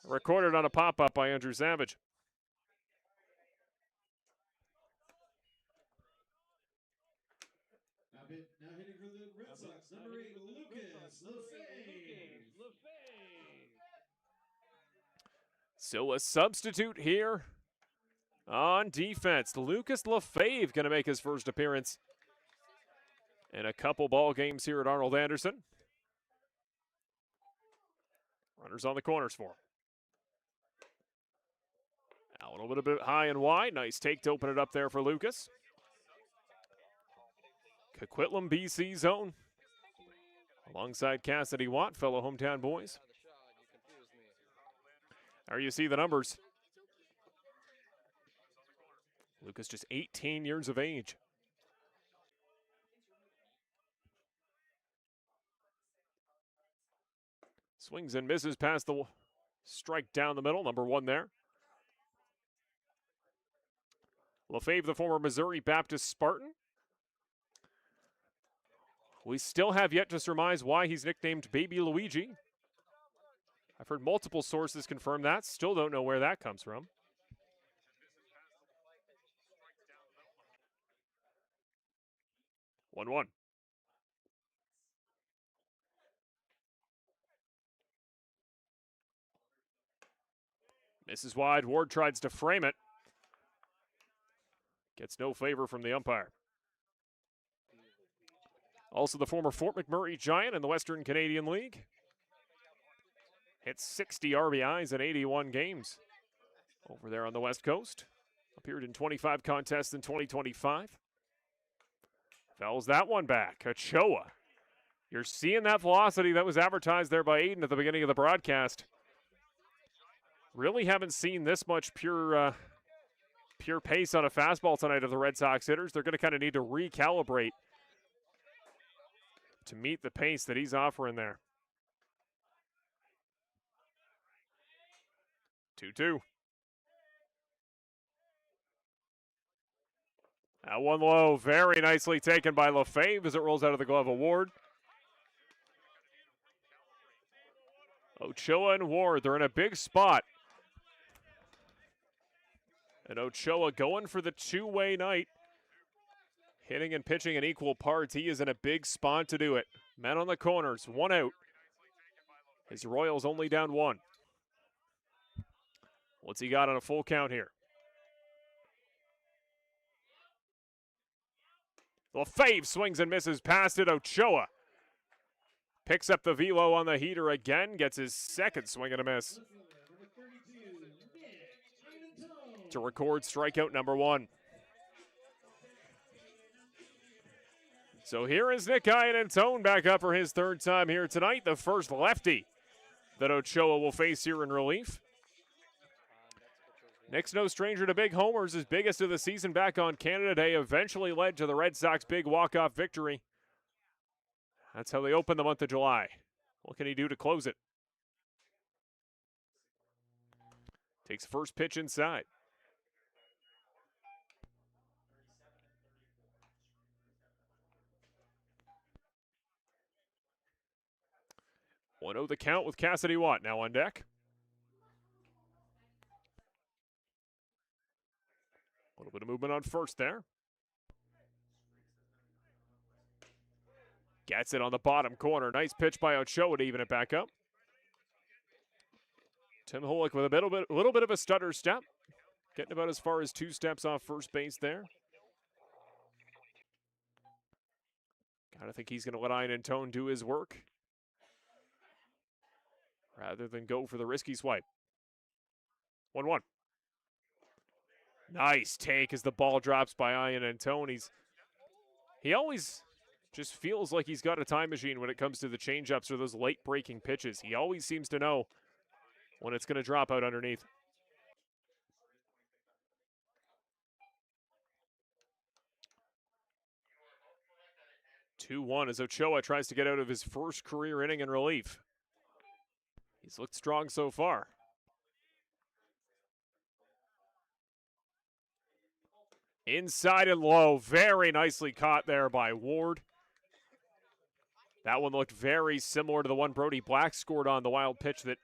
Recorded on a pop-up by Andrew Savage. Now hitting for the Red Sox, number 8, Lucas Lefebvre. So a substitute here on defense. Lucas Lefebvre going to make his first appearance in a couple ball games here at Arnold Anderson. Runners on the corners for him. Now a little bit high and wide. Nice take to open it up there for Lucas. Coquitlam, BC zone. Alongside Cassidy Watt, fellow hometown boys. There you see the numbers. Lucas just 18 years of age. Swings and misses past the strike down the middle, number 1 there. Lefebvre, the former Missouri Baptist Spartan. We still have yet to surmise why he's nicknamed Baby Luigi. I've heard multiple sources confirm that. Still don't know where that comes from. One. Misses wide. Ward tries to frame it. Gets no favor from the umpire. Also the former Fort McMurray Giant in the Western Canadian League. Hit 60 RBIs in 81 games over there on the West Coast. Appeared in 25 contests in 2025. Fouls that one back. Ochoa. You're seeing that velocity that was advertised there by Aiden at the beginning of the broadcast. Really haven't seen this much pure pace on a fastball tonight of the Red Sox hitters. They're going to kind of need to recalibrate to meet the pace that he's offering there. 2-2. That one low, very nicely taken by Lefebvre as it rolls out of the glove of Ward. Ochoa and Ward, they're in a big spot. And Ochoa going for the two-way night. Hitting and pitching in equal parts. He is in a big spot to do it. Men on the corners, 1 out. His Royals only down 1. What's he got on a full count here? Lefebvre swings and misses past it. Ochoa picks up the velo on the heater again. Gets his second swing and a miss. To record strikeout number 1. So here is Nick Iannantone back up for his third time here tonight. The first lefty that Ochoa will face here in relief. Nick's no stranger to big homers. His biggest of the season back on Canada Day eventually led to the Red Sox big walk-off victory. That's how they open the month of July. What can he do to close it? Takes first pitch inside. One 0 the count with Cassidy Watt now on deck. A little bit of movement on first there. Gets it on the bottom corner. Nice pitch by Ochoa to even it back up. Tim Holick with a little bit of a stutter step. Getting about as far as 2 steps off first base there. Gotta think he's going to let Ian Antone do his work rather than go for the risky swipe. 1-1. Nice take as the ball drops by Ian Antone. He always just feels like he's got a time machine when it comes to the changeups or those late breaking pitches. He always seems to know when it's going to drop out underneath. Two-1 as Ochoa tries to get out of his first career inning in relief. He's looked strong so far. Inside and low, very nicely caught there by Ward. That one looked very similar to the one Brody Black scored on, the wild pitch that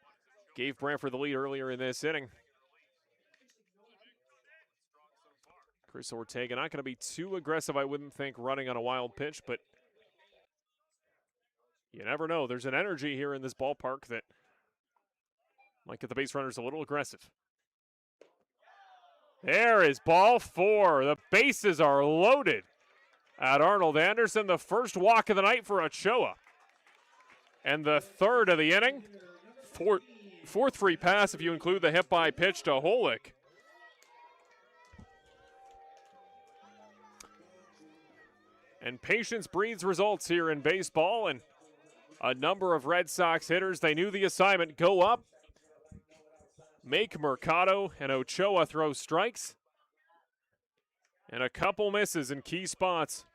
gave Brantford the lead earlier in this inning. Chris Ortega not going to be too aggressive, I wouldn't think, running on a wild pitch, but you never know. There's an energy here in this ballpark that might get the base runners a little aggressive. There is ball 4. The bases are loaded at Arnold Anderson. The first walk of the night for Ochoa. And the third of the inning. Fourth free pass if you include the hit by pitch to Holick. And patience breeds results here in baseball. And a number of Red Sox hitters, they knew the assignment. Go up, make Mercado and Ochoa throw strikes. And a couple misses in key spots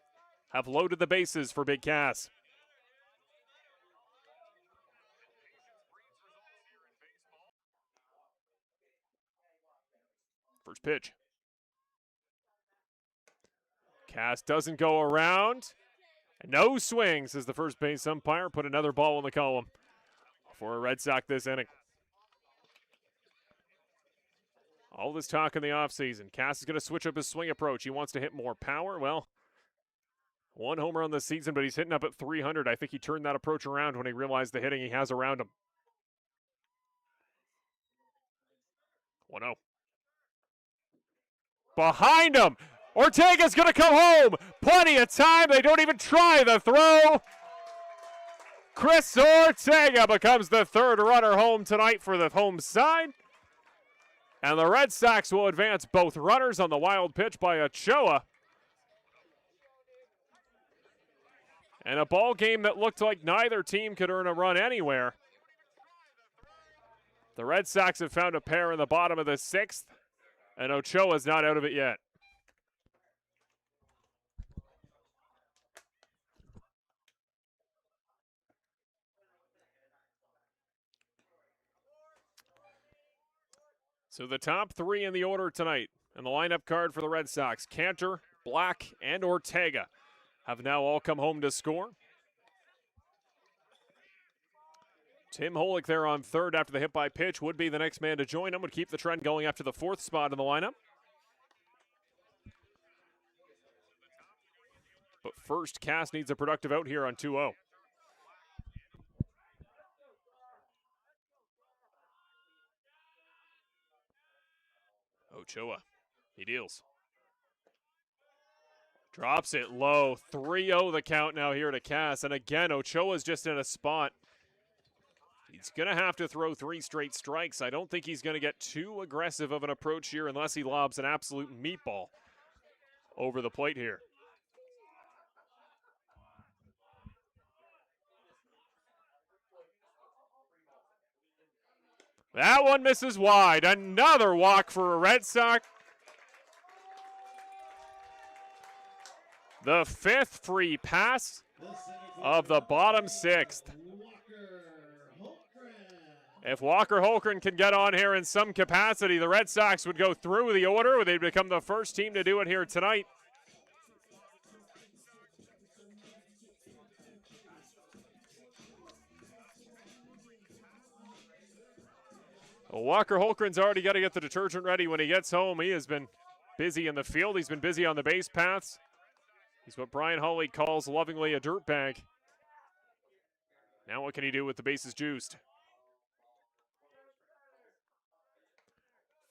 have loaded the bases for Big Cass. First pitch. Cass doesn't go around. No swings as the first base umpire put another ball in the column for a Red Sox this inning. All this talk in the offseason. Cass is going to switch up his swing approach. He wants to hit more power. Well, 1 homer on the season, but he's hitting up at 300. I think he turned that approach around when he realized the hitting he has around him. 1-0. Behind him. Ortega's going to come home. Plenty of time. They don't even try the throw. Chris Ortega becomes the third runner home tonight for the home side. And the Red Sox will advance both runners on the wild pitch by Ochoa. And a ball game that looked like neither team could earn a run anywhere. The Red Sox have found a pair in the bottom of the 6th, and Ochoa's not out of it yet. So the top 3 in the order tonight, and the lineup card for the Red Sox, Cantor, Black, and Ortega, have now all come home to score. Tim Holick there on third after the hit by pitch would be the next man to join him, would keep the trend going after the 4th spot in the lineup. But first, Cass needs a productive out here on 2-0. Ochoa, he deals. Drops it low, 3-0 the count now here to Cass. And again, Ochoa's just in a spot. He's going to have to throw 3 straight strikes. I don't think he's going to get too aggressive of an approach here unless he lobs an absolute meatball over the plate here. That one misses wide. Another walk for a Red Sox. The 5th free pass of the bottom 6th. If Walker Holgren can get on here in some capacity, the Red Sox would go through the order. They'd become the first team to do it here tonight. Well, Walker Holgren's already got to get the detergent ready when he gets home. He has been busy in the field. He's been busy on the base paths. He's what Brian Hawley calls lovingly a dirtbag. Now what can he do with the bases juiced?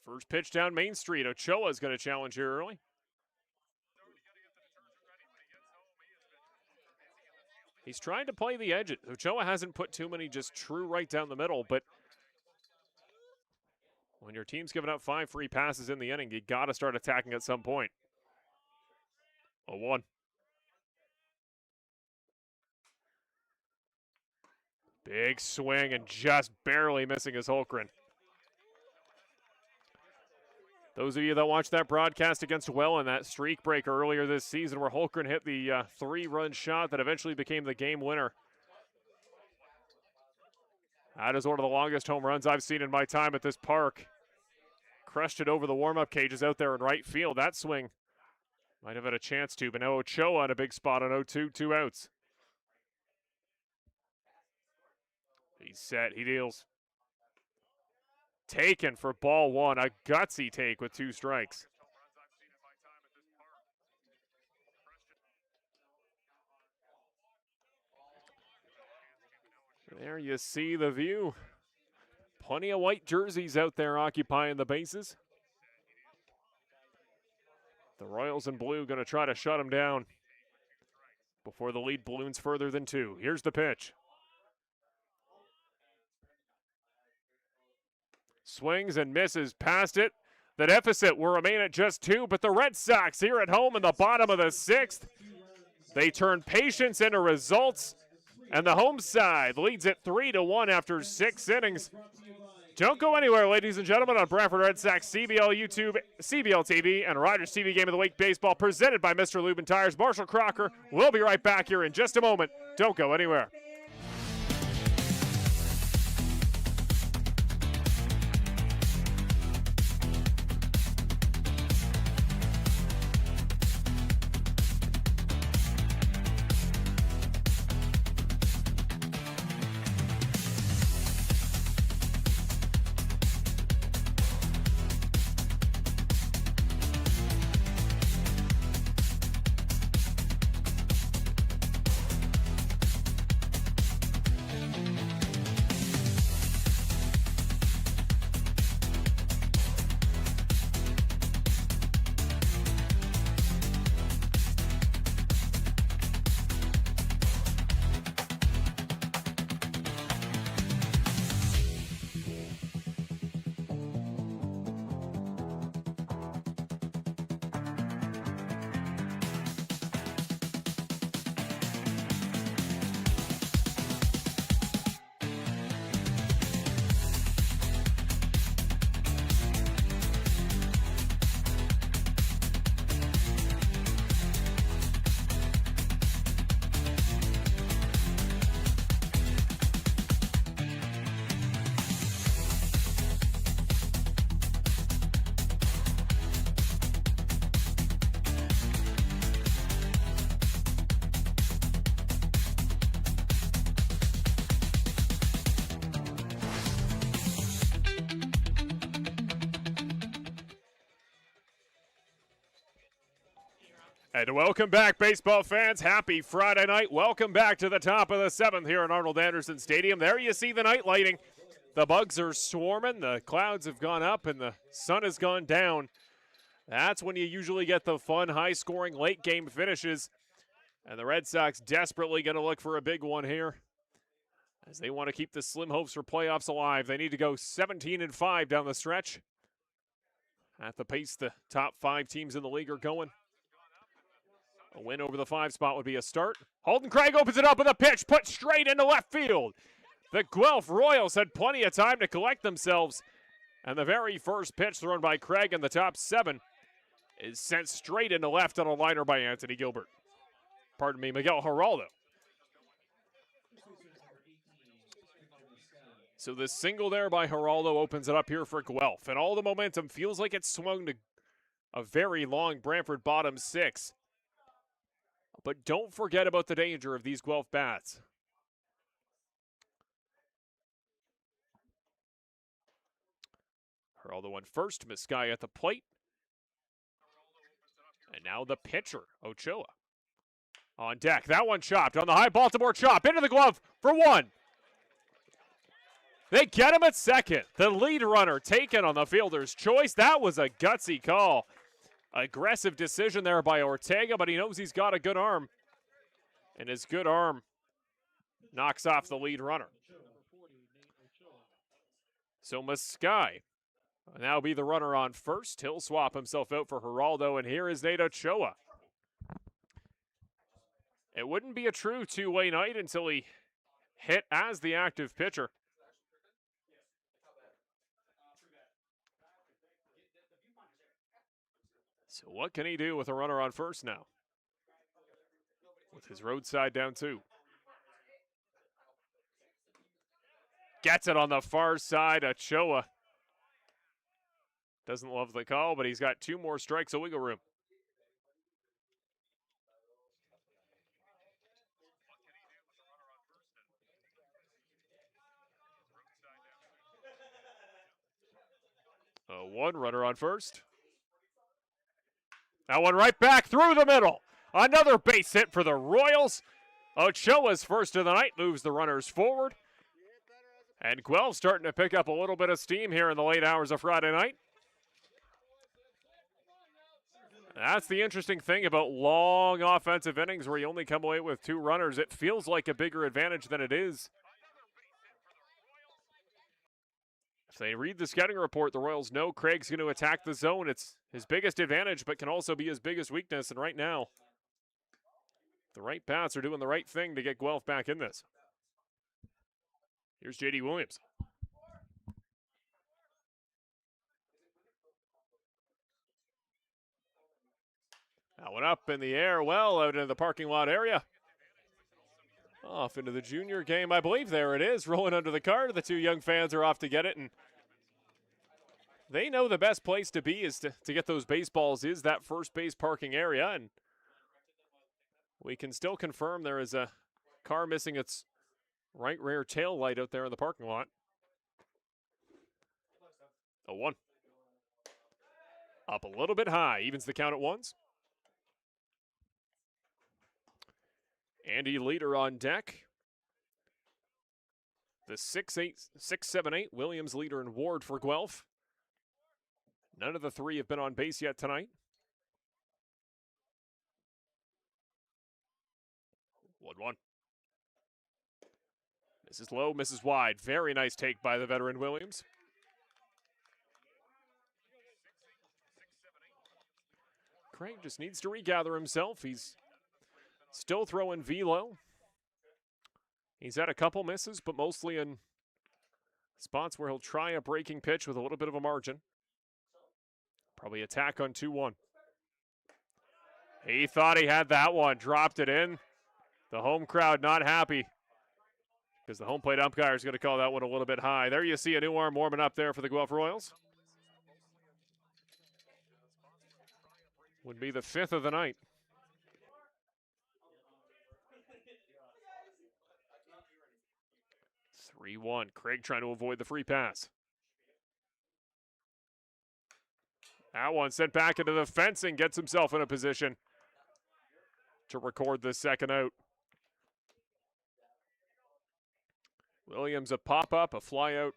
First pitch down Main Street. Ochoa is going to challenge here early. He's trying to play the edges. Ochoa hasn't put too many just true right down the middle, but when your team's giving up 5 free passes in the inning, you got to start attacking at some point. 0-1. Big swing and just barely missing his Holgren. Those of you that watched that broadcast against Welland, that streak breaker earlier this season where Holgren hit the 3-run shot that eventually became the game winner. That is one of the longest home runs I've seen in my time at this park. Crushed it over the warm-up cages out there in right field. That swing might have had a chance to, but now Ochoa on a big spot on 0-2, 2 outs. He's set, he deals. Taken for ball 1, a gutsy take with 2 strikes. There you see the view. Plenty of white jerseys out there occupying the bases. The Royals in blue going to try to shut him down before the lead balloons further than 2. Here's the pitch. Swings and misses past it. The deficit will remain at just 2, but the Red Sox here at home in the bottom of the 6th, they turn patience into results, and the home side leads it 3-1 after 6 innings. Don't go anywhere, ladies and gentlemen, on Brantford Red Sox CBL YouTube, CBL TV, and Rogers TV Game of the Week Baseball presented by Mr. Lubin Tires. Marshall Crocker will be right back here in just a moment. Don't go anywhere. And welcome back, baseball fans. Happy Friday night. Welcome back to the top of the 7th here at Arnold Anderson Stadium. There you see the night lighting. The bugs are swarming. The clouds have gone up and the sun has gone down. That's when you usually get the fun, high-scoring late-game finishes. And the Red Sox desperately going to look for a big one here, as they want to keep the slim hopes for playoffs alive. They need to go 17-5 down the stretch. At the pace the top 5 teams in the league are going. A win over the 5 spot would be a start. Holden Craig opens it up with a pitch put straight into left field. The Guelph Royals had plenty of time to collect themselves, and the very first pitch thrown by Craig in the top 7 is sent straight into left on a liner by Anthony Gilbert. Pardon me, Miguel Geraldo. So the single there by Geraldo opens it up here for Guelph, and all the momentum feels like it's swung to a very long Brantford bottom 6. But don't forget about the danger of these Guelph bats. Geraldo went first, Miskai at the plate. And now the pitcher, Ochoa, on deck. That one chopped on the high Baltimore chop. Into the glove for 1. They get him at second. The lead runner taken on the fielder's choice. That was a gutsy call. Aggressive decision there by Ortega, but he knows he's got a good arm. And his good arm knocks off the lead runner. So Miskai will now be the runner on first. He'll swap himself out for Geraldo, and here is Nate Ochoa. It wouldn't be a true two-way night until he hit as the active pitcher. So what can he do with a runner on first now? With his roadside down 2. Gets it on the far side. Ochoa doesn't love the call, but he's got 2 more strikes of wiggle room. A 1 runner on first. That one right back through the middle. Another base hit for the Royals. Ochoa's first of the night moves the runners forward. And Guelph starting to pick up a little bit of steam here in the late hours of Friday night. That's the interesting thing about long offensive innings where you only come away with 2 runners. It feels like a bigger advantage than it is. If they read the scouting report, the Royals know Craig's going to attack the zone. It's his biggest advantage, but can also be his biggest weakness. And right now, the right bats are doing the right thing to get Guelph back in this. Here's J.D. Williams. That one up in the air, well out into the parking lot area. Off into the junior game, I believe. There it is, rolling under the cart. The 2 young fans are off to get it, and they know the best place to be is to get those baseballs is that first base parking area, and we can still confirm there is a car missing its right rear tail light out there in the parking lot. A 1. Up a little bit high, evens the count at 1s. Andy Leader on deck. The 6-7-8 Williams, Leader, and Ward for Guelph. None of the 3 have been on base yet tonight. 1-1. Misses low, misses wide. Very nice take by the veteran Williams. Craig just needs to regather himself. He's still throwing velo. He's had a couple misses, but mostly in spots where he'll try a breaking pitch with a little bit of a margin. Probably attack on 2-1. He thought he had that one, dropped it in. The home crowd not happy because the home plate umpire is going to call that one a little bit high. There you see a new arm warming up there for the Guelph Royals. Would be the 5th of the night. 3-1. Craig trying to avoid the free pass. That one sent back into the fencing, gets himself in a position to record the second out. Williams a pop-up, a fly-out.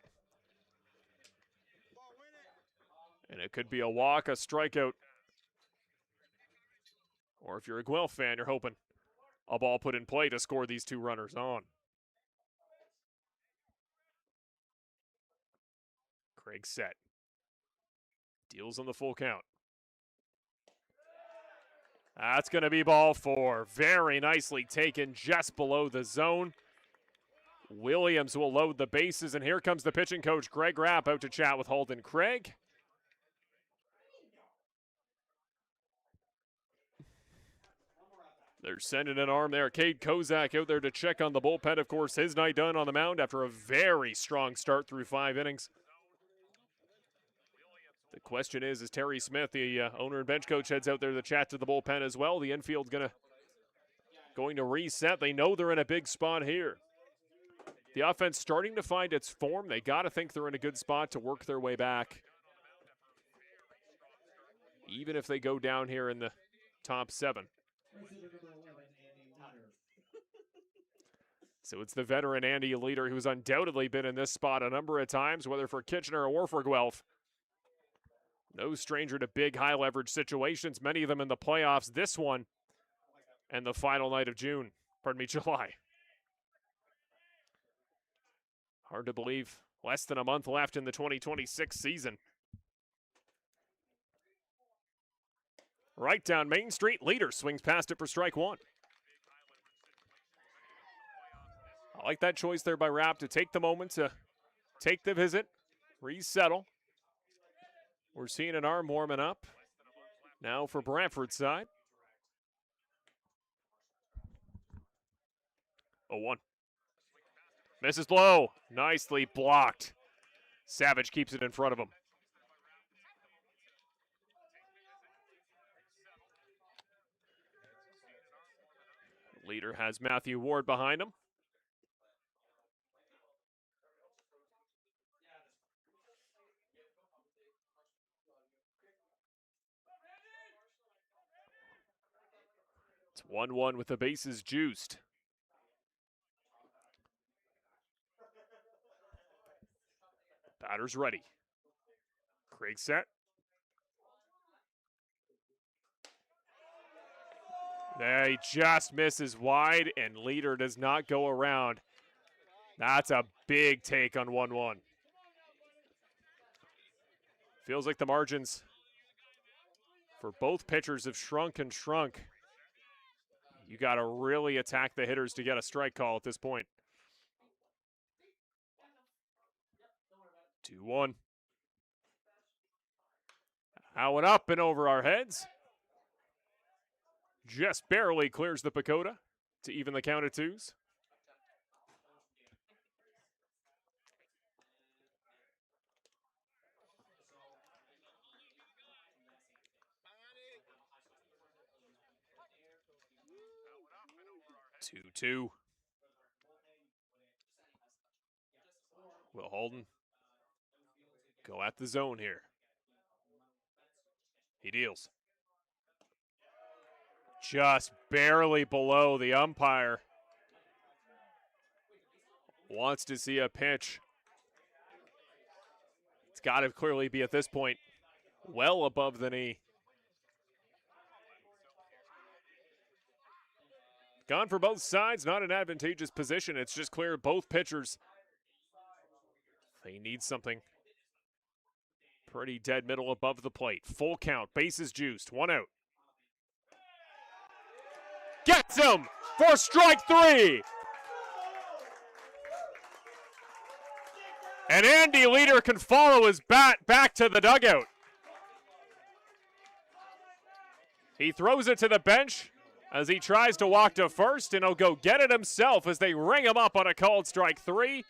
And it could be a walk, a strikeout. Or if you're a Guelph fan, you're hoping a ball put in play to score these 2 runners on. Craig set. Deals on the full count. That's going to be ball 4. Very nicely taken just below the zone. Williams will load the bases, and here comes the pitching coach, Greg Rapp, out to chat with Holden Craig. They're sending an arm there. Cade Kozak out there to check on the bullpen. Of course, his night done on the mound after a very strong start through 5 innings. The question is Terry Smith, the owner and bench coach, heads out there to chat to the bullpen as well. The infield's going to reset. They know they're in a big spot here. The offense starting to find its form. They got to think they're in a good spot to work their way back. Even if they go down here in the top 7. So it's the veteran Andy Leader, who's undoubtedly been in this spot a number of times, whether for Kitchener or for Guelph. No stranger to big, high-leverage situations, many of them in the playoffs. This one and the final night of July. Hard to believe. Less than a month left in the 2026 season. Right down Main Street, Leader swings past it for strike 1. I like that choice there by Rapp to take the moment to take the visit, resettle. We're seeing an arm warming up now for Brantford's side. 0-1. Misses low. Nicely blocked. Savage keeps it in front of him. Leader has Matthew Ward behind him. It's 1-1 with the bases juiced. Batter's ready. Craig set. He just misses wide, and Leader does not go around. That's a big take on 1-1. Feels like the margins for both pitchers have shrunk and shrunk. You got to really attack the hitters to get a strike call at this point. 2-1. That one up and over our heads. Just barely clears the Pagoda to even the count at 2s. Two. Will Holden go at the zone here? He deals. Just barely below the umpire. Wants to see a pitch. It's got to clearly be at this point well above the knee. Gone for both sides, not an advantageous position. It's just clear both pitchers, they need something pretty dead middle above the plate. Full count, bases juiced, 1 out. Gets him for strike 3. And Andy Leader can follow his bat back to the dugout. He throws it to the bench as he tries to walk to first, and he'll go get it himself as they ring him up on a called strike 3.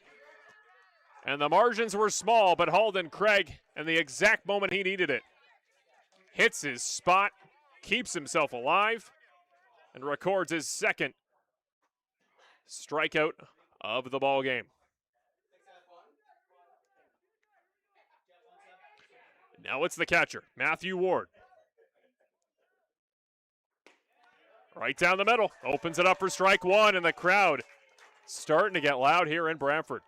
And the margins were small, but Holden Craig, in the exact moment he needed it, hits his spot, keeps himself alive, and records his second strikeout of the ball game. Now it's the catcher, Matthew Ward. Right down the middle, opens it up for strike 1, and the crowd starting to get loud here in Brantford.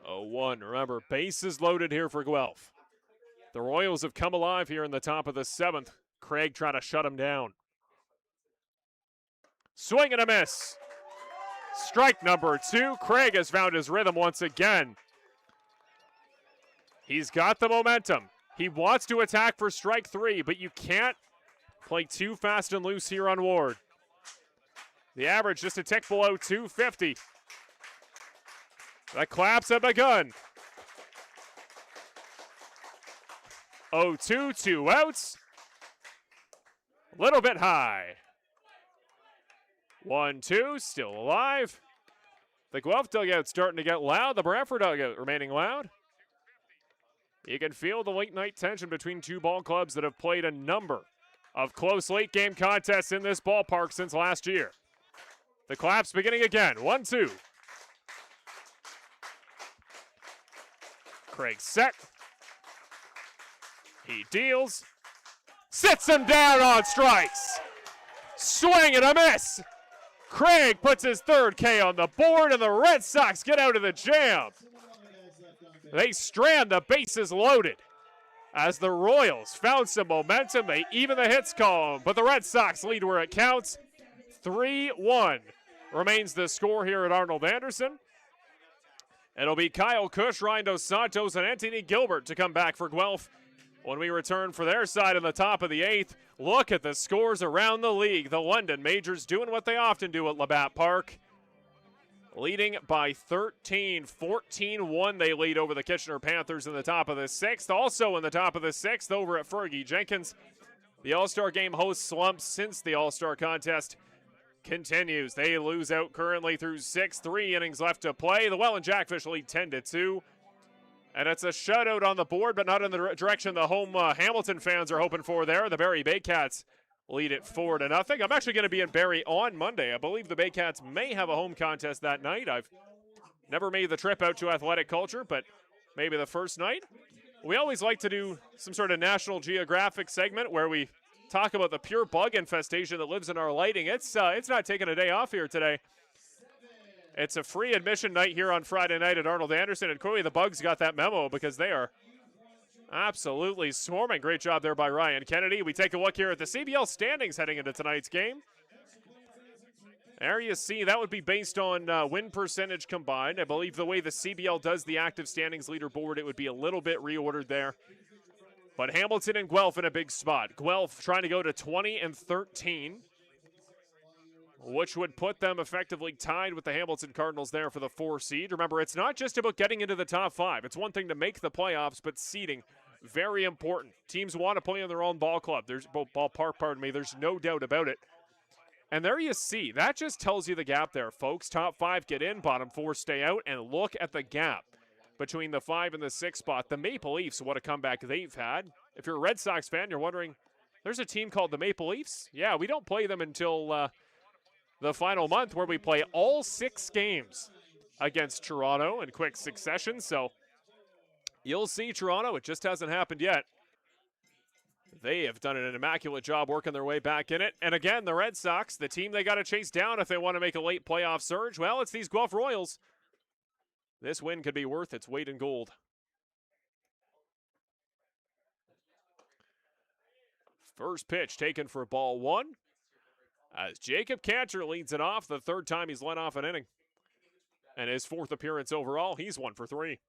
Oh, 1. Remember, bases loaded here for Guelph. The Royals have come alive here in the top of the 7th. Craig trying to shut him down. Swing and a miss. Strike number 2. Craig has found his rhythm once again. He's got the momentum. He wants to attack for strike 3, but you can't play too fast and loose here on Ward. The average just a tick below 250. The claps have begun. 0-2, 2 outs. A little bit high. 1-2, still alive. The Guelph dugout starting to get loud. The Brantford dugout remaining loud. You can feel the late night tension between two ball clubs that have played a number of close late game contests in this ballpark since last year. The claps beginning again. 1-2. Craig set. He deals. Sits him down on strikes. Swing and a miss. Craig puts his third K on the board, and the Red Sox get out of the jam. They strand the bases loaded. As the Royals found some momentum, they even the hits column, but the Red Sox lead where it counts. 3-1 remains the score here at Arnold Anderson. It'll be Kyle Cush, Ryan Dos Santos, and Anthony Gilbert to come back for Guelph when we return for their side in the top of the 8th. Look at the scores around the league. The London Majors doing what they often do at Labatt Park. Leading by 13, 14-1 they lead over the Kitchener Panthers in the top of the 6th. Also in the top of the 6th over at Fergie Jenkins. The All-Star Game host slump since the All-Star contest continues. They lose out currently through 6, 3 innings left to play. The Welland Jackfish lead 10-2. And it's a shutout on the board, but not in the direction the home Hamilton fans are hoping for there. The Barrie Baycats lead it 4-0. I'm actually going to be in Barrie on Monday. I believe the Baycats may have a home contest that night. I've never made the trip out to Athletic Culture, but maybe the first night. We always like to do some sort of National Geographic segment where we talk about the pure bug infestation that lives in our lighting. It's not taking a day off here today. It's a free admission night here on Friday night at Arnold Anderson, and clearly the Bugs got that memo because they are absolutely swarming. Great job there by Ryan Kennedy. We take a look here at the CBL standings heading into tonight's game. There you see, that would be based on win percentage combined. I believe the way the CBL does the active standings leaderboard, it would be a little bit reordered there. But Hamilton and Guelph in a big spot. Guelph trying to go to 20-13. Which would put them effectively tied with the Hamilton Cardinals there for the 4 seed. Remember, it's not just about getting into the top 5. It's one thing to make the playoffs, but seeding, very important. Teams want to play in their own ball club. Ballpark, pardon me. There's no doubt about it. And there you see. That just tells you the gap there, folks. Top 5 get in, bottom 4 stay out, and look at the gap between the 5 and the 6 spot. The Maple Leafs, what a comeback they've had. If you're a Red Sox fan, you're wondering, there's a team called the Maple Leafs? Yeah, we don't play them until the final month, where we play all 6 games against Toronto in quick succession. So you'll see Toronto. It just hasn't happened yet. They have done an immaculate job working their way back in it. And again, the Red Sox, the team they got to chase down if they want to make a late playoff surge. Well, it's these Guelph Royals. This win could be worth its weight in gold. First pitch taken for ball 1. As Jacob Cantor leads it off, the 3rd time he's led off an inning. And his 4th appearance overall, he's 1 for 3.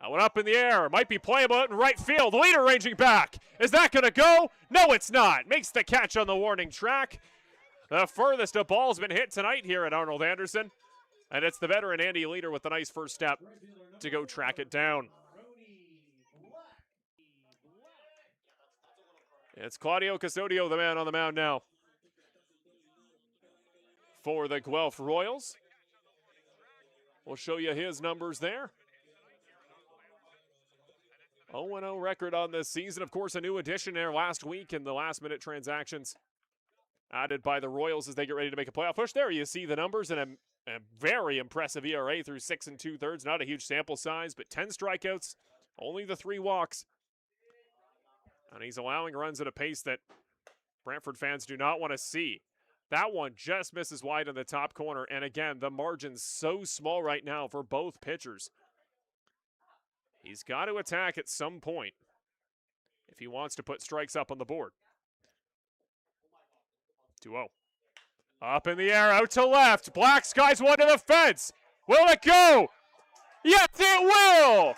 That one up in the air. Might be playable out in right field. Leader ranging back. Is that going to go? No, it's not. Makes the catch on the warning track. The furthest a ball's been hit tonight here at Arnold Anderson. And it's the veteran Andy Leader with the nice first step to go track it down. It's Claudio Custodio, the man on the mound now for the Guelph Royals. We'll show you his numbers there. 0-0 record on this season. Of course, a new addition there last week in the last-minute transactions added by the Royals as they get ready to make a playoff push. There you see the numbers and a very impressive ERA through 6 2/3. Not a huge sample size, but 10 strikeouts, only the 3 walks. And he's allowing runs at a pace that Brantford fans do not want to see. That one just misses wide in the top corner. And again, the margin's so small right now for both pitchers. He's got to attack at some point if he wants to put strikes up on the board. 2-0. Up in the air, out to left. Black skies one to the fence. Will it go? Yes, it will!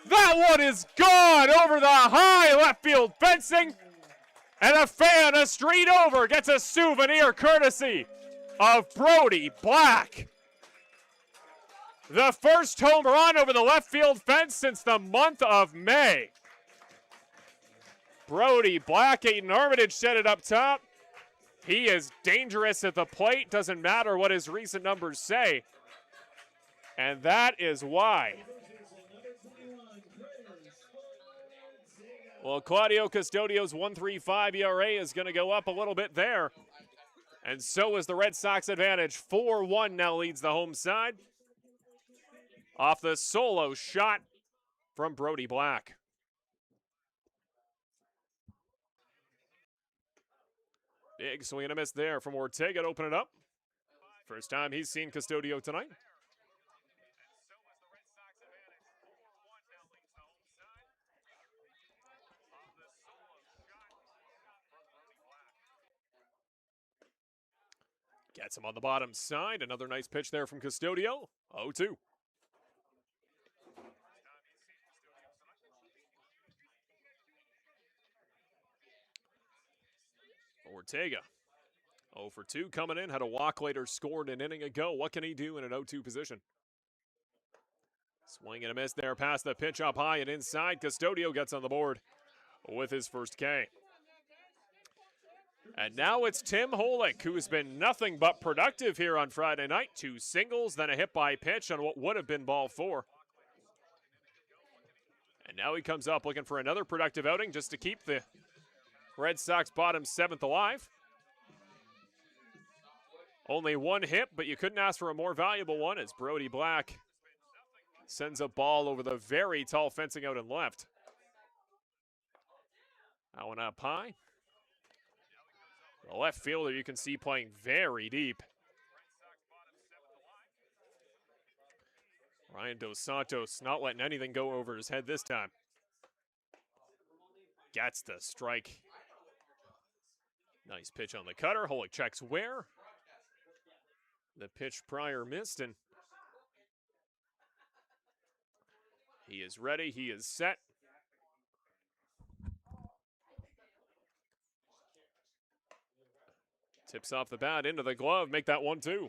That one is gone over the high left field fencing. And a fan a street over gets a souvenir courtesy of Brody Black. The first home run over the left field fence since the month of May. Brody Black, Aiden Armitage set it up top. He is dangerous at the plate, doesn't matter what his recent numbers say. And that is why. Well, Claudio Custodio's 1.35 ERA is going to go up a little bit there. And so is the Red Sox advantage. 4-1 now leads the home side. Off the solo shot from Brody Black. Big swing and a miss there from Ortega to open it up. First time he's seen Custodio tonight. Gets him on the bottom side. Another nice pitch there from Custodio. 0-2. Ortega, 0 for 2 coming in. Had a walk later, scored an inning ago. What can he do in an 0-2 position? Swing and a miss there past the pitch up high and inside. Custodio gets on the board with his first K. And now it's Tim Holick, who's been nothing but productive here on Friday night. 2 singles, then a hit by pitch on what would have been ball 4. And now he comes up looking for another productive outing just to keep the Red Sox bottom 7th alive. Only 1 hit, but you couldn't ask for a more valuable one as Brody Black sends a ball over the very tall fencing out in left. That one up high. The left fielder you can see playing very deep. Ryan Dos Santos not letting anything go over his head this time. Gets the strike. Nice pitch on the cutter. Holick checks where. The pitch prior missed, and he is ready. He is set. Tips off the bat into the glove. Make that 1-2.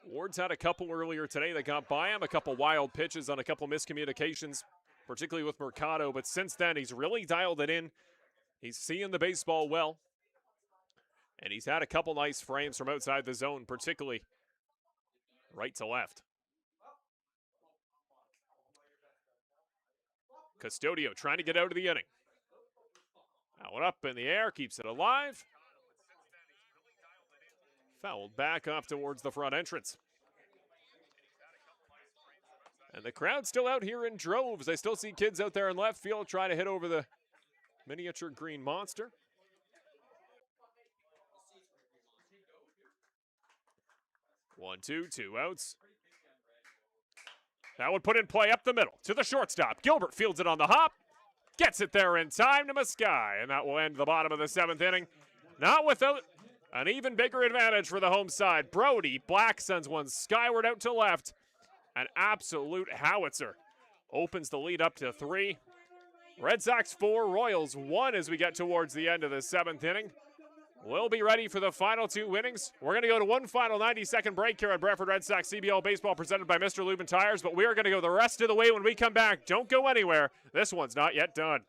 Ward's had a couple earlier today that got by him. A couple wild pitches on a couple miscommunications, particularly with Mercado. But since then, he's really dialed it in. He's seeing the baseball well. And he's had a couple nice frames from outside the zone, particularly right to left. Custodio trying to get out of the inning. That one up in the air, keeps it alive. Fouled back off towards the front entrance. And the crowd's still out here in droves. I still see kids out there in left field trying to hit over the miniature green monster. 1-2, 2 outs. That would put in play up the middle to the shortstop. Gilbert fields it on the hop. Gets it there in time to Maskai. And that will end the bottom of the 7th inning. Not without an even bigger advantage for the home side. Brody Black sends one skyward out to left. An absolute howitzer. Opens the lead up to 3. Red Sox 4, Royals 1 as we get towards the end of the 7th inning. We'll be ready for the final 2 innings. We're going to go to one final 90-second break here at Brantford Red Sox CBL Baseball presented by Mr. Lubin Tires, but we are going to go the rest of the way when we come back. Don't go anywhere. This one's not yet done.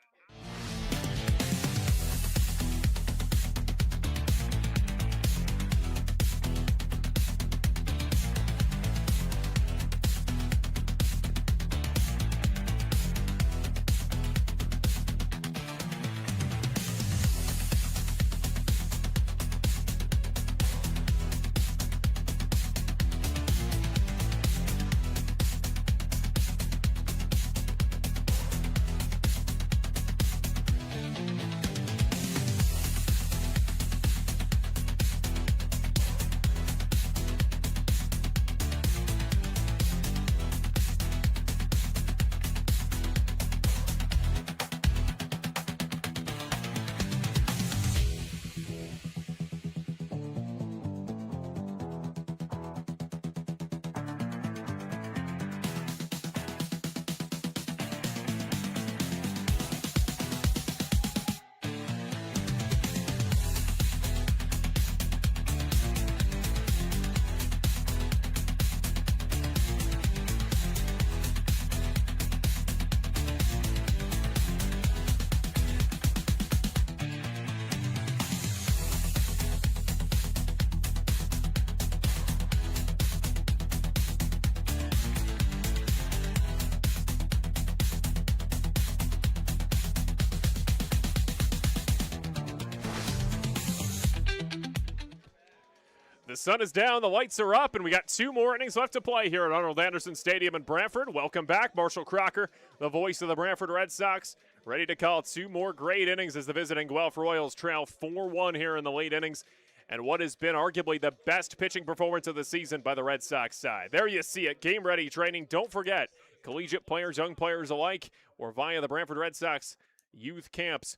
The sun is down, the lights are up, and we got 2 more innings left to play here at Arnold Anderson Stadium in Brantford. Welcome back, Marshall Crocker, the voice of the Brantford Red Sox, ready to call 2 more great innings as the visiting Guelph Royals trail 4-1 here in the late innings, and what has been arguably the best pitching performance of the season by the Red Sox side. There you see it, game-ready training. Don't forget, collegiate players, young players alike, or via the Brantford Red Sox youth camps,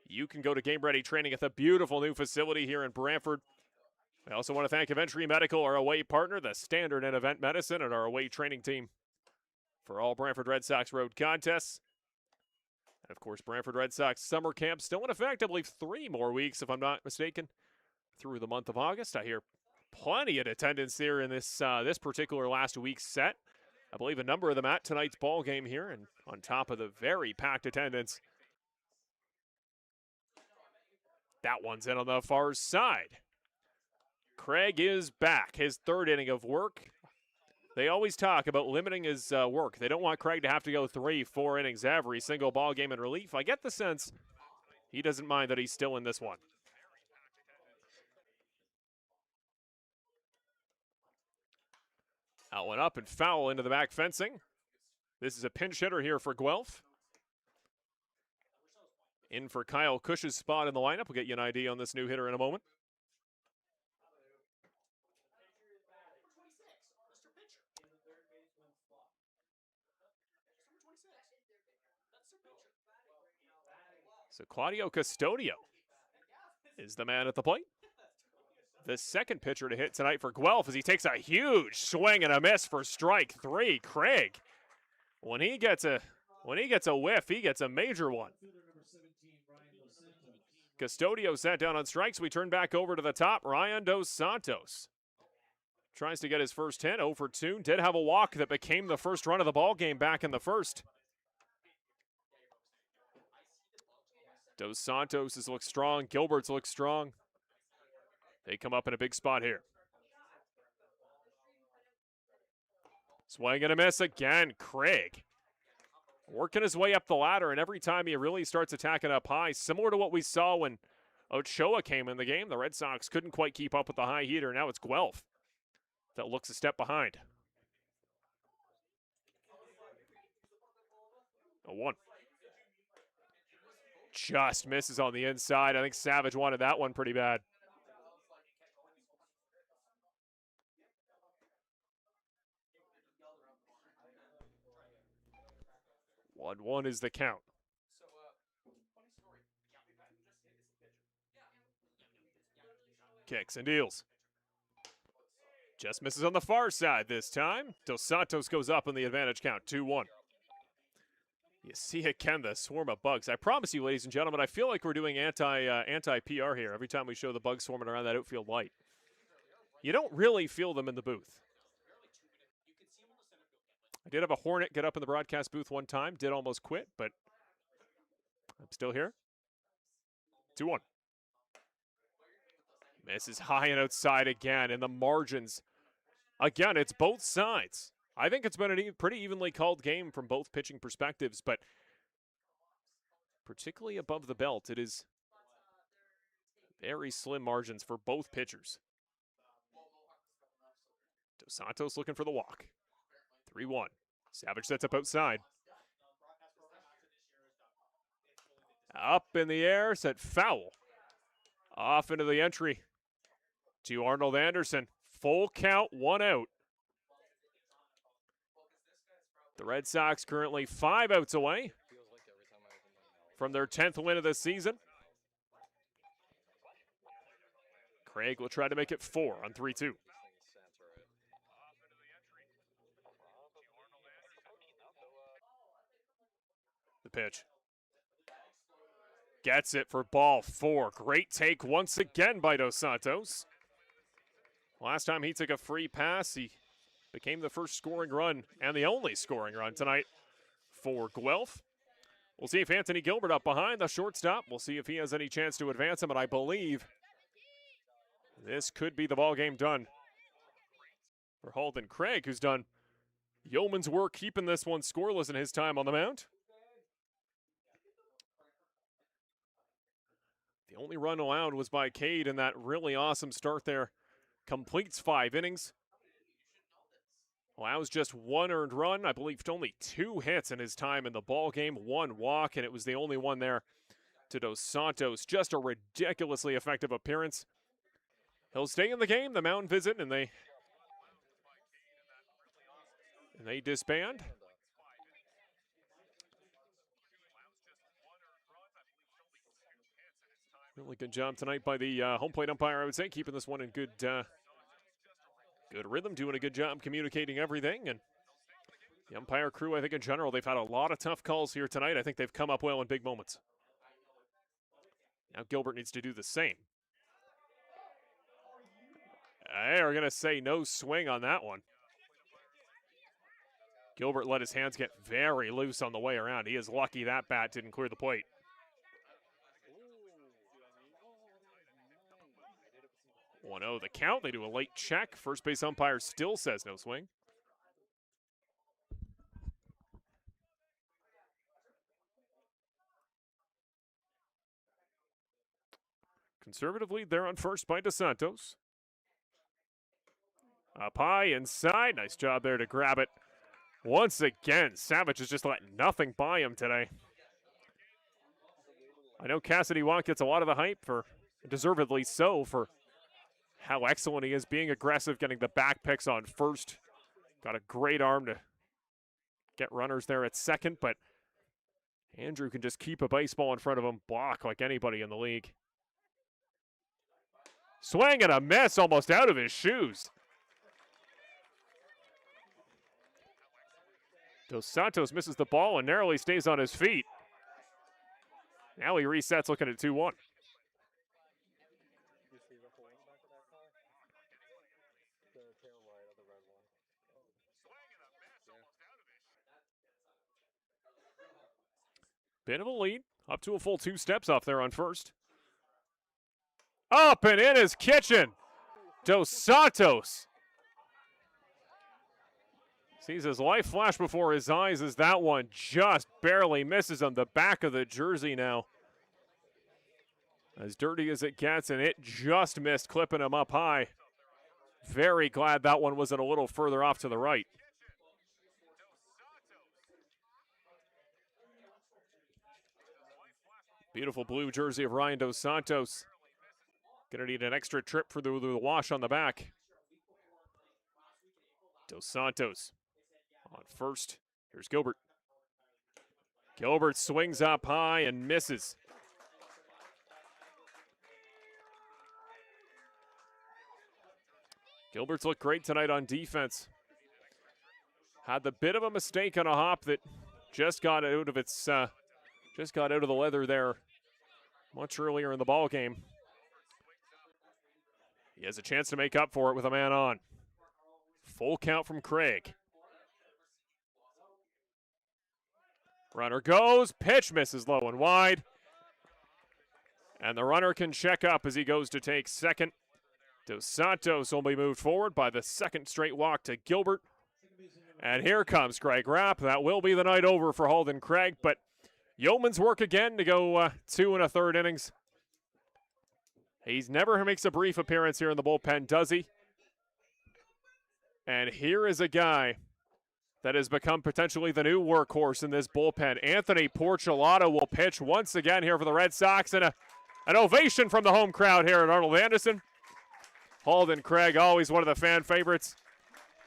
you can go to game-ready training at the beautiful new facility here in Brantford. I also want to thank Eventry Medical, our away partner, the Standard and Event Medicine, and our away training team for all Brantford Red Sox road contests. And of course, Brantford Red Sox summer camp still in effect. I believe 3 more weeks, if I'm not mistaken, through the month of August. I hear plenty of attendance here in this particular last week's set. I believe a number of them at tonight's ball game here, and on top of the very packed attendance. That one's in on the far side. Craig is back, his 3rd inning of work. They always talk about limiting his work. They don't want Craig to have to go 3-4 innings every single ball game in relief. I get the sense he doesn't mind that he's still in this one. That one up and foul into the back fencing. This is a pinch hitter here for Guelph. In for Kyle Cush's spot in the lineup. We'll get you an idea on this new hitter in a moment. So Claudio Custodio is the man at the plate. The second pitcher to hit tonight for Guelph as he takes a huge swing and a miss for strike 3. Craig, when he gets a whiff, he gets a major one. Custodio sat down on strikes. We turn back over to the top. Ryan Dos Santos tries to get his first hit. 0 for 2. Did have a walk that became the first run of the ball game back in the first. Dos Santos looks strong. Gilbert's looks strong. They come up in a big spot here. Swing and a miss again. Craig working his way up the ladder, and every time he really starts attacking up high, similar to what we saw when Ochoa came in the game, the Red Sox couldn't quite keep up with the high heater. Now it's Guelph that looks a step behind. 0-1. Just misses on the inside. I think Savage wanted that one pretty bad. One is the count. Kicks and deals. Just misses on the far side this time. Dos Santos goes up in the advantage count, 2-1. You see again the swarm of bugs. I promise you, ladies and gentlemen, I feel like we're doing anti-PR here every time we show the bugs swarming around that outfield light. You don't really feel them in the booth. I did have a hornet get up in the broadcast booth one time, did almost quit, but I'm still here. 2-1. Misses high and outside again, and the margins. Again, it's both sides. I think it's been a pretty evenly called game from both pitching perspectives, but particularly above the belt, it is very slim margins for both pitchers. Dos Santos looking for the walk. 3-1. Savage sets up outside. Up in the air, set foul. Off into the entry to Arnold Anderson. Full count, 1 out. The Red Sox currently 5 outs away from their 10th win of the season. Craig will try to make it 4 on 3-2. The pitch. Gets it for ball 4. Great take once again by Dos Santos. Last time he took a free pass, he became the first scoring run and the only scoring run tonight for Guelph. We'll see if Anthony Gilbert up behind the shortstop. We'll see if he has any chance to advance him, and I believe this could be the ball game done for Halden Craig, who's done yeoman's work keeping this one scoreless in his time on the mound. The only run allowed was by Cade in that really awesome start there completes 5 innings, allows just 1 earned run. I believe only 2 hits in his time in the ball game, 1 walk, and it was the only one there to Dos Santos. Just a ridiculously effective appearance. He'll stay in the game. The mound visit, and they disband. Really good job tonight by the home plate umpire, I would say, keeping this one in good rhythm, doing a good job communicating everything. And the umpire crew, I think in general, they've had a lot of tough calls here tonight. I think they've come up well in big moments. Now Gilbert needs to do the same. They're going to say no swing on that one. Gilbert let his hands get very loose on the way around. He is lucky that bat didn't clear the plate. 1-0 the count. They do a late check. First base umpire still says no swing. Conservative lead there on first by Dos Santos. Up high inside. Nice job there to grab it. Once again, Savage is just letting nothing by him today. I know Cassidy Watt gets a lot of the hype, for deservedly so, for how excellent he is being aggressive, getting the back picks on first. Got a great arm to get runners there at second, but Andrew can just keep a baseball in front of him, block like anybody in the league. Swing and a miss, almost out of his shoes. Dos Santos misses the ball and narrowly stays on his feet. Now he resets looking at 2-1. Bit of a lead, up to a full 2 steps off there on first. Up and in his kitchen. Dos Santos sees his life flash before his eyes as that one just barely misses on the back of the jersey now. As dirty as it gets, and it just missed, clipping him up high. Very glad that one wasn't a little further off to the right. Beautiful blue jersey of Ryan Dos Santos. Gonna need an extra trip for the wash on the back. Dos Santos on first. Here's Gilbert. Gilbert swings up high and misses. Gilbert's looked great tonight on defense. Had the bit of a mistake on a hop that just got out of the leather there much earlier in the ball game. He has a chance to make up for it with a man on. Full count from Craig. Runner goes, pitch misses low and wide. And the runner can check up as he goes to take second. Dos Santos will be moved forward by the second straight walk to Gilbert. And here comes Craig Rapp. That will be the night over for Halden Craig, but yeoman's work again to go 2 1/3 innings. He's never makes a brief appearance here in the bullpen, does he? And here is a guy that has become potentially the new workhorse in this bullpen. Anthony Porchelato will pitch once again here for the Red Sox, and an ovation from the home crowd here at Arnold Anderson. Halden Craig, always one of the fan favorites.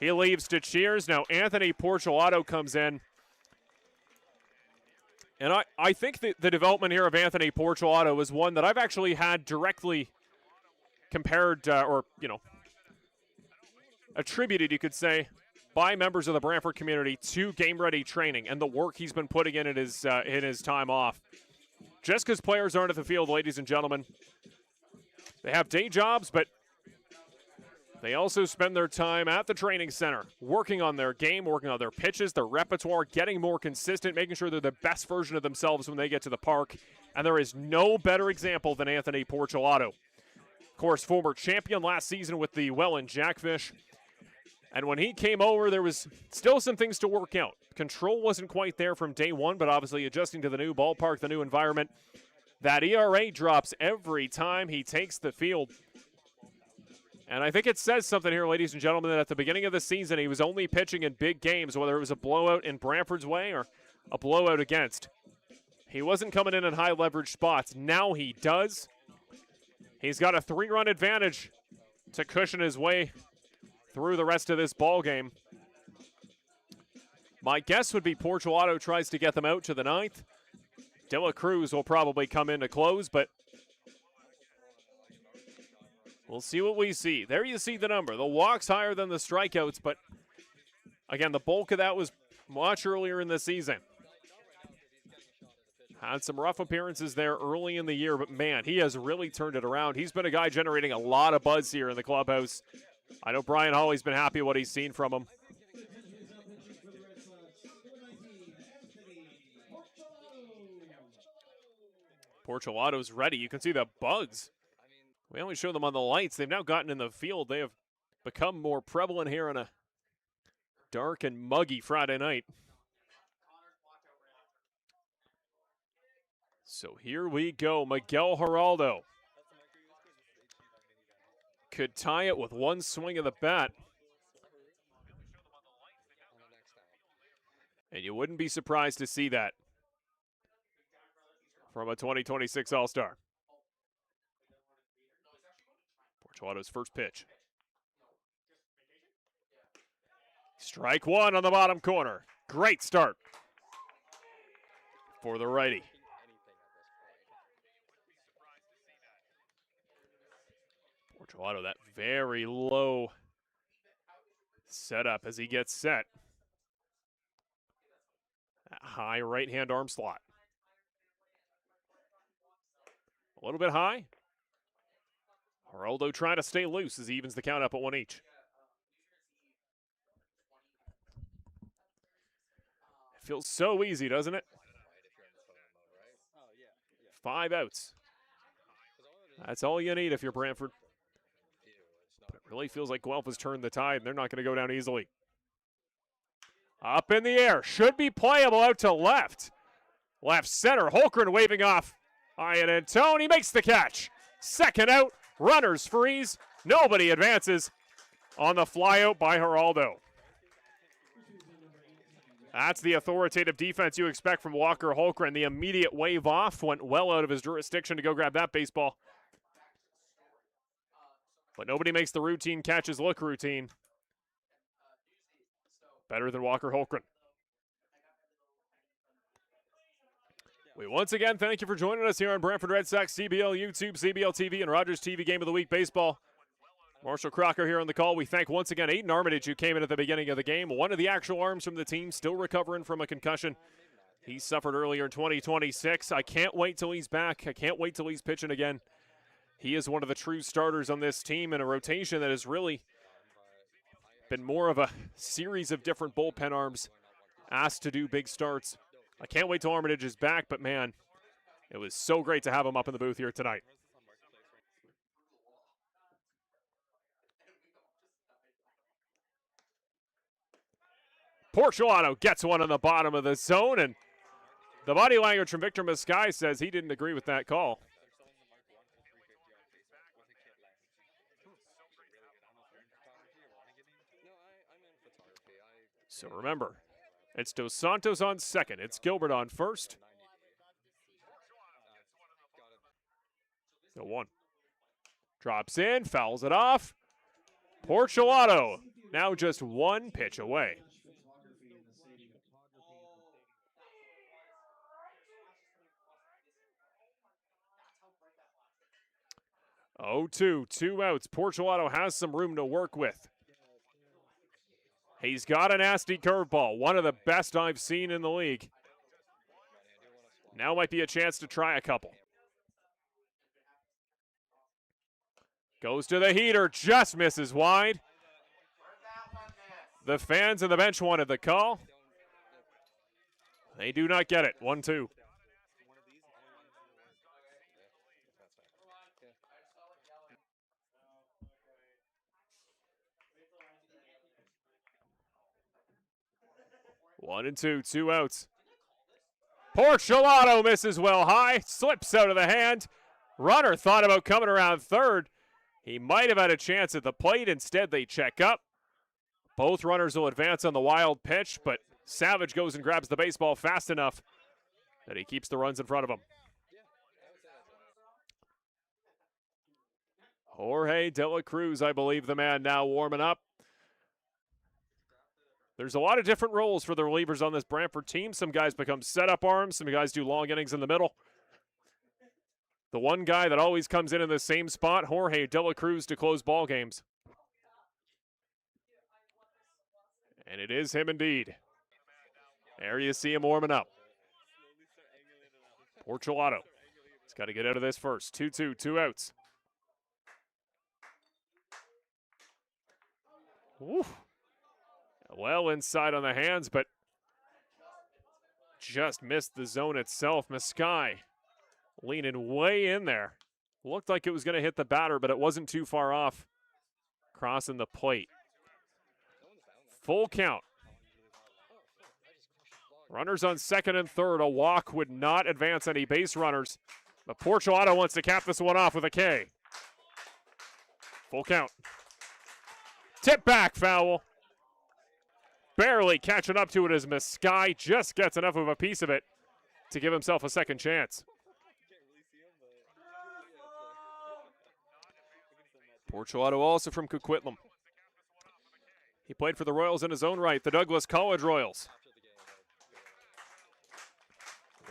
He leaves to cheers. Now Anthony Porchelato comes in. And I think that the development here of Anthony Porchelato is one that I've actually had directly compared attributed, you could say, by members of the Brantford community to game-ready training and the work he's been putting in his time off. Just because players aren't at the field, ladies and gentlemen, they have day jobs, but they also spend their time at the training center, working on their game, working on their pitches, their repertoire, getting more consistent, making sure they're the best version of themselves when they get to the park. And there is no better example than Anthony Porchelato. Of course, former champion last season with the Welland Jackfish. And when he came over, there was still some things to work out. Control wasn't quite there from day one, but obviously adjusting to the new ballpark, the new environment. That ERA drops every time he takes the field. And I think it says something here, ladies and gentlemen, that at the beginning of the season he was only pitching in big games, whether it was a blowout in Brantford's way or a blowout against. He wasn't coming in high leverage spots. Now he does. He's got a 3-run advantage to cushion his way through the rest of this ball game. My guess would be Portuato tries to get them out to the 9th. De La Cruz will probably come in to close, but we'll see what we see. There you see the number. The walks higher than the strikeouts, but again, the bulk of that was much earlier in the season. Had some rough appearances there early in the year, but man, he has really turned it around. He's been a guy generating a lot of buzz here in the clubhouse. I know Brian Hawley's been happy with what he's seen from him. Portuato's ready. You can see the bugs. We only show them on the lights. They've now gotten in the field. They have become more prevalent here on a dark and muggy Friday night. So here we go. Miguel Geraldo could tie it with one swing of the bat. And you wouldn't be surprised to see that from a 2026 All-Star. Portuato's first pitch. Strike one on the bottom corner. Great start for the righty. Portuato, that very low setup as he gets set. That high right-hand arm slot. A little bit high. Geraldo trying to stay loose as he evens the count up at 1 each. It feels so easy, doesn't it? 5 outs. That's all you need if you're Brantford. But it really feels like Guelph has turned the tide, and they're not going to go down easily. Up in the air. Should be playable out to left. Left center. Holgren waving off. Ian Antone, he makes the catch. Second out. Runners freeze. Nobody advances on the flyout by Geraldo. That's the authoritative defense you expect from Walker Holgren. The immediate wave off went well out of his jurisdiction to go grab that baseball. But nobody makes the routine catches look routine. Better than Walker Holgren. We once again thank you for joining us here on Brantford Red Sox CBL YouTube, CBL TV, and Rogers TV Game of the Week Baseball. Marshall Crocker here on the call. We thank once again Aiden Armitage, who came in at the beginning of the game. One of the actual arms from the team, still recovering from a concussion he suffered earlier in 2026. I can't wait till he's back. I can't wait till he's pitching again. He is one of the true starters on this team in a rotation that has really been more of a series of different bullpen arms asked to do big starts. I can't wait till Armitage is back, but man, it was so great to have him up in the booth here tonight. Portuato gets one on the bottom of the zone, and the body language from Victor Mascai says he didn't agree with that call. So remember, it's Dos Santos on second. It's Gilbert on first. The 1. Drops in, fouls it off. Portuato now just one pitch away. Oh, 2 outs. Portuato has some room to work with. He's got a nasty curveball, one of the best I've seen in the league. Now might be a chance to try a couple. Goes to the heater, just misses wide. The fans on the bench wanted the call. They do not get it. 1-2. One and two outs. Portuato misses well high, slips out of the hand. Runner thought about coming around third. He might have had a chance at the plate. Instead, they check up. Both runners will advance on the wild pitch, but Savage goes and grabs the baseball fast enough that he keeps the runs in front of him. Jorge De La Cruz, I believe, the man now warming up. There's a lot of different roles for the relievers on this Brantford team. Some guys become setup arms. Some guys do long innings in the middle. The one guy that always comes in the same spot, Jorge De La Cruz, to close ball games. And it is him indeed. There you see him warming up. Porchelato. He's got to get out of this first. 2-2, 2 outs. Woo. Well inside on the hands, but just missed the zone itself. Maskai leaning way in there. Looked like it was going to hit the batter, but it wasn't too far off. Crossing the plate. Full count. Runners on second and third. A walk would not advance any base runners. But Porchelato wants to cap this one off with a K. Full count. Tip back, foul. Barely catching up to it as Maskai just gets enough of a piece of it to give himself a second chance. Porchelato also from Coquitlam. He played for the Royals in his own right, the Douglas College Royals.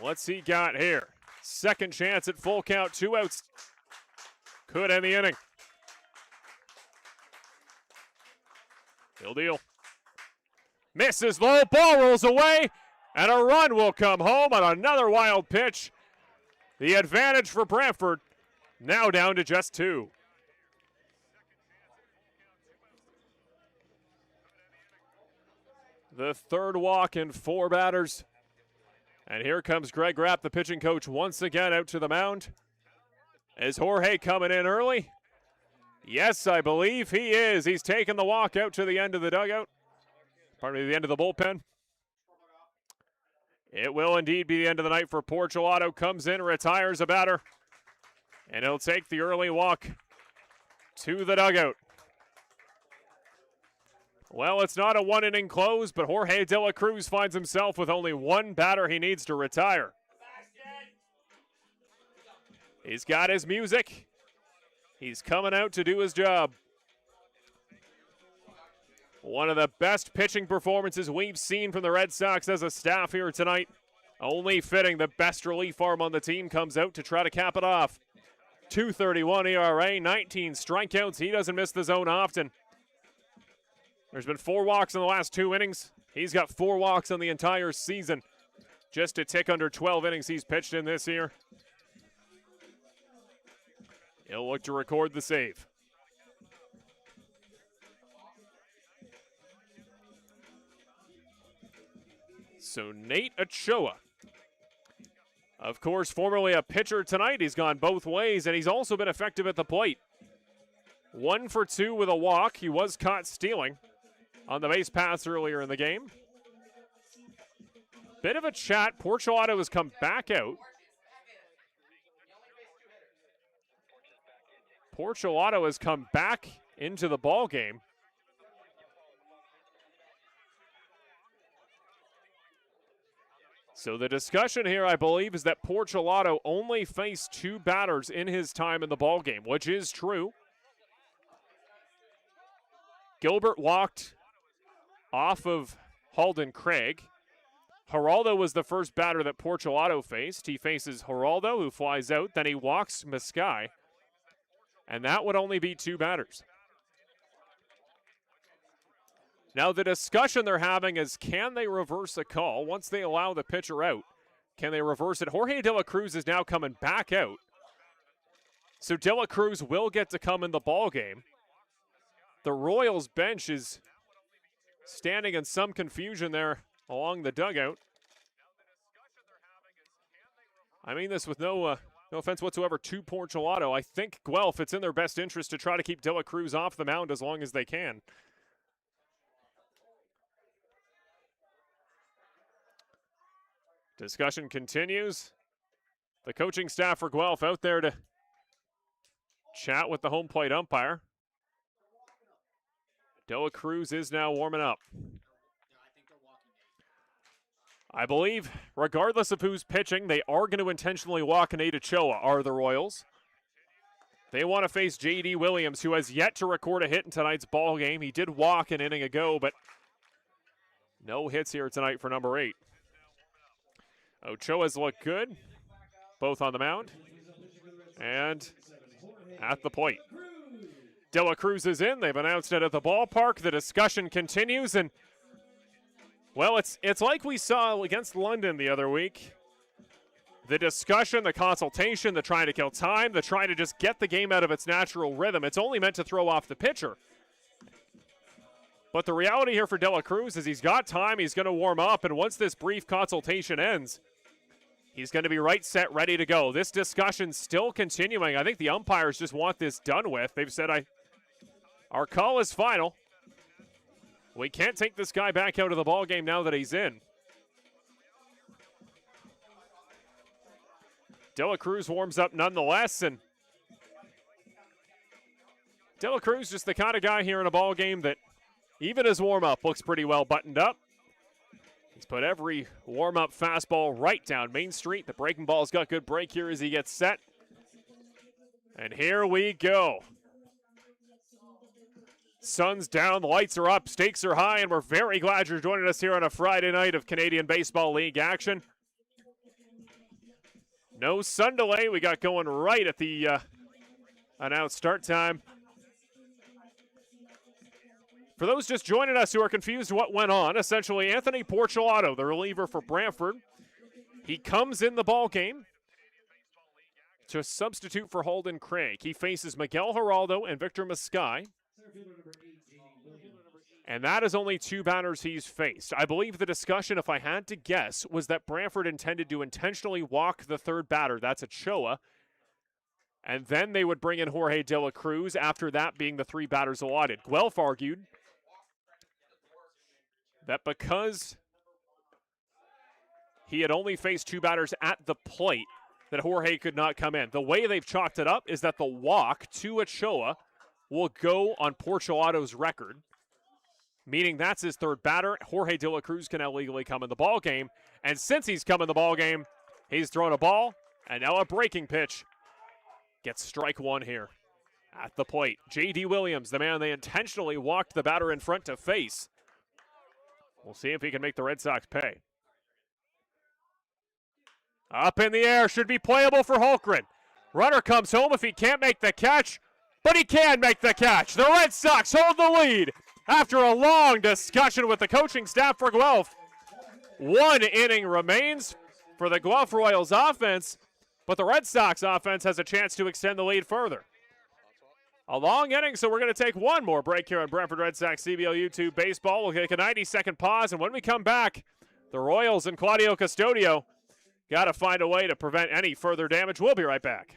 What's he got here? Second chance at full count, 2 outs. Could end the inning. He'll deal. Misses low, ball rolls away, and a run will come home on another wild pitch. The advantage for Brantford, now down to just 2. The third walk in 4 batters. And here comes Greg Rapp, the pitching coach, once again out to the mound. Is Jorge coming in early? Yes, I believe he is. He's taking the walk out to the end of the dugout. Pardon me, the end of the bullpen. It will indeed be the end of the night for Porchelato. Comes in, retires a batter. And he'll take the early walk to the dugout. Well, it's not a 1-inning close, but Jorge De La Cruz finds himself with only 1 batter he needs to retire. He's got his music. He's coming out to do his job. One of the best pitching performances we've seen from the Red Sox as a staff here tonight. Only fitting the best relief arm on the team comes out to try to cap it off. 2.31 ERA, 19 strikeouts. He doesn't miss the zone often. There's been 4 walks in the last 2 innings. He's got 4 walks on the entire season. Just a tick under 12 innings he's pitched in this year. He'll look to record the save. So Nate Ochoa, of course, formerly a pitcher tonight. He's gone both ways, and he's also been effective at the plate. 1 for 2 with a walk. He was caught stealing on the base paths earlier in the game. Bit of a chat. Porchelato has come back out. Porchelato has come back into the ball game. So the discussion here, I believe, is that Porchelato only faced 2 batters in his time in the ball game, which is true. Gilbert walked off of Halden Craig. Geraldo was the first batter that Porchelato faced. He faces Geraldo, who flies out. Then he walks Maskai. And that would only be 2 batters. Now the discussion they're having is, can they reverse a call once they allow the pitcher out? Can they reverse it? Jorge De La Cruz is now coming back out. So De La Cruz will get to come in the ball game. The Royals bench is standing in some confusion there along the dugout. I mean this with no offense whatsoever to Porchelato. I think Guelph, it's in their best interest to try to keep De La Cruz off the mound as long as they can. Discussion continues. The coaching staff for Guelph out there to chat with the home plate umpire. De La Cruz is now warming up. I believe, regardless of who's pitching, they are going to intentionally walk Nate Ochoa, are the Royals. They want to face J.D. Williams, who has yet to record a hit in tonight's ball game. He did walk an inning ago, but no hits here tonight for number 8. Ochoa's looked good, both on the mound and at the plate. De La Cruz is in. They've announced it at the ballpark. The discussion continues, and well, it's like we saw against London the other week. The discussion, the consultation, the trying to kill time, the trying to just get the game out of its natural rhythm. It's only meant to throw off the pitcher. But the reality here for De La Cruz is he's got time, he's going to warm up, and once this brief consultation ends, he's going to be right, set, ready to go. This discussion's still continuing. I think the umpires just want this done with. They've said, our call is final. We can't take this guy back out of the ball game now that he's in. De La Cruz warms up nonetheless, and De La Cruz just the kind of guy here in a ball game that even his warm-up looks pretty well buttoned up. He's put every warm-up fastball right down Main Street. The breaking ball's got good break here as he gets set. And here we go. Sun's down, the lights are up, stakes are high, and we're very glad you're joining us here on a Friday night of Canadian Baseball League action. No sun delay, we got going right at the announced start time. For those just joining us who are confused what went on, essentially Anthony Porchelato, the reliever for Brantford, he comes in the ball game to substitute for Holden Craig. He faces Miguel Geraldo and Victor Mascai. And that is only 2 batters he's faced. I believe the discussion, if I had to guess, was that Brantford intended to intentionally walk the 3rd batter. That's Ochoa. And then they would bring in Jorge De La Cruz, after that being the 3 batters allotted. Guelph argued that because he had only faced 2 batters at the plate, that Jorge could not come in. The way they've chalked it up is that the walk to Ochoa will go on Porchelato's record, meaning that's his 3rd batter. Jorge De La Cruz can now legally come in the ball game, and since he's come in the ball game, he's thrown a ball, and now a breaking pitch gets strike 1 here at the plate. J.D. Williams, the man they intentionally walked the batter in front to face. We'll see if he can make the Red Sox pay. Up in the air, should be playable for Holmgren. Runner comes home if he can't make the catch, but he can make the catch. The Red Sox hold the lead after a long discussion with the coaching staff for Guelph. 1 inning remains for the Guelph Royals offense, but the Red Sox offense has a chance to extend the lead further. A long inning, so we're going to take one more break here on Brantford Red Sox CBL YouTube Baseball. We'll take a 90-second pause, and when we come back, the Royals and Claudio Custodio got to find a way to prevent any further damage. We'll be right back.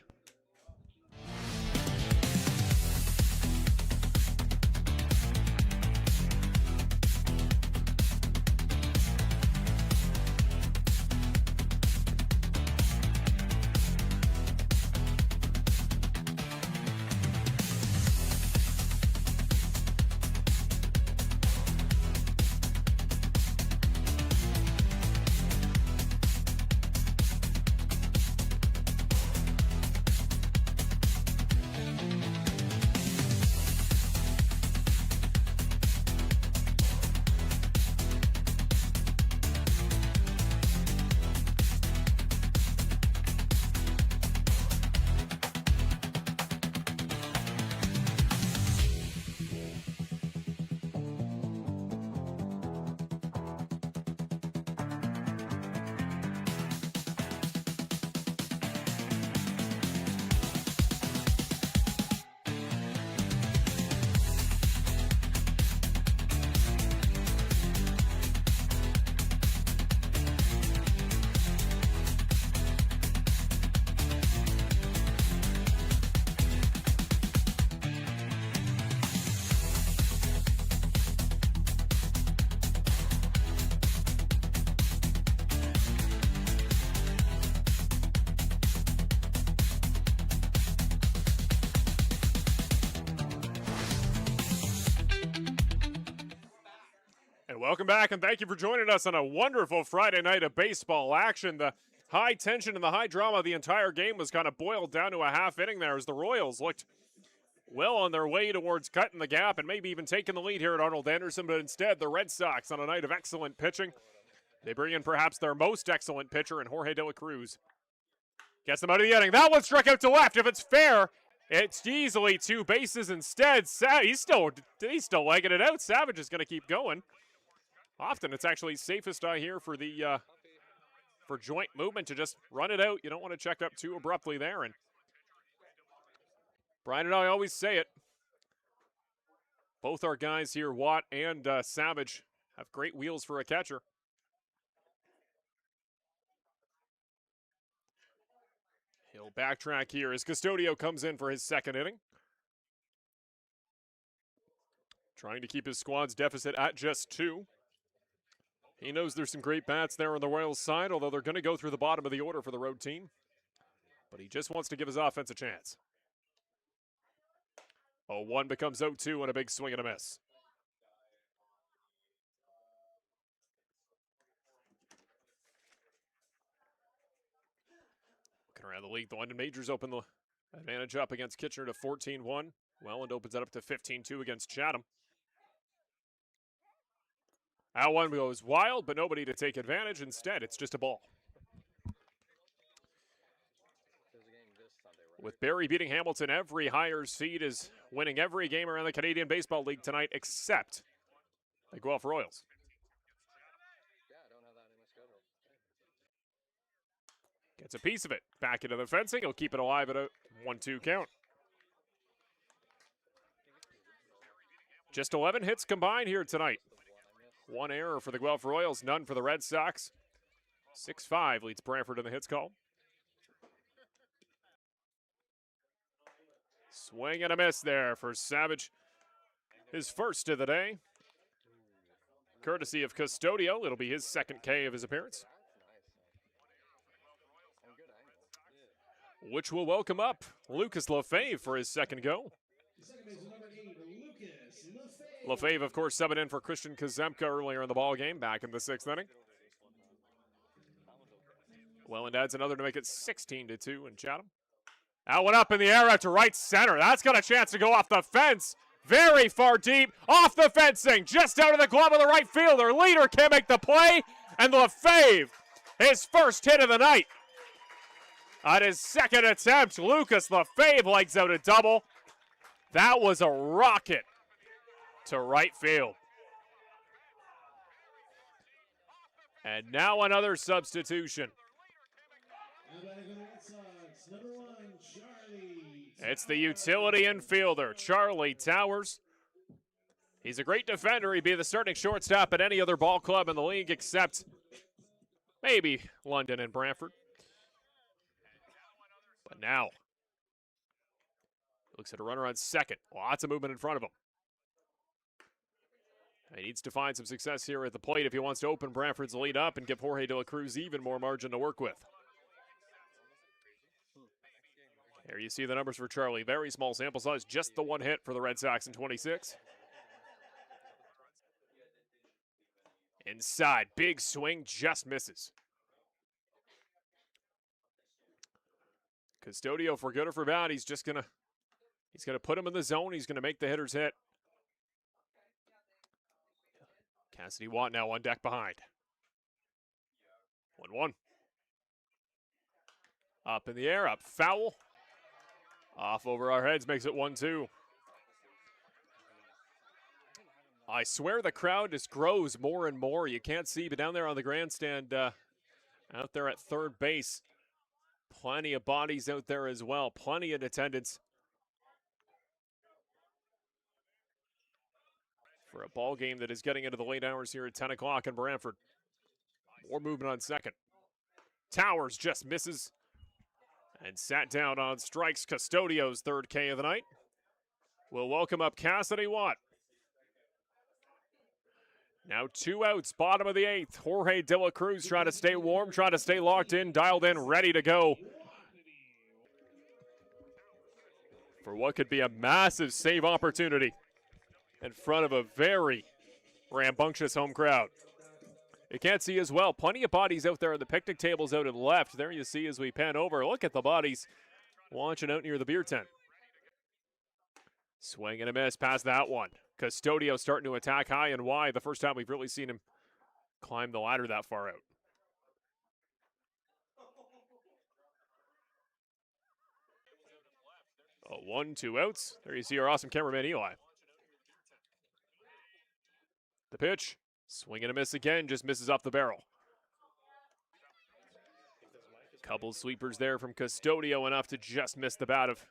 And welcome back, and thank you for joining us on a wonderful Friday night of baseball action. The high tension and the high drama of the entire game was kind of boiled down to a half inning there as the Royals looked well on their way towards cutting the gap and maybe even taking the lead here at Arnold Anderson, but instead the Red Sox, on a night of excellent pitching, they bring in perhaps their most excellent pitcher in Jorge De La Cruz. Gets them out of the inning. That one struck out to left. If it's fair, it's easily 2 bases instead. He's still legging it out. Savage is going to keep going. Often it's actually safest, I hear, for the for joint movement to just run it out. You don't want to check up too abruptly there. And Brian and I always say it. Both our guys here, Watt and Savage, have great wheels for a catcher. He'll backtrack here as Custodio comes in for his second inning. Trying to keep his squad's deficit at just 2. He knows there's some great bats there on the Royals side, although they're going to go through the bottom of the order for the road team. But he just wants to give his offense a chance. 0-1 becomes 0-2 and a big swing and a miss. Looking around the league, the London Majors open the advantage up against Kitchener to 14-1. Welland opens it up to 15-2 against Chatham. That one goes wild, but nobody to take advantage. Instead, it's just a ball. With Barrie beating Hamilton, every higher seed is winning every game around the Canadian Baseball League tonight, except the Guelph Royals. Gets a piece of it. Back into the fencing. He'll keep it alive at a 1-2 count. Just 11 hits combined here tonight. 1 error for the Guelph Royals, none for the Red Sox. 6-5 leads Brantford in the hits call. Swing and a miss there for Savage. His first of the day. Courtesy of Custodio, it'll be his second K of his appearance. Which will welcome up Lucas Lefebvre for his second go. Lefebvre, of course, subbing in for Christian Kazemka earlier in the ballgame, back in the 6th inning. Welland adds another to make it 16-2 in Chatham. That one up in the air out to right center. That's got a chance to go off the fence. Very far deep, off the fencing, just out of the glove of the right fielder. Leader can't make the play, and Lefebvre, his first hit of the night. On his second attempt, Lucas Lefebvre legs out a double. That was a rocket to right field. And now another substitution. It's the utility infielder, Charlie Towers. He's a great defender. He'd be the starting shortstop at any other ball club in the league except maybe London and Brantford. But now, looks at a runner on second. Lots of movement in front of him. He needs to find some success here at the plate if he wants to open Brantford's lead up and give Jorge De La Cruz even more margin to work with. There you see the numbers for Charlie. Very small sample size, just the 1 hit for the Red Sox in 26. Inside, big swing, just misses. Custodio, for good or for bad, he's gonna put him in the zone. He's gonna make the hitters hit. Cassidy Watt now on deck behind. 1-1. Up in the air, up foul. Off over our heads, makes it 1-2. I swear the crowd just grows more and more. You can't see, but down there on the grandstand, out there at third base, plenty of bodies out there as well. Plenty in attendance for a ball game that is getting into the late hours here at 10 o'clock in Brantford. More movement on second. Towers just misses and sat down on strikes. Custodio's third K of the night. We'll welcome up Cassidy Watt. Now 2 outs, bottom of the 8th. Jorge De La Cruz trying to stay warm, trying to stay locked in, dialed in, ready to go for what could be a massive save opportunity in front of a very Rambunctious home crowd. You can't see as well. Plenty of bodies out there. The picnic tables out and left. There you see as we pan over. Look at the bodies launching out near the beer tent. Swing and a miss past that one. Custodio starting to attack high and wide. The first time we've really seen him climb the ladder that far out. Oh, 1, 2 outs. There you see our awesome cameraman Eli. The pitch. Swing and a miss again. Just misses off the barrel. Couple sweepers there from Custodio, enough to just miss the bat of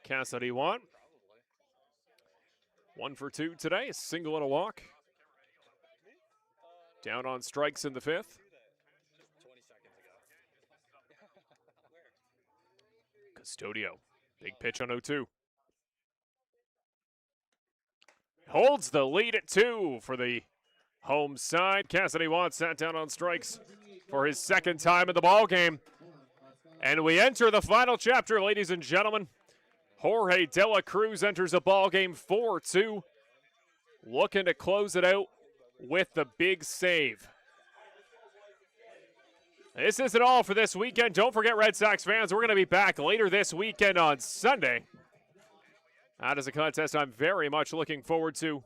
Cassidy Juan. 1 for 2 today, a single and a walk. Down on strikes in the 5th. Custodio, big pitch on 0-2. Holds the lead at 2 for the home side. Cassidy Juan sat down on strikes for his second time in the ball game. And we enter the final chapter, ladies and gentlemen. Jorge De La Cruz enters the ball game 4-2. Looking to close it out with the big save. This isn't all for this weekend. Don't forget, Red Sox fans, we're going to be back later this weekend on Sunday. That is a contest I'm very much looking forward to.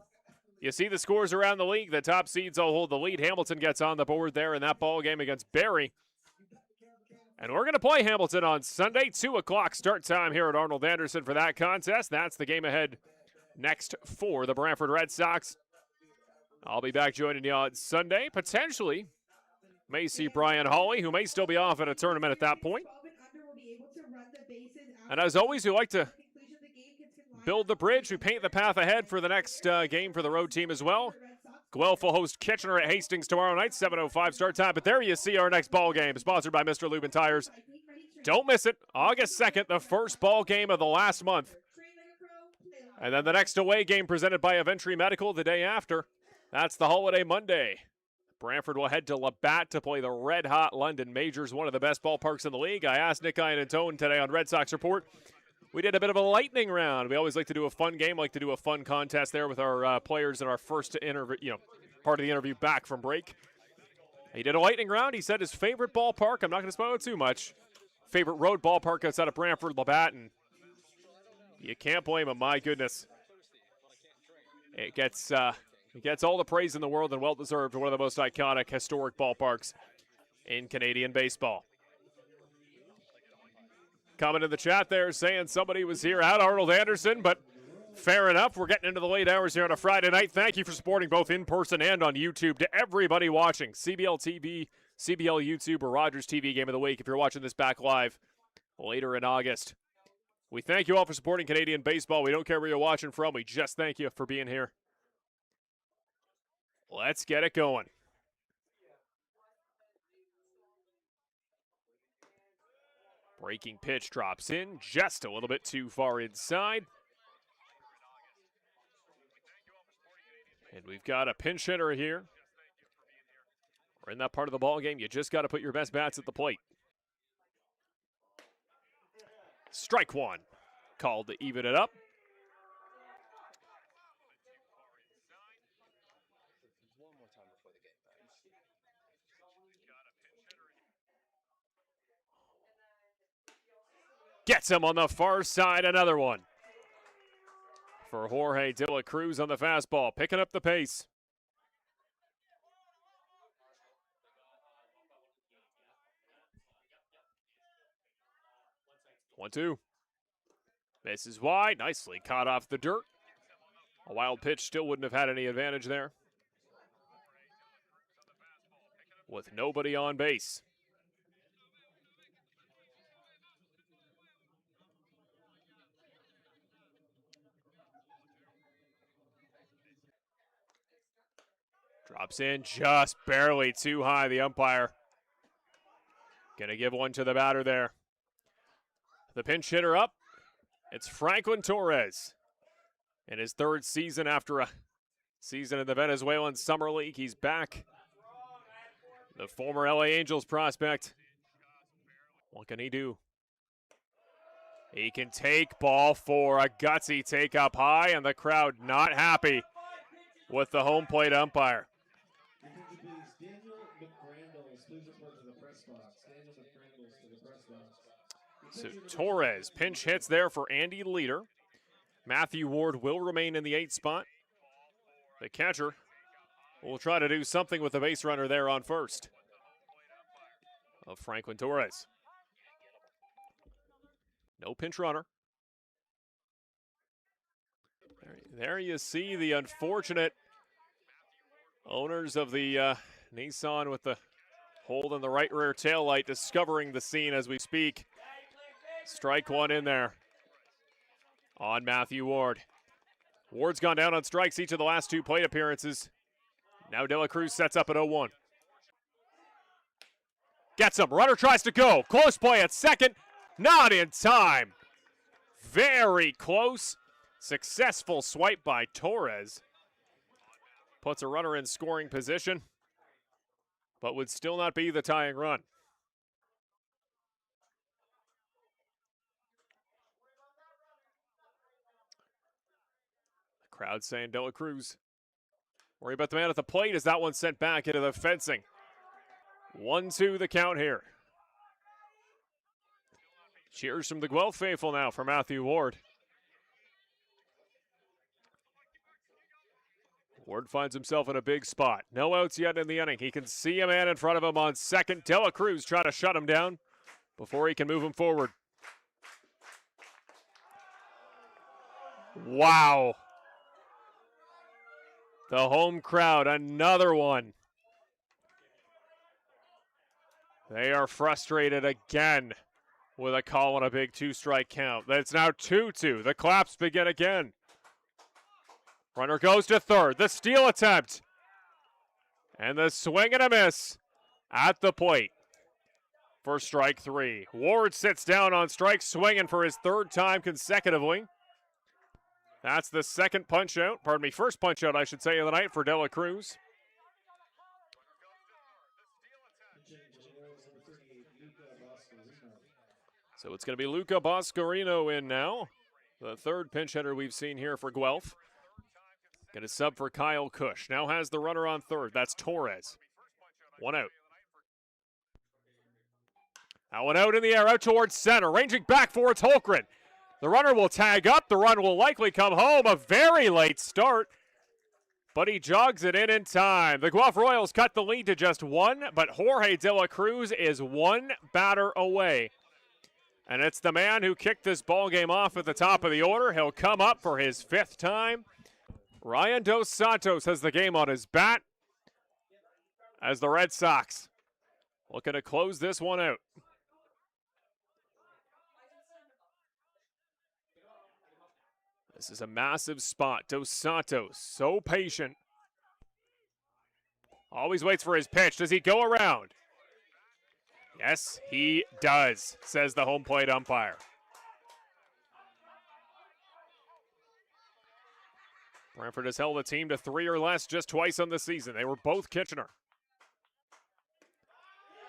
You see the scores around the league. The top seeds will hold the lead. Hamilton gets on the board there in that ball game against Barrie. And we're going to play Hamilton on Sunday, 2 o'clock start time here at Arnold Anderson for that contest. That's the game ahead next for the Brantford Red Sox. I'll be back joining you on Sunday. Potentially may see Brian Hawley, who may still be off in a tournament at that point. And as always, we like to build the bridge. We paint the path ahead for the next game for the road team as well. Guelph will host Kitchener at Hastings tomorrow night, 7:05 start time. But there you see our next ball game, sponsored by Mr. Lubin Tires. Don't miss it. August 2nd, the first ball game of the last month. And then the next away game presented by Aventry Medical the day after. That's the holiday Monday. Brantford will head to Labatt to play the red-hot London Majors, one of the best ballparks in the league. I asked Nick Iannantone today on Red Sox Report. We did a bit of a lightning round. We always like to do a fun game, like to do a fun contest there with our players in our first interview, part of the interview back from break. He did a lightning round. He said his favorite ballpark, I'm not going to spoil it too much, favorite road ballpark outside of Brantford, Labatt, and you can't blame him. My goodness, it gets all the praise in the world and well-deserved. One of the most iconic, historic ballparks in Canadian baseball. Comment in the chat there saying somebody was here at Arnold Anderson, but fair enough. We're getting into the late hours here on a Friday night. Thank you for supporting both in person and on YouTube. To everybody watching, CBL TV, CBL YouTube, or Rogers TV Game of the Week, if you're watching this back live later in August. We thank you all for supporting Canadian baseball. We don't care where you're watching from. We just thank you for being here. Let's get it going. Breaking pitch drops in just a little bit too far inside. And we've got a pinch hitter here. We're in that part of the ball game. You just got to put your best bats at the plate. Strike one. Called to even it up. Gets him on the far side, another one. For Jorge De La Cruz on the fastball, picking up the pace. One, two. Misses wide, nicely caught off the dirt. A wild pitch still wouldn't have had any advantage there. With nobody on base. Drops in just barely too high, the umpire. Gonna give one to the batter there. The pinch hitter up. It's Franklin Torres. In his third season after a season in the Venezuelan Summer League, he's back. The former LA Angels prospect. What can he do? He can take ball 4, a gutsy take up high, and the crowd not happy with the home plate umpire. Attention please, Daniel McCrandles, please report to the press box. Daniel McCrandles to the press box. So Torres pinch hits there for Andy Leader. Matthew Ward will remain in the 8th spot. The catcher will try to do something with the base runner there on first of Franklin Torres. No pinch runner. There you see the unfortunate owners of the Nissan with the hole in the right rear tail light discovering the scene as we speak. Strike one in there on Matthew Ward. Ward's gone down on strikes each of the last 2 plate appearances. Now De La Cruz sets up at 0-1. Gets him. Runner tries to go. Close play at second. Not in time. Very close. Successful swipe by Torres. Puts a runner in scoring position, but would still not be the tying run. The crowd saying De La Cruz. Worry about the man at the plate as that one sent back into the fencing. 1-2 the count here. Cheers from the Guelph faithful now for Matthew Ward. Ward finds himself in a big spot. No outs yet in the inning. He can see a man in front of him on second. De La Cruz trying to shut him down before he can move him forward. Wow. The home crowd, another one. They are frustrated again with a call on a big 2-strike count. It's now 2-2. The claps begin again. Runner goes to third. The steal attempt. And the swing and a miss at the plate for strike 3. Ward sits down on strike, swinging for his 3rd time consecutively. That's the second punch out. Pardon me, first punch out, I should say, of the night for De La Cruz. So it's going to be Luca Boscarino in now. The 3rd pinch hitter we've seen here for Guelph. Going to sub for Kyle Cush. Now has the runner on 3rd. That's Torres. 1 out. That one out in the air, out towards center. Ranging back for it's Holmgren. The runner will tag up. The run will likely come home. A very late start, but he jogs it in time. The Guelph Royals cut the lead to just 1, but Jorge De La Cruz is 1 batter away. And it's the man who kicked this ball game off at the top of the order. He'll come up for his 5th time. Ryan Dos Santos has the game on his bat as the Red Sox looking to close this one out. This is a massive spot. Dos Santos, so patient. Always waits for his pitch. Does he go around? Yes, he does, says the home plate umpire. Brantford has held a team to 3 or less just twice on the season. They were both Kitchener.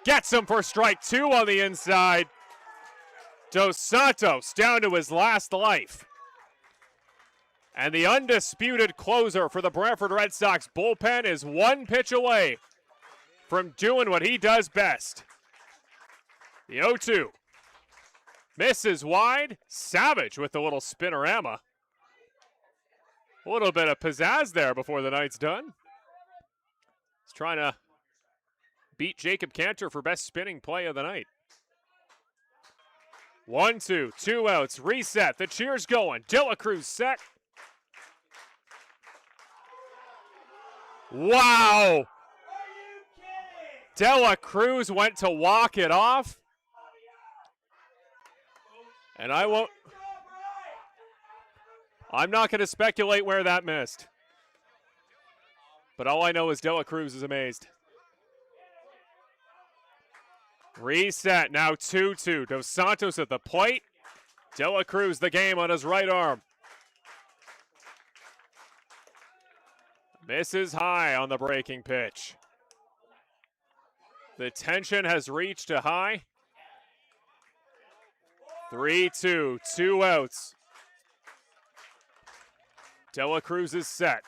Gets him for strike 2 on the inside. Dos Santos down to his last life. And the undisputed closer for the Brantford Red Sox bullpen is 1 pitch away from doing what he does best. The 0-2. Misses wide. Savage with the little spinorama. A little bit of pizzazz there before the night's done. He's trying to beat Jacob Cantor for best spinning play of the night. 1-2, 2 outs, reset. The cheers going. De La Cruz set. Wow! De La Cruz went to walk it off. And I'm not going to speculate where that missed. But all I know is De La Cruz is amazed. Reset, now 2-2. Dos Santos at the plate. De La Cruz the game on his right arm. Misses high on the breaking pitch. The tension has reached a high. 3-2, 2 outs. De La Cruz is set.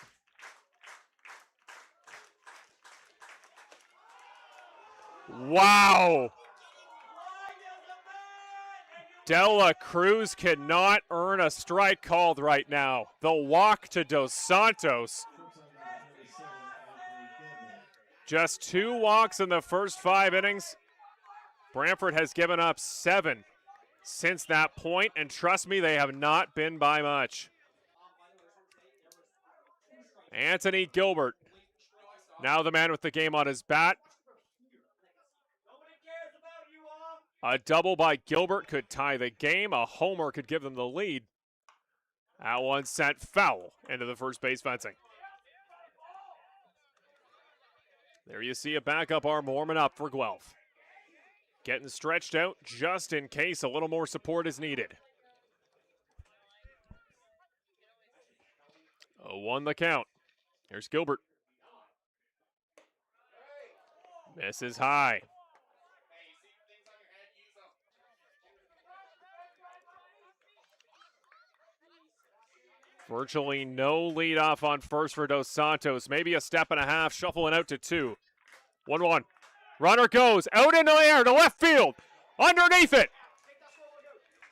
Wow. Dela Cruz cannot earn a strike called right now. The walk to Dos Santos. Just 2 walks in the first 5 innings. Brantford has given up 7 since that point, and trust me, they have not been by much. Anthony Gilbert, now the man with the game on his bat. A double by Gilbert could tie the game. A homer could give them the lead. That one sent foul into the first base fencing. There you see a backup arm warming up for Guelph. Getting stretched out just in case a little more support is needed. 0-1 the count. Here's Gilbert. Misses high. Virtually no lead off on first for Dos Santos. Maybe a step and a half, shuffling out to 2. 1-1. Runner goes out in the air to left field. Underneath it.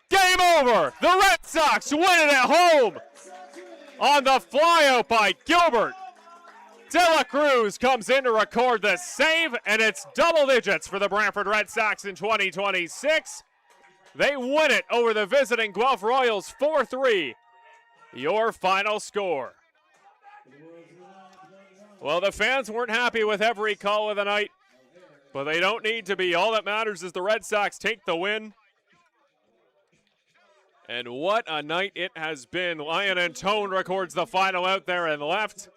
Game over. The Red Sox win it at home. On the flyout by Gilbert. Dela Cruz comes in to record the save, and it's double digits for the Brantford Red Sox in 2026. They win it over the visiting Guelph Royals 4-3. Your final score. Well, the fans weren't happy with every call of the night, but they don't need to be. All that matters is the Red Sox take the win. And what a night it has been. Lion and Tone records the final out there and left.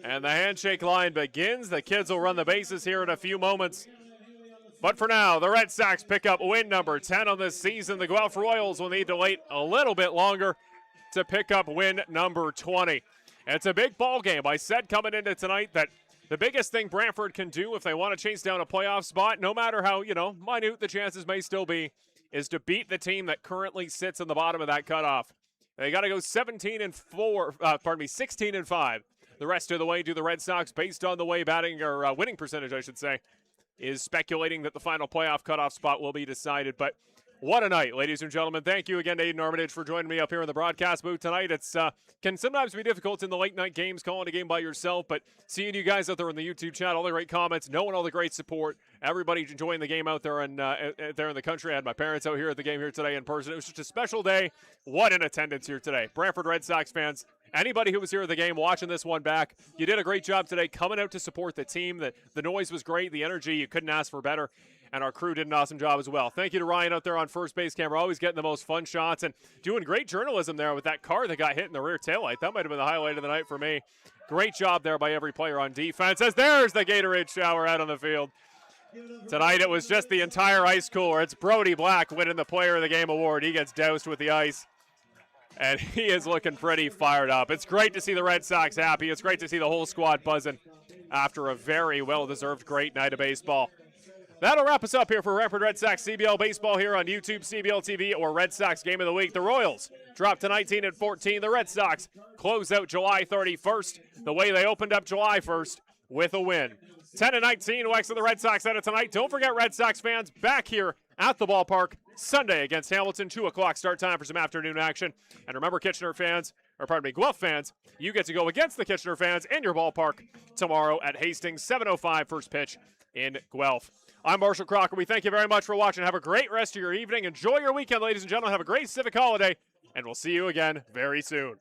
And the handshake line begins. The kids will run the bases here in a few moments. But for now, the Red Sox pick up win number 10 on this season. The Guelph Royals will need to wait a little bit longer to pick up win number 20. It's a big ball game. I said coming into tonight that the biggest thing Brantford can do if they want to chase down a playoff spot, no matter how, minute the chances may still be, is to beat the team that currently sits in the bottom of that cutoff. They got to go 16 and 5. The rest of the way do the Red Sox, based on the way batting or winning percentage, I should say, is speculating that the final playoff cutoff spot will be decided. But what a night, ladies and gentlemen. Thank you again to Aiden Armitage for joining me up here in the broadcast booth tonight. It's can sometimes be difficult in the late night games calling a game by yourself, but seeing you guys out there in the YouTube chat, all the great comments, knowing all the great support, everybody enjoying the game out there and there in the country. I had my parents out here at the game here today in person. It was just a special day. What an attendance here today. Brantford Red Sox fans, anybody who was here at the game watching this one back, you did a great job today coming out to support the team. The noise was great. The energy, you couldn't ask for better. And our crew did an awesome job as well. Thank you to Ryan out there on first base camera, always getting the most fun shots and doing great journalism there with that car that got hit in the rear taillight. That might have been the highlight of the night for me. Great job there by every player on defense, as there's the Gatorade shower out on the field. Tonight it was just the entire ice cooler. It's Brody Black winning the Player of the Game award. He gets doused with the ice, and he is looking pretty fired up. It's great to see the Red Sox happy. It's great to see the whole squad buzzing after a very well-deserved great night of baseball. That'll wrap us up here for Brantford Red Sox CBL Baseball here on YouTube, CBL TV, or Red Sox Game of the Week. The Royals drop to 19 and 14. The Red Sox close out July 31st the way they opened up July 1st with a win. 10 and 19, Wex and the Red Sox out of tonight. Don't forget, Red Sox fans, back here at the ballpark Sunday against Hamilton, 2 o'clock start time for some afternoon action. And remember, Guelph fans, you get to go against the Kitchener fans in your ballpark tomorrow at Hastings, 7:05 first pitch in Guelph. I'm Marshall Crocker. We thank you very much for watching. Have a great rest of your evening. Enjoy your weekend, ladies and gentlemen. Have a great civic holiday, and we'll see you again very soon.